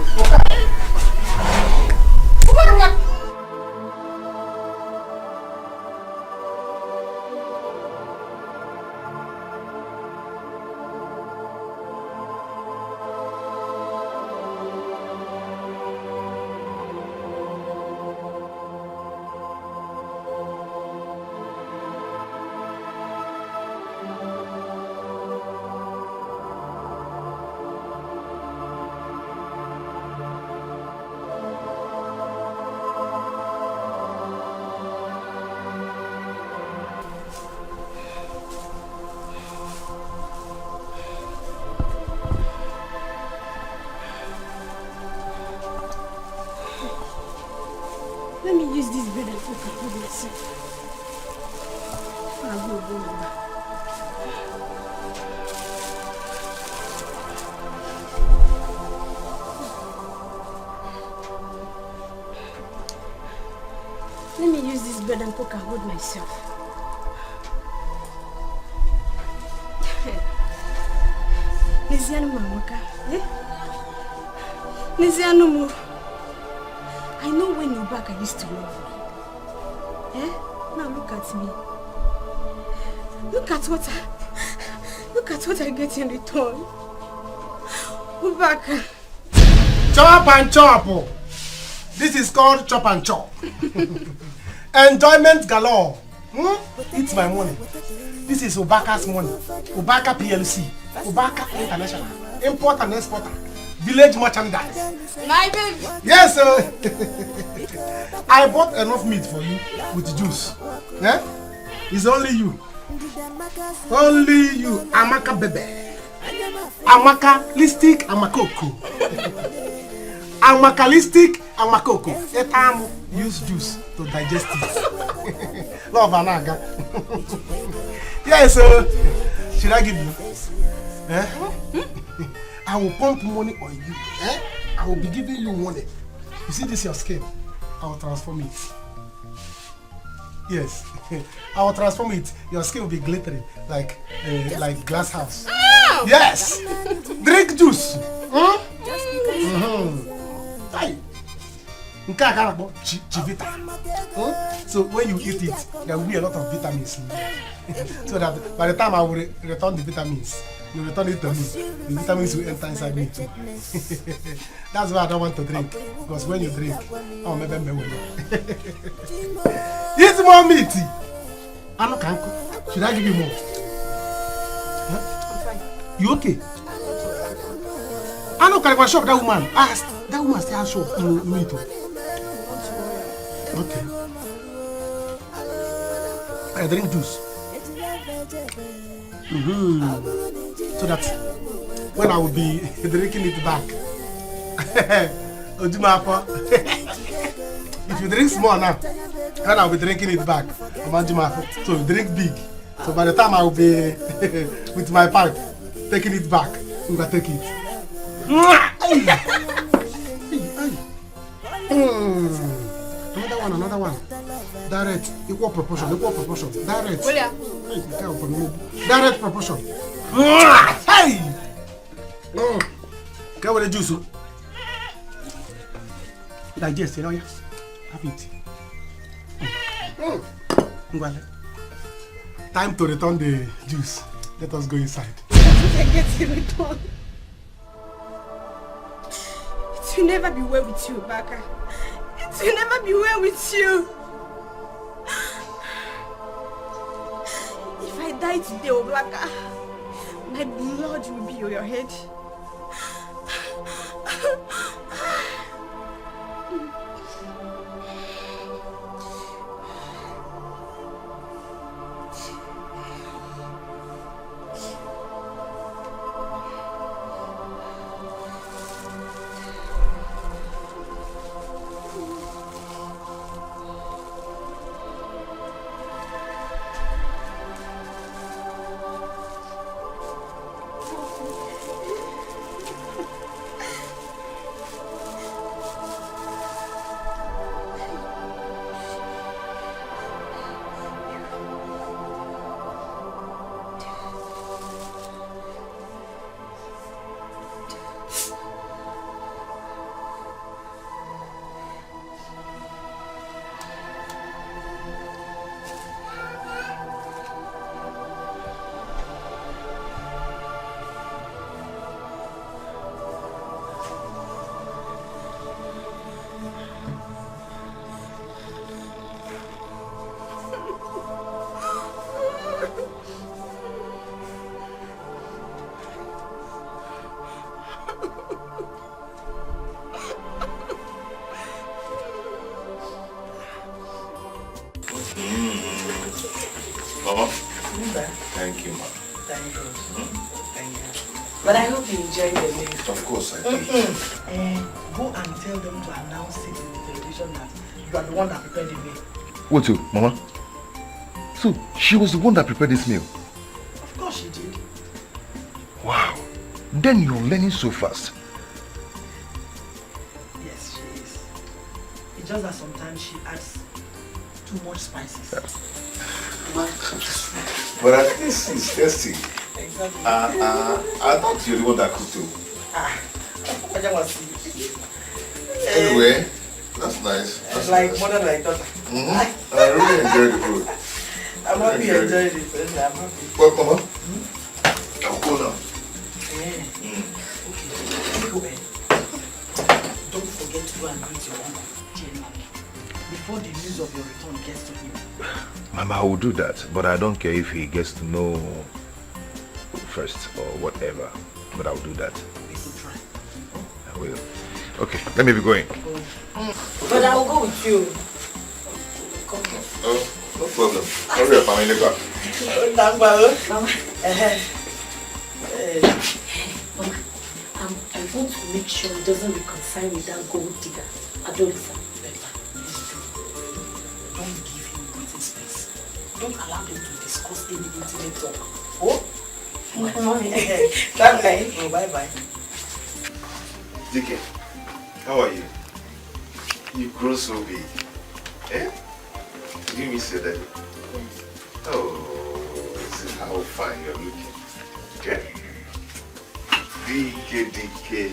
Let me use this bread and cook and hold myself. I will go now. Let me use this bread and cook and hold myself. Nizianu Mamaka. Nizianu. I know when you're back, I used to love you. Eh? Now look at me. Look at what I get in return. Ubaka. Chop and chop. This is called chop and chop. Enjoyment galore. It's my money. This is Obaka's money. Obaka PLC. Obaka International. Import and exporter. Village merchandise. My baby. Yes, sir. I bought enough meat for you with juice. Yeah? It's only you. Only you. Amaka bebe. Amaka listic amakoko. Amakalistic amakoko. Etam use juice to digest it. Love anaga. Yes, sir. Should I give you? Eh? I will pump money on you. Eh? I will be giving you money. You see this your skin? I will transform it. Yes. I will transform it. Your skin will be glittering like glass house. Oh! Yes. Drink juice. So when you eat it, there will be a lot of vitamins. So that by the time I will return the vitamins, you return it to me. The vitamins will enter inside me too. That's why I don't want to drink. Because when you drink, oh, maybe eat more meat. Should I give you more? Huh? You okay? I know can I shop that woman. That woman still has shop meat. Okay. I drink juice. So that when I will be drinking it back, if you drink small now, when I will be drinking it back, so drink big. So by the time I will be with my pipe, taking it back, we will take it. Another one. Direct, equal proportion. Direct. Direct proportion. Hey! Get with the juice. Digest, you know, have it. Time to return the juice. Let us go inside. Get it returned. It will never be well with you, Baka. It will never be well with you. If I die today, Oblaka, my blood will be on your head. Mama? Thank you, Ma. Thank you. Thank you. But I hope you enjoy the meal. Of course I did. Go and tell them to announce it in the television that you are the one that prepared the meal. What to, Mama? So, she was the one that prepared this meal? Of course she did. Wow. Then you're learning so fast. Yes, she is. It's just that sometimes she adds too much spices. But at least it's tasty. Exactly. I thought you're the one that cooked too. I just want to see. Anyway, that's nice. That's like nice. mother, like daughter. I really enjoyed the food. I'm happy you enjoyed it. I'm happy. Well, Mama, I'll go now. Okay. Don't forget to go and greet your uncle. before the news of your return gets to him. Mama, I will do that, but I don't care if he gets to know first or whatever. But I will do that. I will. Okay, let me be going. But I will go with you. Oh, no problem. Hurry up, I'm in the car. Mama, I want to make sure he doesn't reconcile with that gold digger. Adolisa. Don't give him breathing space. Don't allow them to discuss any intimate talk. Oh? Bye-bye. Oh, bye-bye. Dikeh, how are you? You grow so big. Eh? Did you miss your daddy? Yes. Oh, this is how fine you're looking. Okay? Dikeh.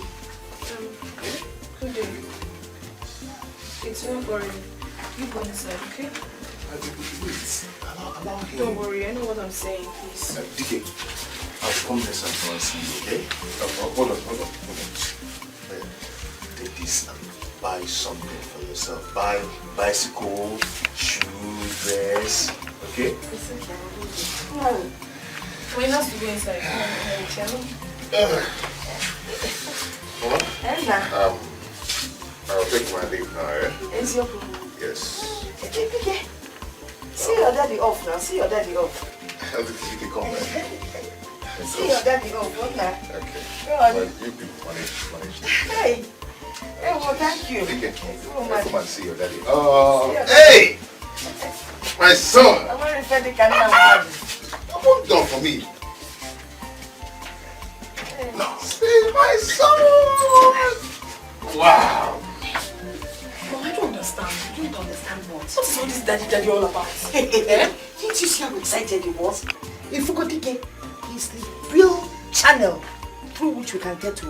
It's not boring. You go inside, okay? Allow him. Don't worry, I know what I'm saying, please. Dikeh, I'll come next time and see you, okay? Hold on. Take this and buy something for yourself. Buy bicycle, shoes, dress, okay? It's okay. No. We have to go inside. I'll take my leave now, eh? Is your problem? Yes. Okay. See your daddy off now. See your daddy off. How did you come, man? See your daddy off. What now? Okay. Go on. Well, you people manage. Hey, well, thank you. Come and see your daddy. Oh, hey! My son! I'm going to refer the camera. What done for me? No, see my son! Wow! No, I don't understand. You don't understand what? What is all this daddy all about? Eh? Didn't you see how excited he was? If you go Dikeh, he's the real channel through which we can get to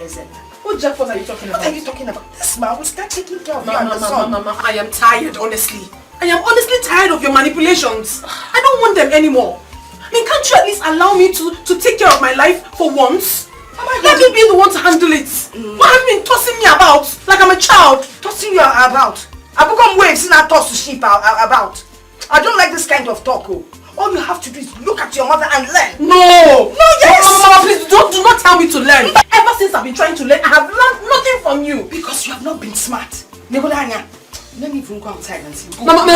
SN. What jackpot are you talking about? What are you talking about? This man will start taking care of you and the son. Mama, I am tired, honestly. I am honestly tired of your manipulations. I don't want them anymore. I mean, can't you at least allow me to take care of my life for once? Let me be the one to handle it. Why have you been tossing me about like I'm a child? Tossing you about? I become waves in our toss to sheep about. I don't like this kind of talk. All you have to do is look at your mother and learn. No! Yes! Mama, please do not tell me to learn. Ever since I've been trying to learn, I have learned nothing from you. Because you have not been smart. Let me even go outside and see. Mama,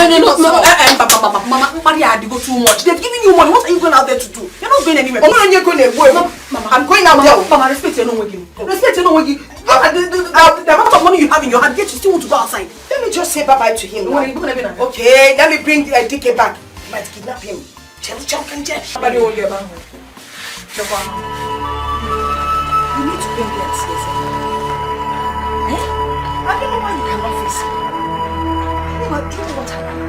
Maria, you go too much. They've given you money. What are you going out there to do? You're not going anywhere. I'm going out there. Mama, respect your own way. Respect your own way. The amount of money you have in your hand, yet you still want to go outside. Let me just say bye-bye to him. Okay, let me bring Dikeh back. You might kidnap him. Somebody hold your bag. You need to bring that seriously. I don't know why you cannot face it. Anyway, do you know what happened?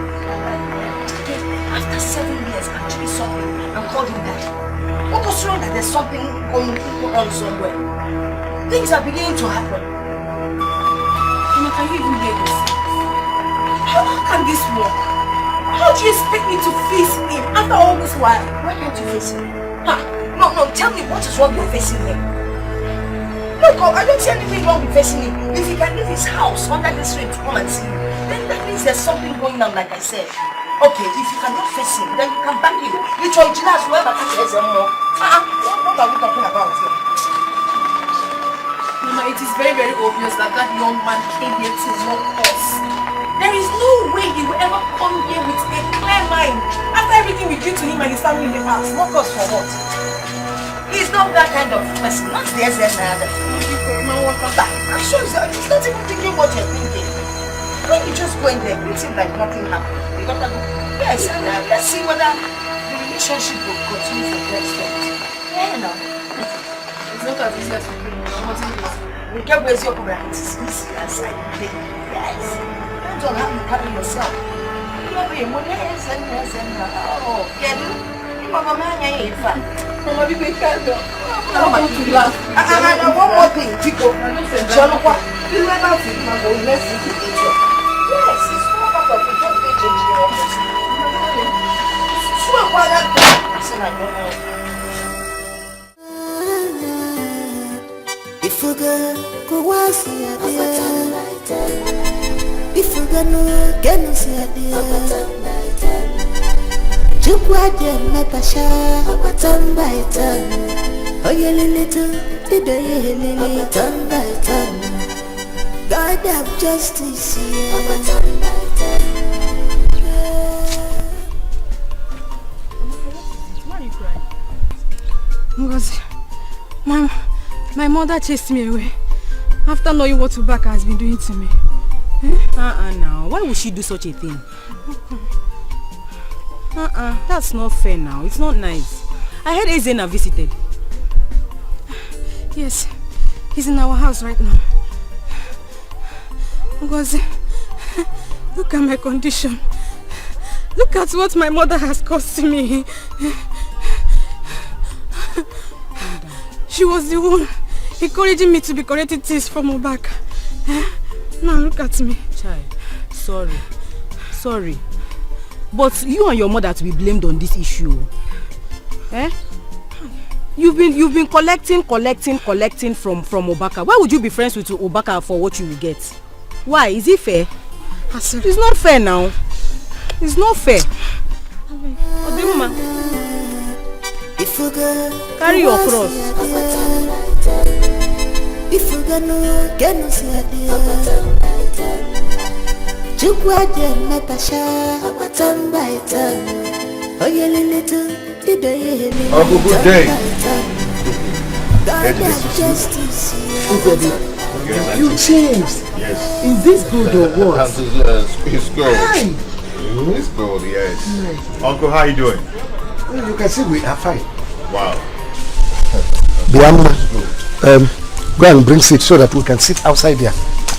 After 7 years, I actually saw him and called him back. What was wrong that there's something going on somewhere? Things are beginning to happen. Mama, can you even hear this? How can this work? How do you expect me to face him after all this while? Why can't you face him? No, tell me what is wrong with facing him? Look, I don't see anything wrong with facing him. If he can leave his house under this rain to come and see you, then that means there's something going on, like I said. Okay, if you cannot face him, then you can back him. It's your engineers, whoever catches him more. What are we talking about here? Mama, it is very, very obvious that that young man came here to mock us. There is no way he will ever come here with a clear mind after everything we did to him and his family in the past. Mock us for what? He's not that kind of person. Not the SN either. I'm sure he's not even thinking what you're thinking. When you just go in there, it seems like nothing happened. You got to go. Yes, and let's see whether the relationship will continue for the next step. Yeah, no. It's not as easy as you think. We get where's your problem. It's easy as I think. Yes. Depends on how you carry yourself. You know, you're money, oh, yeah, Mama, Mama, we can't go. And one more thing, Etiko. You never think I'm going to see the picture. Yes, it's not part of the job they change the office. It's not part of that. Listen, I don't know. If you go, go once, if you Ifugano genu siadia Chukwa de metasha turn by turn. Oh yeah little today lily turn by turn. God have justice here. Turn by turn. Why are you crying? Because my mother chased me away after knowing what Ubaka has been doing to me. Now, why would she do such a thing? That's not fair now. It's not nice. I heard Ezena visited. Yes, he's in our house right now. Because look at my condition. Look at what my mother has caused to me. She was the one encouraging me to be correcting things from her back. Now look at me. Child, sorry. But you and your mother to be blamed on this issue. Eh? You've been collecting from Obaka. Why would you be friends with Obaka for what you will get? Why? Is it fair? It's not fair now. It's not fair. Odimma, carry your cross. Chukwa de metasha turn by turn. Oh yeah little today. Oh, good day. God have justice. You changed. Yes. Is this good or what? It's good. Hi. It's good, yes. Nice. Uncle, how you doing? Well, you can see we are fine. Wow. Biamma, go and bring seat so that we can sit outside there.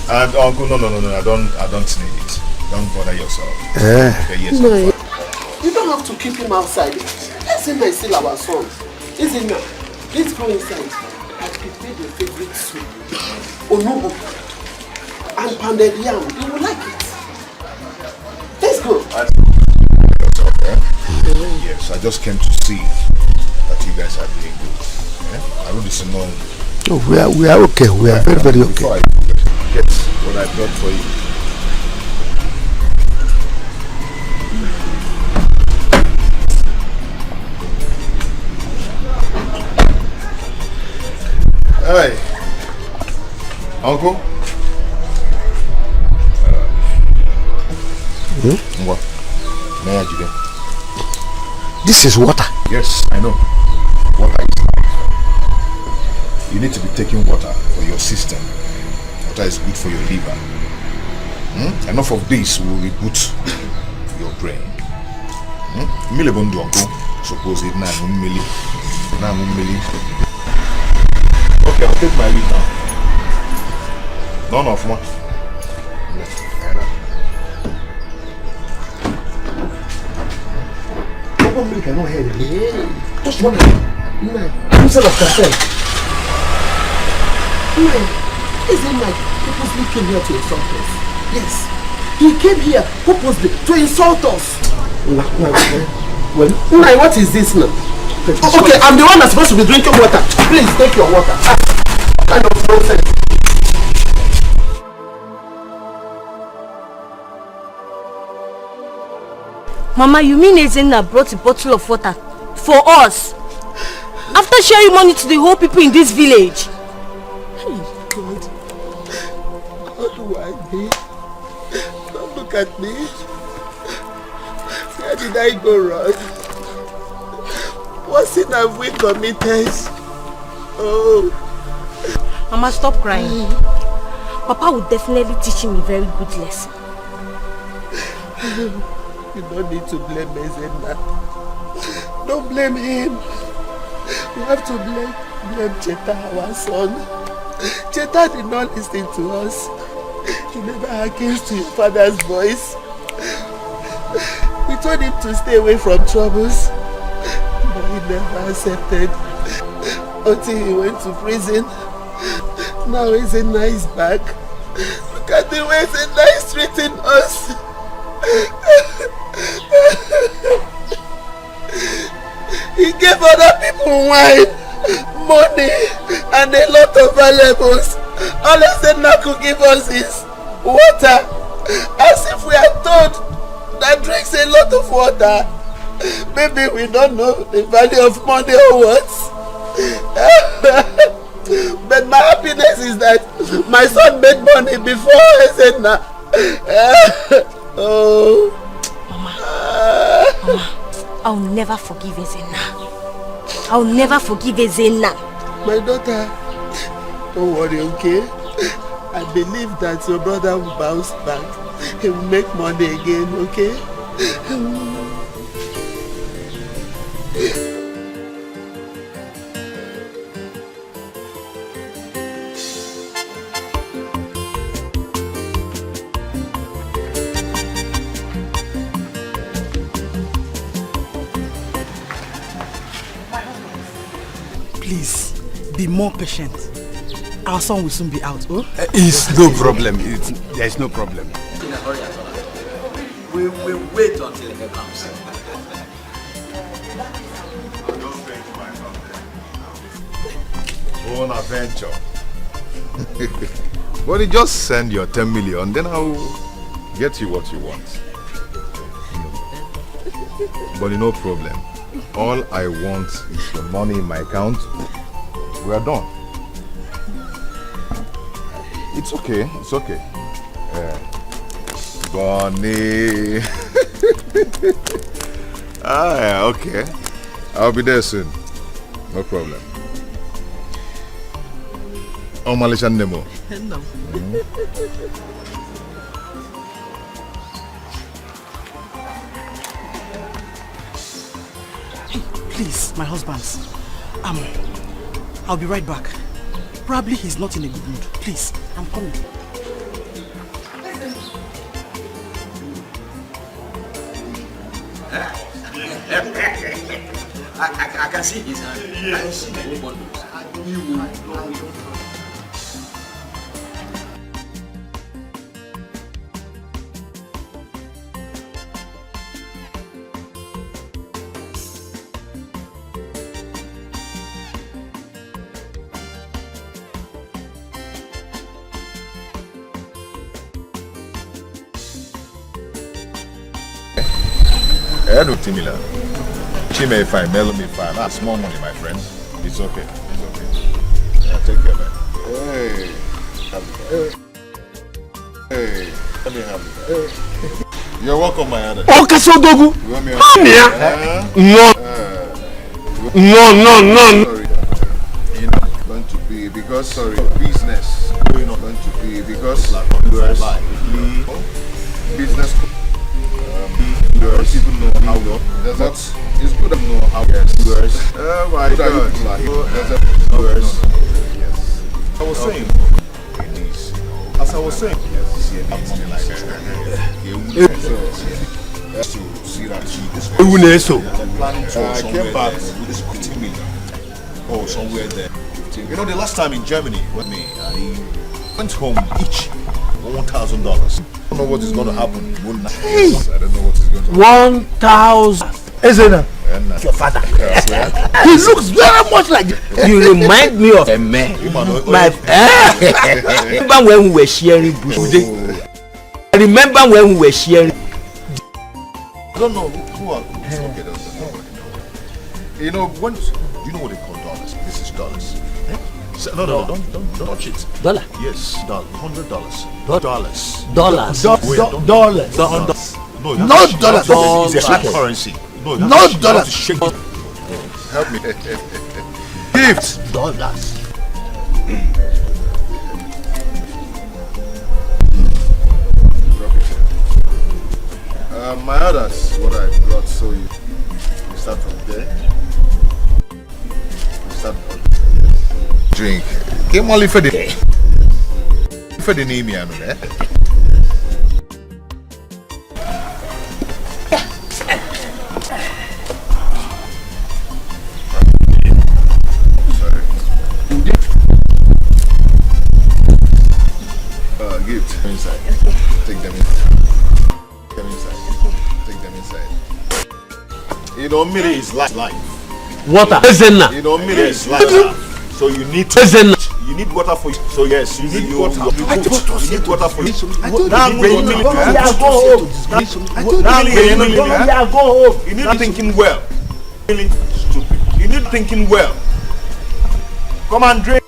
And Uncle, no, I don't need it. Don't bother yourself. Okay, yes. No, you don't have to keep him outside. Ezina is still our son. Ezina, let's go inside. I prepared your favorite soup. Onubu and pounded yam. You will like it. Let's go. Yes, I just came to see that you guys are doing good. I really didn't know. Oh, we are okay. We are very okay. Before I get what I brought for you. Hey, Uncle. What? May I do? This is water. Yes, I know. Water is life. You need to be taking water for your system. Water is good for your liver. Enough of this will reboot your brain. Suppose it now. Okay, I'll take my leave now. None of one. Nobody cannot hear it. Just one. Instead of consent. Isn't like purposely came here to insult us? Yes. He came here purposely to insult us. Well, what is this now? Okay, I'm the one that's supposed to be drinking water. Please take your water. What kind of nonsense? Mama, you mean Ezena brought a bottle of water for us? After sharing money to the whole people in this village? Hey, God. What do I do? Don't look at me. Where did I go wrong? What sin have we committed? Oh. Mama, stop crying. Papa will definitely teach him a very good lesson. You don't need to blame Ezena. Don't blame him. You have to blame Cheta, our son. Cheta did not listen to us. He never hearkened to his father's voice. We told him to stay away from troubles, but he never accepted until he went to prison. Now Ezena is back. Look at the way Ezena is treating us. He gave other people wine, money, and a lot of valuables. All Ezena could give us is water As if we are told that drinks a lot of water. Maybe we don't know the value of money or what. But my happiness is that my son made money before Ezenna. Oh. Mama, I'll never forgive Ezenna. I'll never forgive Ezenna. My daughter, don't worry, okay? I believe that your brother will bounce back. He will make money again, okay? Please, be more patient. Our son will soon be out, oh? It's no problem. There's no problem. In a hurry at all. We will wait until he comes. Own adventure. But you just send your 10 million, then I'll get you what you want. But no problem. All I want is the money in my account. We are done. It's okay. It's okay. Bonnie. Yeah, okay. I'll be there soon. No problem. Oh, Malaysia Nemo. No. Hey, please, my husband. I'll be right back. Probably he's not in a good mood. Please, I'm coming. I can see his hand. Yes. I don't see the whole bundles. Edo Timila. Chime fine, Melo me fine. That's more money, my friend. It's okay. It's okay. Yeah, take care, man. Hey. Hey. Let me have it. Hey. You're welcome, my other. Oh, Kasodogu! You want me No. Sorry. You know, going to be because business. Going on going to be because business. You don't even know how long. But it's good to know how. Yes. Oh my God. Yes. I was saying. As I was saying. Yes. To see that she is planning to I came back with this 15 million. Oh, somewhere there. You know, the last time in Germany with me, I went home each $1,000. I don't know what is going to happen. Yes, I don't know what is going to happen. 1,000. Ezena. Your father. He looks very much like you. Remind me of a man. Remember when we were sharing food? I remember when we were sharing. I don't know who are. Okay, you know, when do you know what they call dollars? This is dollars. No, don't touch it. Dollar? Yes, $100. Dollars. Dollars. No, not dollars. It's a hard currency. No, not dollars. Help me. Gifts. Dollars. My others, what I brought, so you start from there. You start from there. Drink. Came only for the name, you know, eh? Gift. Inside. Okay. Take them inside. Take them inside. Okay. Take them inside. You know, Miri is life. Water. Ezena. You know, Miri is life. So you need to. Ezena. You need water for you. So yes, you need water. I told you need water for you. I told Now you. go home. Now go home. You need thinking well. Really stupid. You need thinking well. Come and drink.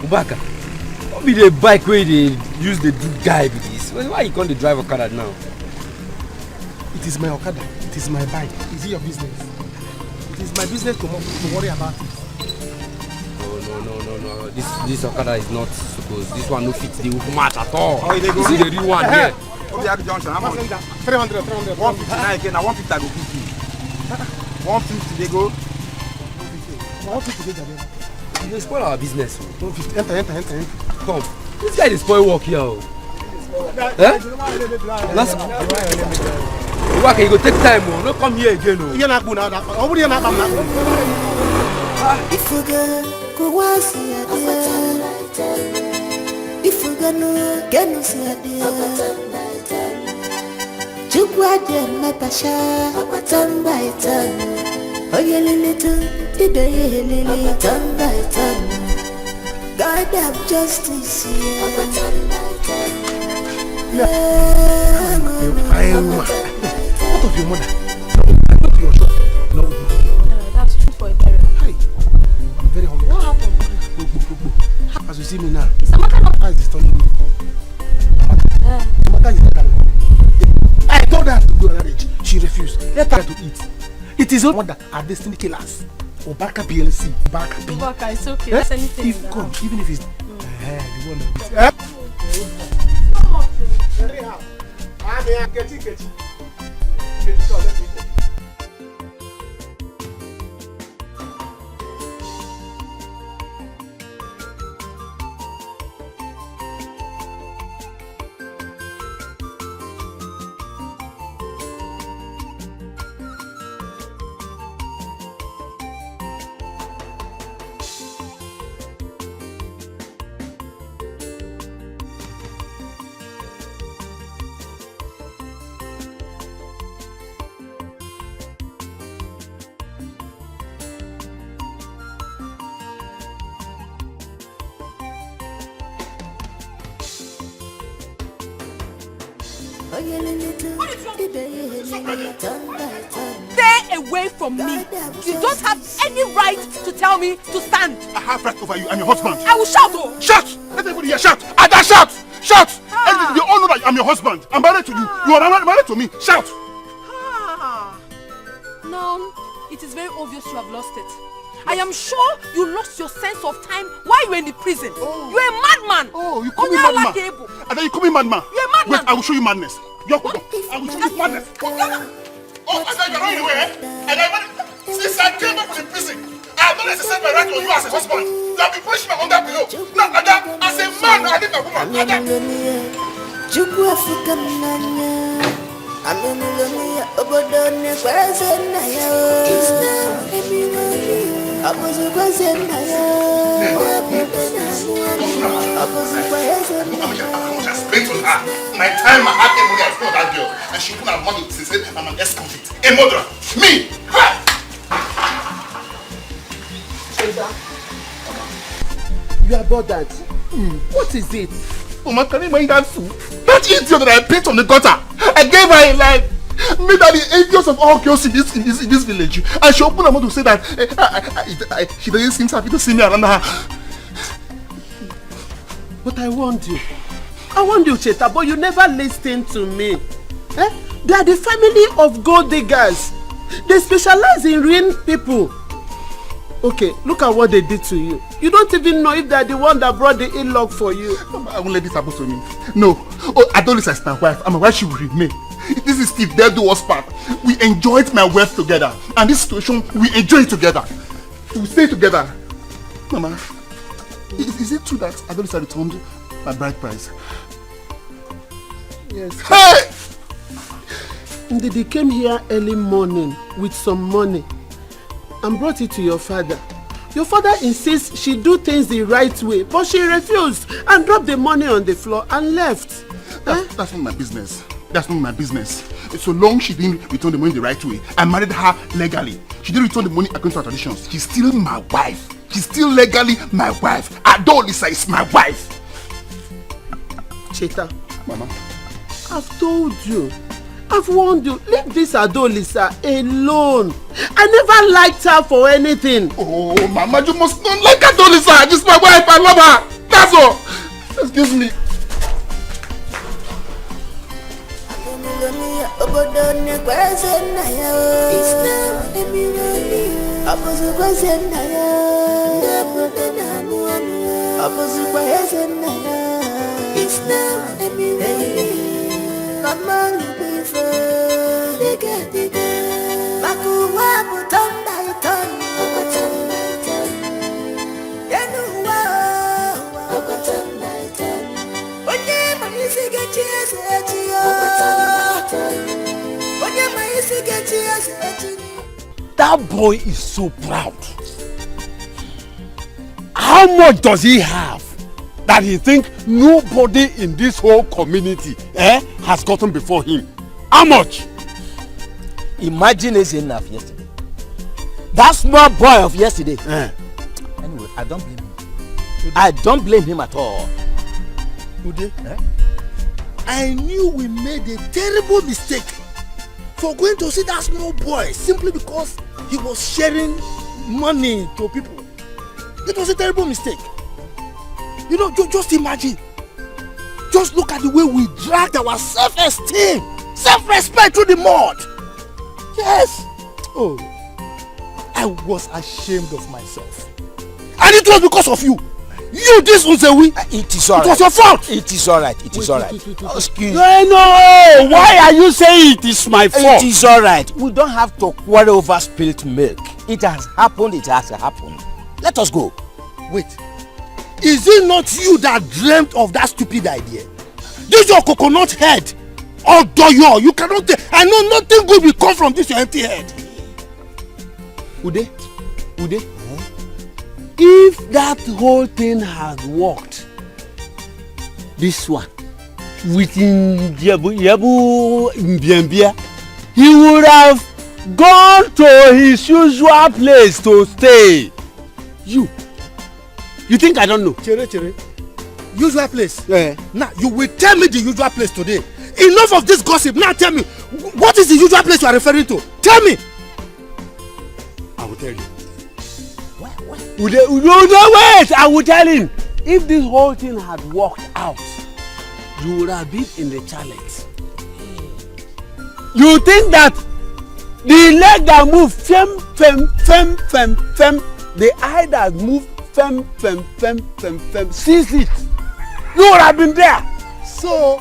Ubaka, what be the bike where they use the do guy with this? Why you can't drive Okada now? It is my Okada. It is my bike. Is it your business? It is my business to worry about it. No. This Okada is not supposed. This one no fits the match at all. Oh, they go. This is the real one here. Obiak Junction, how much? 300. 159 again. Now 150 I go give you. 150 they go. 150 they go. You dey spoil our business. 150. Enter. Come. This guy dey spoil work here. Eh? Let's go. Ubaka, you go take time. No come here again. You're not good now. You're not good. If you go once a day, if you go no get no see a day. Chukwa dem matasha, turn by turn. Oh yeah, little, today lily, turn by turn. God have justice here. What of your mother? Not your shop. No. That's true for a parent. Hi. I'm very hungry. What happened? As you see me now, It's a matter of... how is this turning me? I told her to go on marriage. She refused. Let her to eat. It is not that are destiny killers. Obaka PLC. Ubaka, it's okay. That's anything. If come, even if it's the one that Stay away from me. You don't have any right to tell me to stand. I have right over you. I'm your husband. I will shout. Oh. Shout! Let everybody hear. Shout! Ada, shout! Shout! They all know that I'm your husband. I'm married to you. You are married to me. Shout! Now, it is very obvious you have lost it. I am sure you lost your sense of time while you were in the prison. Oh. You're a madman. Oh, you call me madman. And then you call me madman. You're a madman. Wait, I will show you madness. I will show you madness. Oh, I thought you're running away, eh? And since I came back from the prison, I have not exercised my right on you as a husband. You have been pushing my under below. Now, Ada, as a man, I need a woman. Ada. My time, I had everybody I saw that girl, and she put her money since I'm an ex-convict. A murderer. Me! You are bothered. What is it? Mama, can you mind that fool? That idiot that I picked on the gutter. I gave her a life. Made her the angels of all girls in this village. And she opened her mouth to say that she doesn't seem happy to see me around her. But I warned you. I warned you, Cheta, but you never listened to me. Eh? They are the family of gold diggers. They specialize in ruining people. Okay, look at what they did to you. You don't even know if they are the one that brought the in-law for you. I won't let this happen to me. No. Oh, Adolis is my wife. I'm a wife, she will remain. This is Steve, they'll do us part. We enjoyed my wealth together. And this situation, we enjoy it together. We stay together. Mama, is it true that Adolis returned my bride price? Yes. Hey! They came here early morning with some money and brought it to your father. Your father insists she do things the right way, but she refused and dropped the money on the floor and left. That's not my business. That's not my business. So long she didn't return the money the right way, I married her legally. She didn't return the money according to our traditions. She's still my wife. She's still legally my wife. Adolisa is my wife. Cheta, Mama, I've told you. I've warned you. Leave this Adolisa alone. I never liked her for anything. Oh, Mama, you must not like Adolisa. She's my wife. I love her. That's all. Excuse me. That boy is so proud. How much does he have that he think nobody in this whole community has gotten before him? How much? Imagine it's enough yesterday. That small boy of yesterday. Anyway, I don't blame him. I don't blame him at all. Ude, I knew we made a terrible mistake for going to see that small boy simply because he was sharing money to people. It was a terrible mistake. You know, just imagine. Just look at the way we dragged our self-esteem, self-respect through the mud. Yes. Oh, I was ashamed of myself. And it was because of you. You, this Unzewi. It is alright. It was your fault. It is alright. It is alright. Excuse me. No. Why are you saying it is my fault? It is alright. We don't have to quarrel over spilled milk. It has happened. It has happened. Let us go. Wait. Is it not you that dreamt of that stupid idea? This your coconut head. Oh, Doyo, you cannot. I know nothing good will come from this your empty head. Ude. If that whole thing had worked, this one, with Yebu Mbiembia, he would have gone to his usual place to stay. You think I don't know? Chere. Usual place? Yeah. Now, you will tell me the usual place today. Enough of this gossip. Now tell me, what is the usual place you are referring to? Tell me. I will tell you. No, wait! I will tell him. If this whole thing had worked out, you would have been in the challenge. You think that the leg that move fem, the eye that move fem, sees it. You would have been there. So,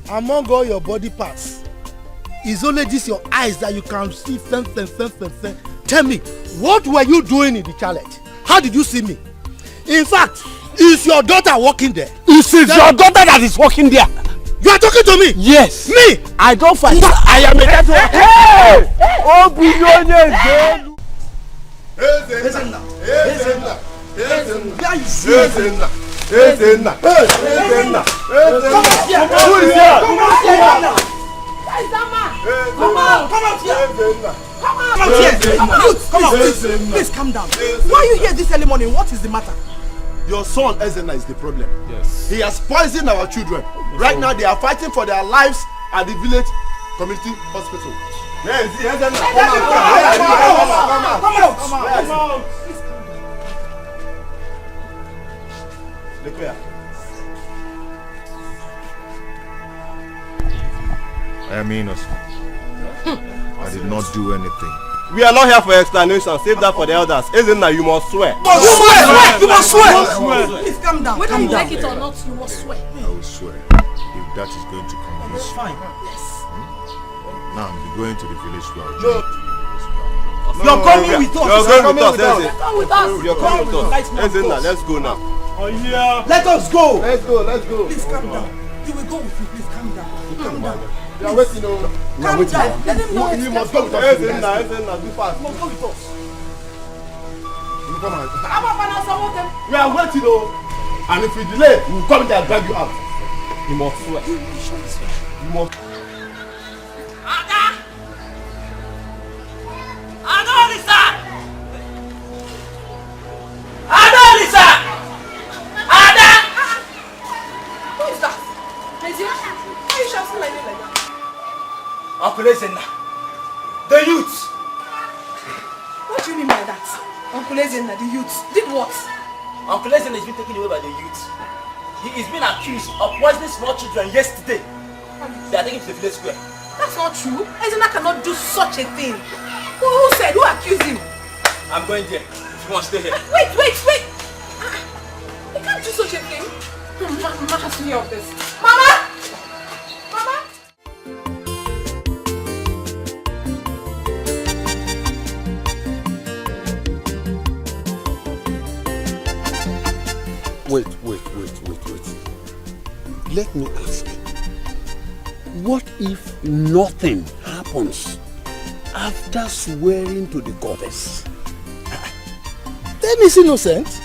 among all your body parts, it's only this your eyes that you can see fem. Tell me, what were you doing in the challenge? How did you see me? In fact, is your daughter walking there? It is your daughter that is walking there. You are talking to me? Yes. Me? I don't fight. I am a daughter. Hey! Oh, billionaire. Please calm down. Why are you here this early morning? What is the matter? Your son Ezenna is the problem. Yes. He has poisoned our children. Right now they are fighting for their lives at the village community hospital. Yes, Ezenna. Come out. Look here. I am innocent. I did not do anything. We are not here for explanation. Save that for the elders. Ezenna, you must swear. You must swear. Please calm down. Whether you like it or not, you must swear. I will swear. If that is going to convince you. Fine. Yes. Now I'm going to the village square. You're coming with us. You're going with us, Ezenna. Come with us. You're coming with us. Ezenna, let's go now. Oh yeah. Let us go. Let's go. Please calm down. He will go with you. Please calm down. Calm down. They are waiting. Calm down. Let him know. You must go with us. Ezenna, do fast. You must go with us. Come on. We We are waiting. And if you delay, we will come there and drag you out. You must swear. You must. Who is that? Lady, why are you shouting like that? Uncle Ezenna, the youth. What do you mean by that? Uncle Ezenna, the youth, did what? Uncle Ezenna has been taken away by the youth. He is being accused of poisoning small children yesterday. They are taken to the village square. That's not true. Ezenna cannot do such a thing. Who said? Who accused him? I'm going there. If you want to stay here. Wait. You can't do such a thing. Mama has to hear of this. Mama! Wait. Let me ask. What if nothing happens after swearing to the goddess? Then he's innocent.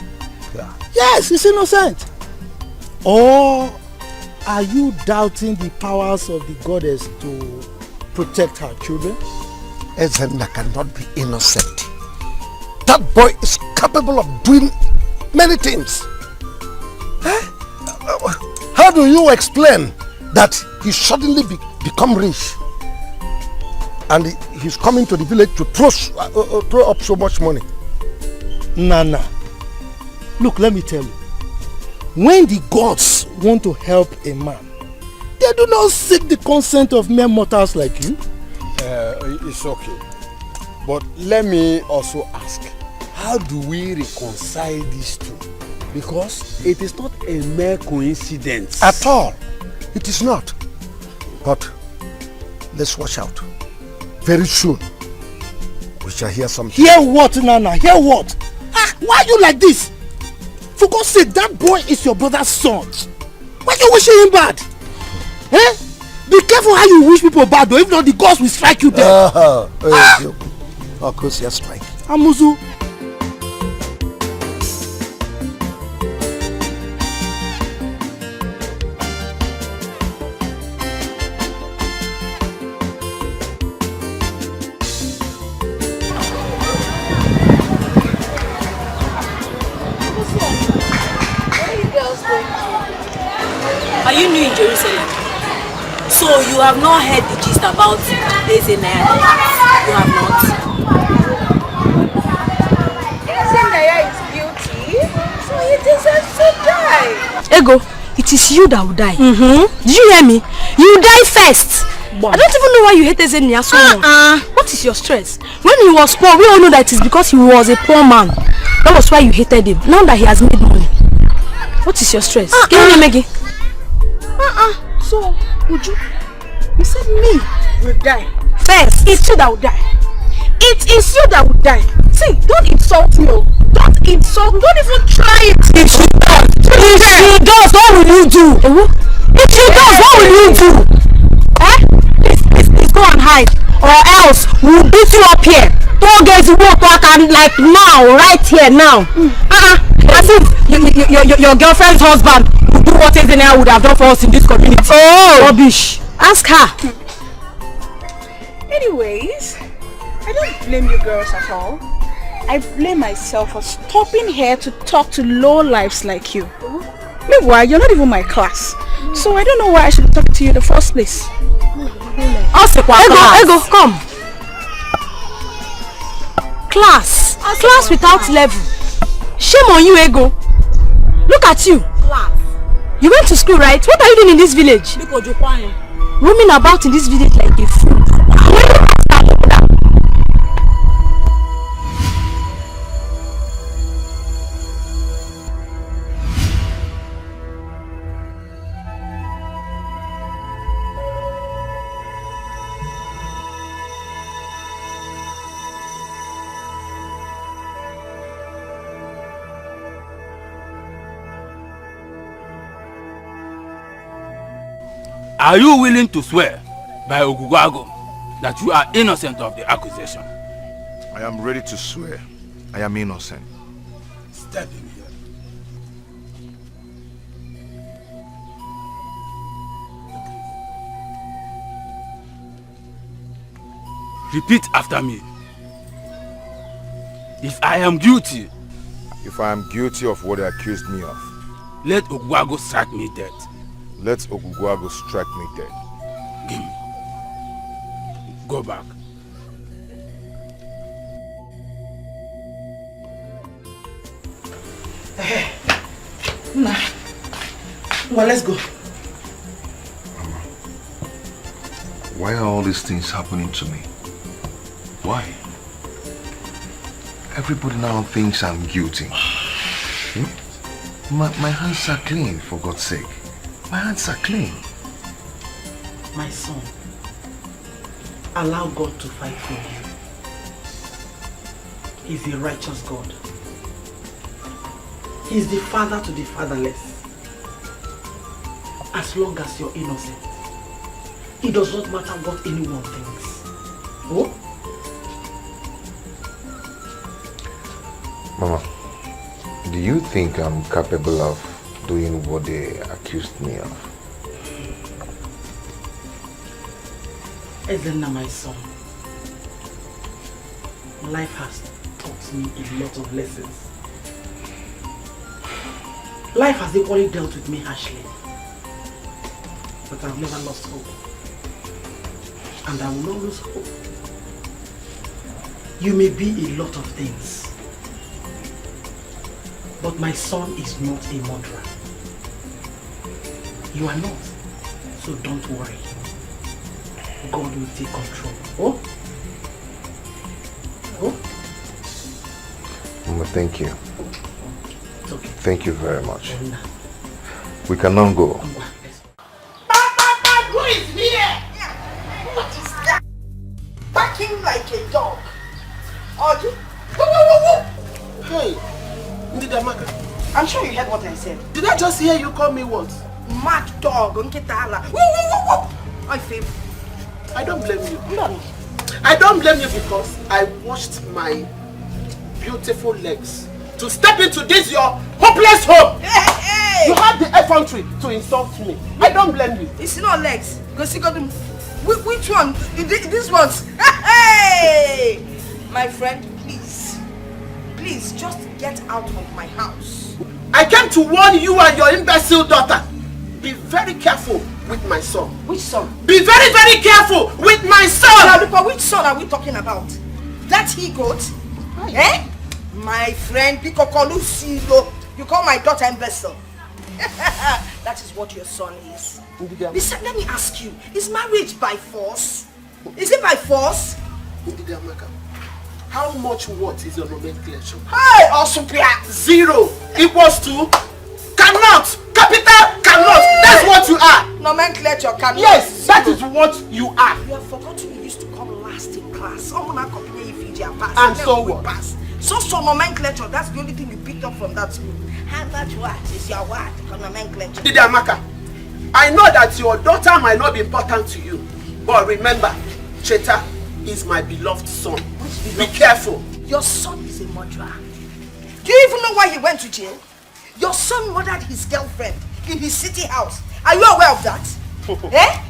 Yeah. Yes, he's innocent. Or are you doubting the powers of the goddess to protect her children? Ezenna cannot be innocent. That boy is capable of doing many things. How do you explain that he suddenly become rich and he's coming to the village to throw up so much money? Nana, look, let me tell you. When the gods want to help a man, they do not seek the consent of mere mortals like you. It's okay. But let me also ask, how do we reconcile these two? Because it is not a mere coincidence. At all. It is not. But let's watch out. Very soon, we shall hear something. Hear what, Nana? Hear what? Why are you like this? For God's sake, that boy is your brother's son. Why are you wishing him bad? Be careful how you wish people bad, though. If not, the gods will strike you dead. Of course, yes, strike. Amuzu. Are you new in Jerusalem? you have not heard the gist about Ezenaya. You have not. Ezenaya is guilty, so he deserves to die. Ego, it is you that will die. Did you hear me? You die first. I don't even know why you hate Ezenaya so much. What is your stress? When he was poor, we all know that it is because he was a poor man. That was why you hated him. Now that he has made money. What is your stress? Can you make it? So, would you said me will die. First, it's you that will die. It is you that will die. See, don't insult me. Don't insult me. Don't even try it. If she does, what will you do? If she does, what will you do? Please go and hide. Or else we'll beat you up here. Don't get to work and like now, right here now. As if your girlfriend's husband would do what Ezenaya would have done for us in this community. Oh, rubbish. Ask her. Anyways, I don't blame you girls at all. I blame myself for stopping here to talk to low lives like you. Meanwhile, you're not even my class. So I don't know why I should be talking to you in the first place. Ego, come. Class without level. Shame on you, Ego. Look at you. You went to school, right? What are you doing in this village? Roaming about in this village like a fool. Are you willing to swear by Oguguago that you are innocent of the accusation? I am ready to swear. I am innocent. Step in here. Repeat after me. If I am guilty. If I am guilty of what they accused me of. Let Oguguago strike me dead. Let Oguguago strike me dead. Give me. Go back. Nah. Well, let's go. Why are all these things happening to me? Why? Everybody now thinks I'm guilty. My hands are clean, for God's sake. My hands are clean. My son, allow God to fight for you. He's a righteous God. He's the father to the fatherless. As long as you're innocent, it does not matter what anyone thinks. Oh? Mama, do you think I'm capable of doing what they accused me of? Ezenna, my son, life has taught me a lot of lessons. Life has equally dealt with me harshly, but I've never lost hope, and I will not lose hope. You may be a lot of things, but my son is not a murderer. You are not, so don't worry. God will take control. Oh? Oh? Mama, thank you. It's okay. Thank you very much. We can now go. Who is here? What is that? Barking like a dog. Audrey? Whoa. Hey, Ndidamaka. I'm sure you heard what I said. Did I just hear you call me what? Mad dog. Whoa. I feel. I don't blame you. No. I don't blame you because I washed my beautiful legs to step into this your hopeless home. Hey. You had the effrontery to insult me. I don't blame you. It's not legs. Because you got them. Which one? This one's. Hey! My friend, please just get out of my house. I came to warn you and your imbecile daughter. Be very careful with my son. Which son? Be very, very careful with my son! Now, look, which son are we talking about? That he goat? Eh? My friend Pikokolu Silo. You call my daughter imbecile. That is what your son is. Besides, let me ask you, is marriage by force? Is it by force? How much what is your nomenclature? Hey, Osupia! 0 equals to cannot. Capital cannot. That's what you are. Nomenclature cannot. Yes, that is what you are. You have forgotten you used to come last in class. Someone accompany you Fiji and pass. And so what? Pass. So nomenclature, that's the only thing you picked up from that school. And that what is your word, nomenclature. Didi Amaka, I know that your daughter might not be important to you, but remember, Cheta is my beloved son. Be careful. Your son is a murderer. Do you even know why he went to jail? Your son murdered his girlfriend in his city house. Are you aware of that?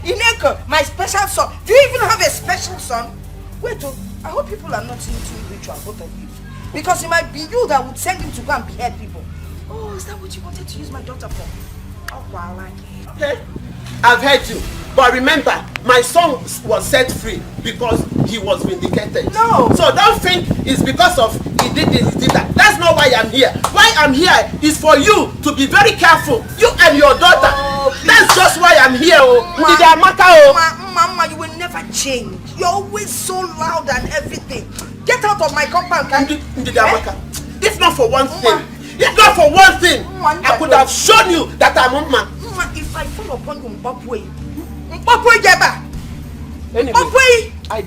Ineko, my special son. Do you even have a special son? Wait, I hope people are not into ritual, both of you. Because it might be you that would send him to go and behead people. Oh, is that what you wanted to use my daughter for? Oh, wow, I like it. Okay, I've heard you. But remember, my son was set free because he was vindicated. No! So don't think it's because of he did this, he did that. That's not why I'm here. Why I'm here is for you to be very careful. You and your daughter. Oh, that's just why I'm here. Mama, you will never change. You're always so loud and everything. Get out of my compound, can you? If not for one thing, I could have shown you that I'm a man. If I fall upon you, Anyway, I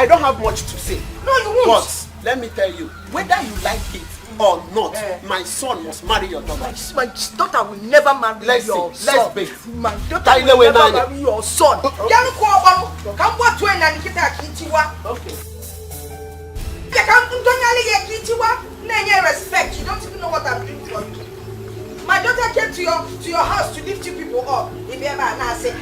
don't have much to say. No, you won't. But let me tell you, whether you like it or not, my son must marry your daughter. My daughter will never marry your son. Let's bait. My daughter will never marry your son. Okay. Respect. You don't even know what I'm doing for you. My daughter came to your house to lift you people up. If you ever now say,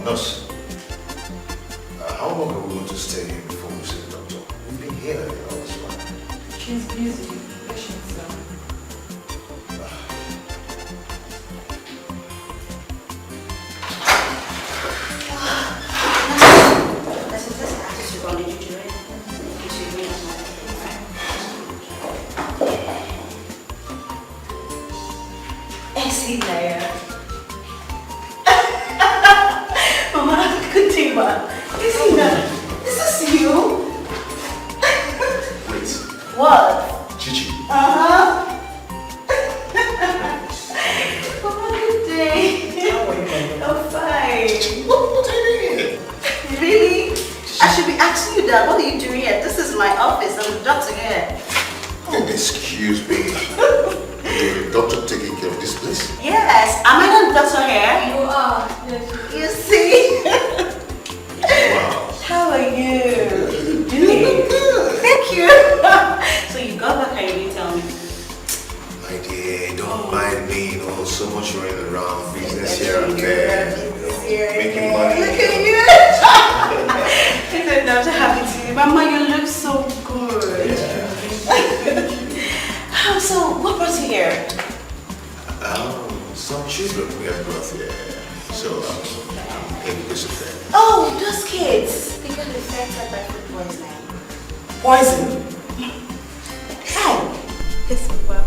Nurse, how long are we going to stay here before we see the doctor? We've been here all this while. She's busy. Patience, sir. Mama, good day, ma. This is you? Wait. What? Chichi. Mama, good day. How are you? I'm fine. What are you doing here? Really? I should be asking you that. What are you doing here? This is my office. I'm the doctor here. Excuse me. The doctor taking care of this place? Yes. Am I not the doctor here? You are. Yes. You see? Wow. How are you? What are you doing? Thank you. So you got back and you didn't tell me. My dear, don't mind me, so much running around, business here and there, making money. Look at you. I'm so happy to see you. Mama, you look so good. So, what brought you here? Some children we have brought here. So, in this affair. Oh, those kids. They got infected by food poisoning. Poison? How? Listen, well.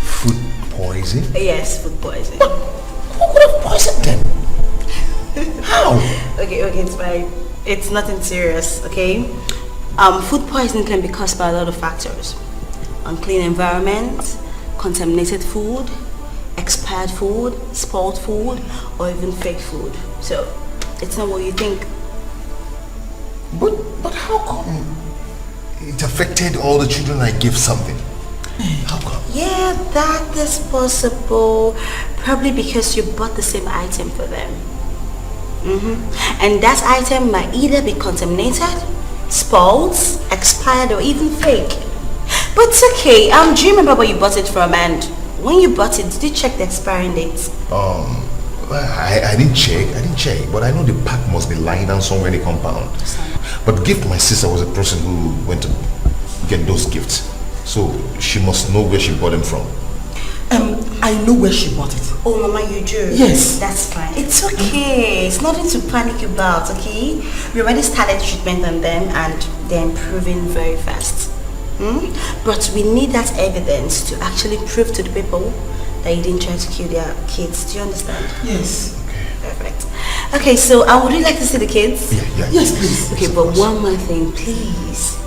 Food poison? Yes, food poisoning. Who could have poisoned them? How? Okay, it's fine. It's nothing serious, okay? Food poisoning can be caused by a lot of factors. Unclean environment, contaminated food, expired food, spoiled food, or even fake food. So, it's not what you think. But how come it affected all the children I gave something? How come? Yeah, that is possible. Probably because you bought the same item for them. And that item might either be contaminated, spoiled, expired, or even fake. But it's okay. Do you remember where you bought it from? And when you bought it, did you check the expiring date? I didn't check, but I know the pack must be lying down somewhere in the compound. But gift my sister was a person who went to get those gifts, so she must know where she bought them from. I know where she bought it. Oh, Mama, you do? Yes. That's fine. It's okay. It's nothing to panic about, okay? We already started treatment on them and they're improving very fast. But we need that evidence to actually prove to the people that you didn't try to kill their kids. Do you understand? Yes. Okay. Perfect. Okay, so I would really like to see the kids. Yeah. Yes, please. Okay, but one more thing, please.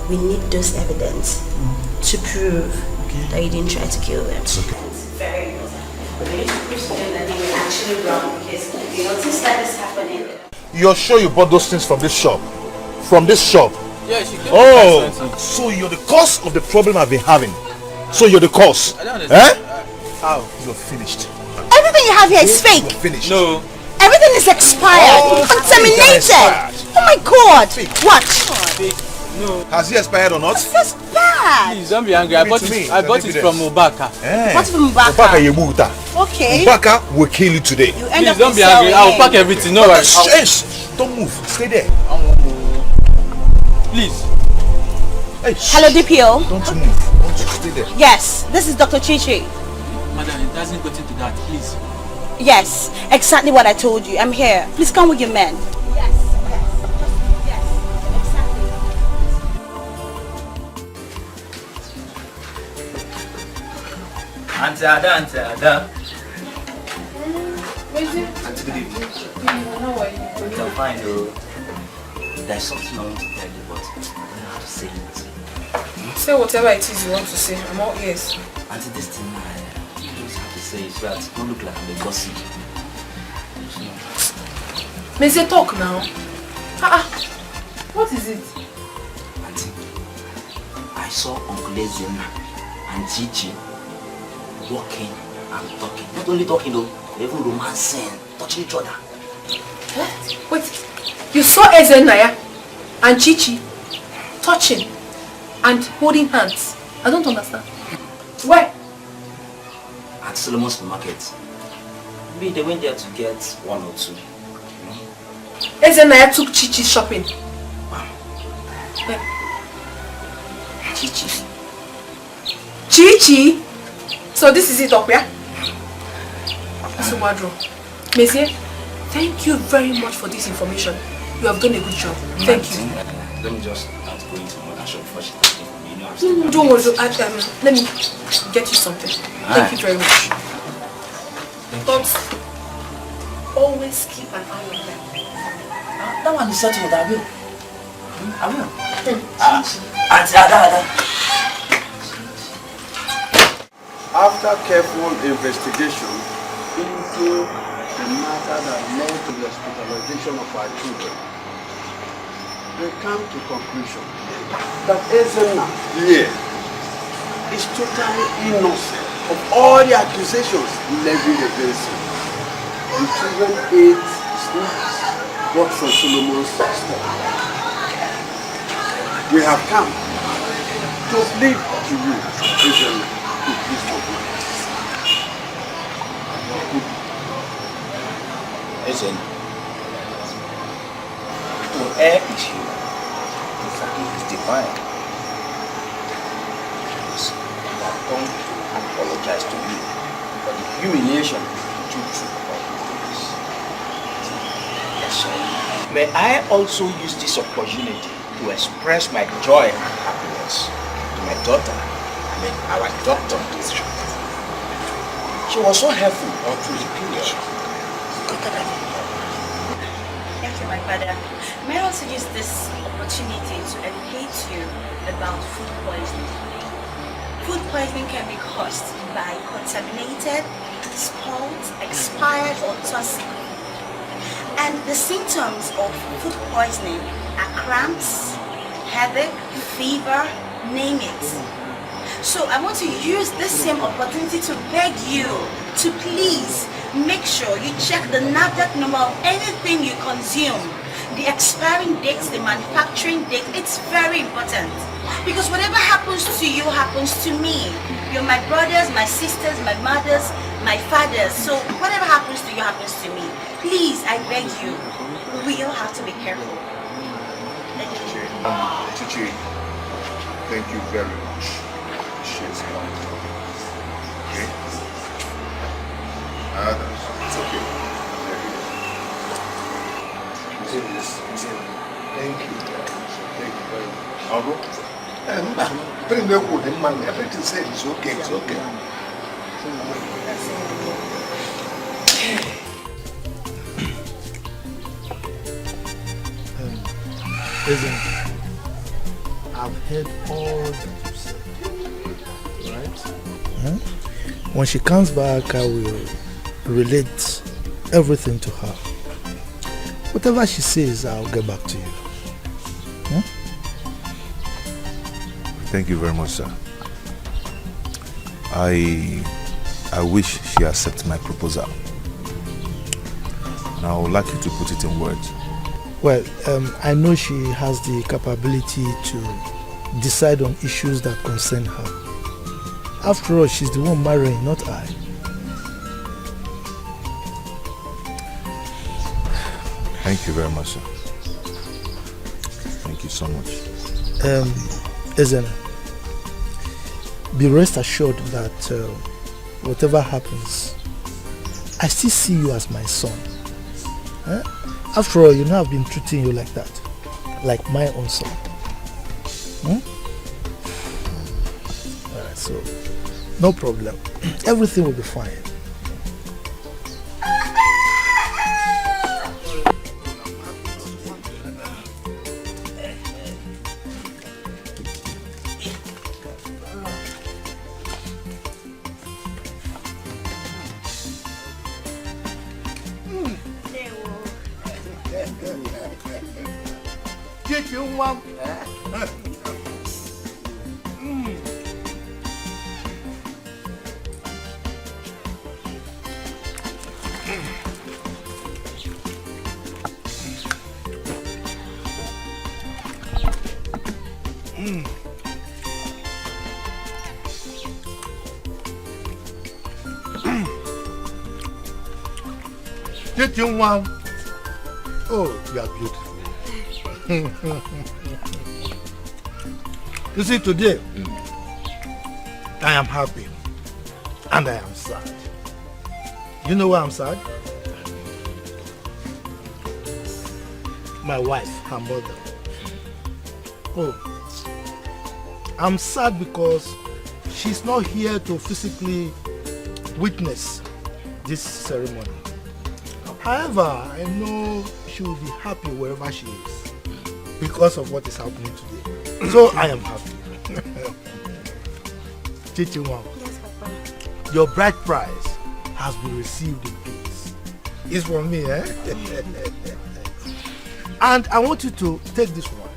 We need those evidence to prove that you didn't try to kill them. It's okay. It's very important. We need to prove to them that they were actually wrong because you know things like this happening. You're sure you bought those things from this shop? From this shop? Yeah, she came. Oh, so you're the cause of the problem I've been having. So you're the cause. I don't understand. How? You're finished. Everything you have here is fake. You're finished. No. Everything is expired, contaminated. Oh my God! Watch. No. Has he expired or not? That's bad. Please don't be angry. I bought it from Obaka. What's from Obaka? Obaka Yebuta. Okay. Obaka will kill you today. You Please don't be angry. I will pack everything. No worries. Don't move. Stay there. Please. Hey, Hello, DPO. Don't move. Don't stay there. Yes, this is Dr. Chichi. Madam, it doesn't go into that. Please. Yes, exactly what I told you. I'm here. Please come with your men. Auntie Ada. Where's it? Auntie, good evening. How are you? I'm fine though. There's something I want to tell you, but I don't know how to say it. Say whatever it is you want to say. I'm all ears. Auntie, this thing I just have to say is that don't look like I'm a gossip. May say talk now. What is it? Auntie, I saw Uncle Ezena and Gigi walking and talking. Not only talking though, even romancing, touching each other. What? Wait, you saw Ezenaya and Chichi touching and holding hands? I don't understand. Where? At Solomon's supermarket. Maybe they went there to get one or two. Ezenaya took Chichi shopping. Chichi. Chichi? So this is it up, yeah? So Wadro, Monsieur, thank you very much for this information. You have done a good job. Thank you. Let me just have to go into another shop before she takes me from me. You know, Don't worry, let me get you something. Thank you very much. But always keep an eye on them. That one is settled, I will. I will. Auntie Ada. After careful investigation into the matter that led to the hospitalization of our children, we come to conclusion that Ezena here is totally innocent of all the accusations levied against him. The children ate snacks bought from Solomon's store. We have come to plead to you, Ezena. Listen, to err is human, to forgive is divine. Yes, I have come to apologize to you for the humiliation you took upon us. Yes, sir. May I also use this opportunity to express my joy and happiness to my daughter, our doctor. She was so helpful all through the period. Thank you, my father. May I also use this opportunity to educate you about food poisoning. Food poisoning can be caused by contaminated, spoiled, expired, or toxic. And the symptoms of food poisoning are cramps, headache, fever, name it. So I want to use this same opportunity to beg you to please make sure you check the NAFDAC number of anything you consume. The expiring dates, the manufacturing date, it's very important. Because whatever happens to you happens to me. You're my brothers, my sisters, my mothers, my fathers. So whatever happens to you happens to me. Please, I beg you, we all have to be careful. Thank you. Chichi, thank you very much. She's fine. Okay? It's okay. Thank you. Thank you very much. I'll go. Everything said it's okay. It's okay. Listen, I've heard all that you said, right? When she comes back, I will relate everything to her. Whatever she says, I'll get back to you. Thank you very much, sir. I wish she accepts my proposal. And I would like you to put it in words. Well, I know she has the capability to decide on issues that concern her. After all, she's the one marrying, not I. Thank you very much, sir. Thank you so much. Ezena, be rest assured that whatever happens, I still see you as my son. After all, you know I've been treating you like that, like my own son. Alright, so no problem. Everything will be fine. Oh, you are beautiful. You see, today, I am happy and I am sad. You know why I'm sad? My wife, her mother. Oh, I'm sad because she's not here to physically witness this ceremony. However, I know she will be happy wherever she is because of what is happening today. So I am happy. Chichiwam, yes, Papa. Your bride prize has been received in peace. It's from me, eh? And I want you to take this one.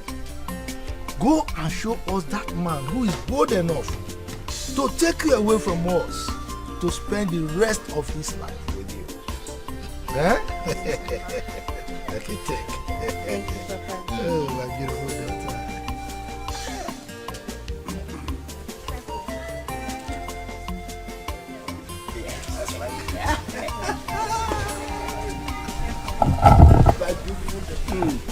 Go and show us that man who is bold enough to take you away from us to spend the rest of his life with you. Huh? Let me take. Thank you, Papa. Oh, my beautiful daughter. That's right. My beautiful daughter.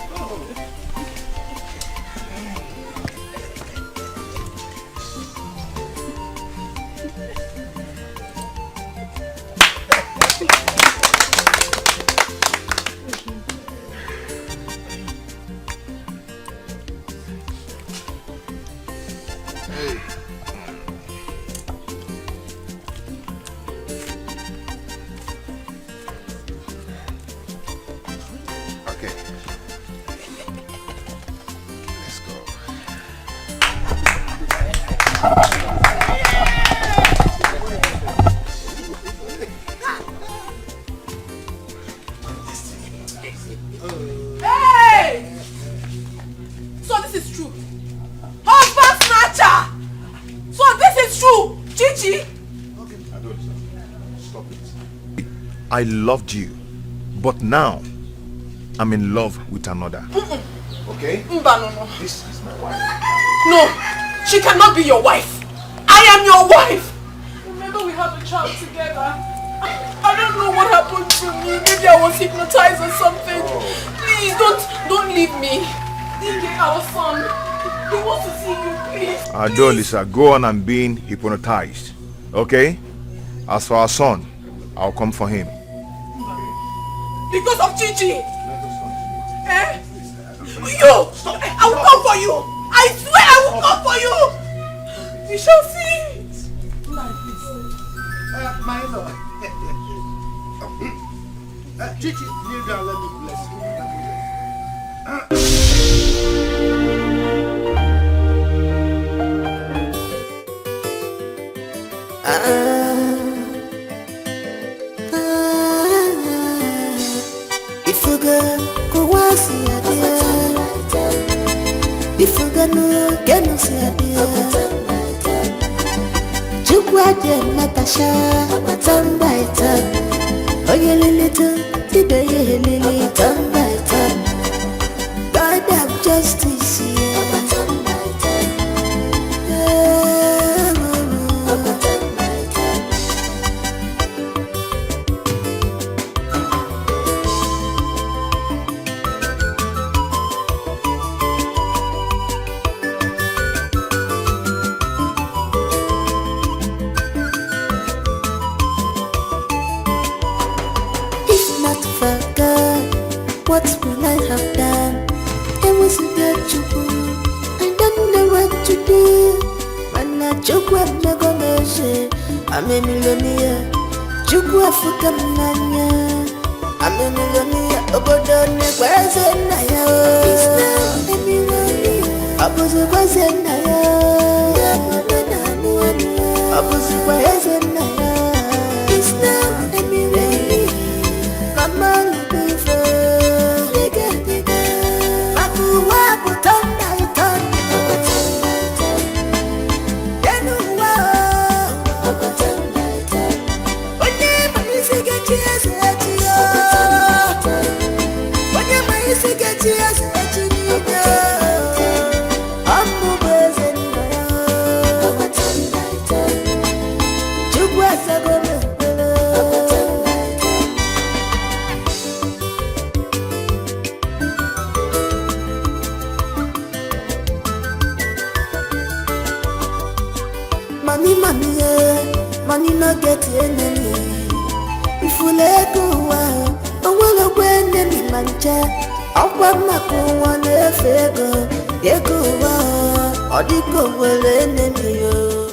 I loved you, but now I'm in love with another. Okay? No. This is my wife. No, she cannot be your wife. I am your wife. Remember we had a child together. I don't know what happened to me. Maybe I was hypnotized or something. Please don't leave me. Dikeh, our son. He wants to see you, please. Adolisa, go on and being hypnotized. Okay? As for our son, I'll come for him. Because of Chichi. Eh? You! I will come for you! I swear I will come for you! You shall see! My lord. Chichi, kneel down, let me bless you. If you go see a dear, if you go no see a dear, Jukwade Natasha, turn by turn. Oh, you little, did you lily turn by turn? God have justice here. What will I have done? I wasn't there to do. I don't know what to do. When I joke with my gomeshi, I'm a millionaire. Joke with Fukamania. I'm a millionaire. Obodone, where's it now? It's not a millionaire. I was a wasn't now. I was a wasn't now. It's not a millionaire. Mama. Money no get enemy. If you let go, I will go enemy mancha. I'll put my one if you go. Or the go will enemy.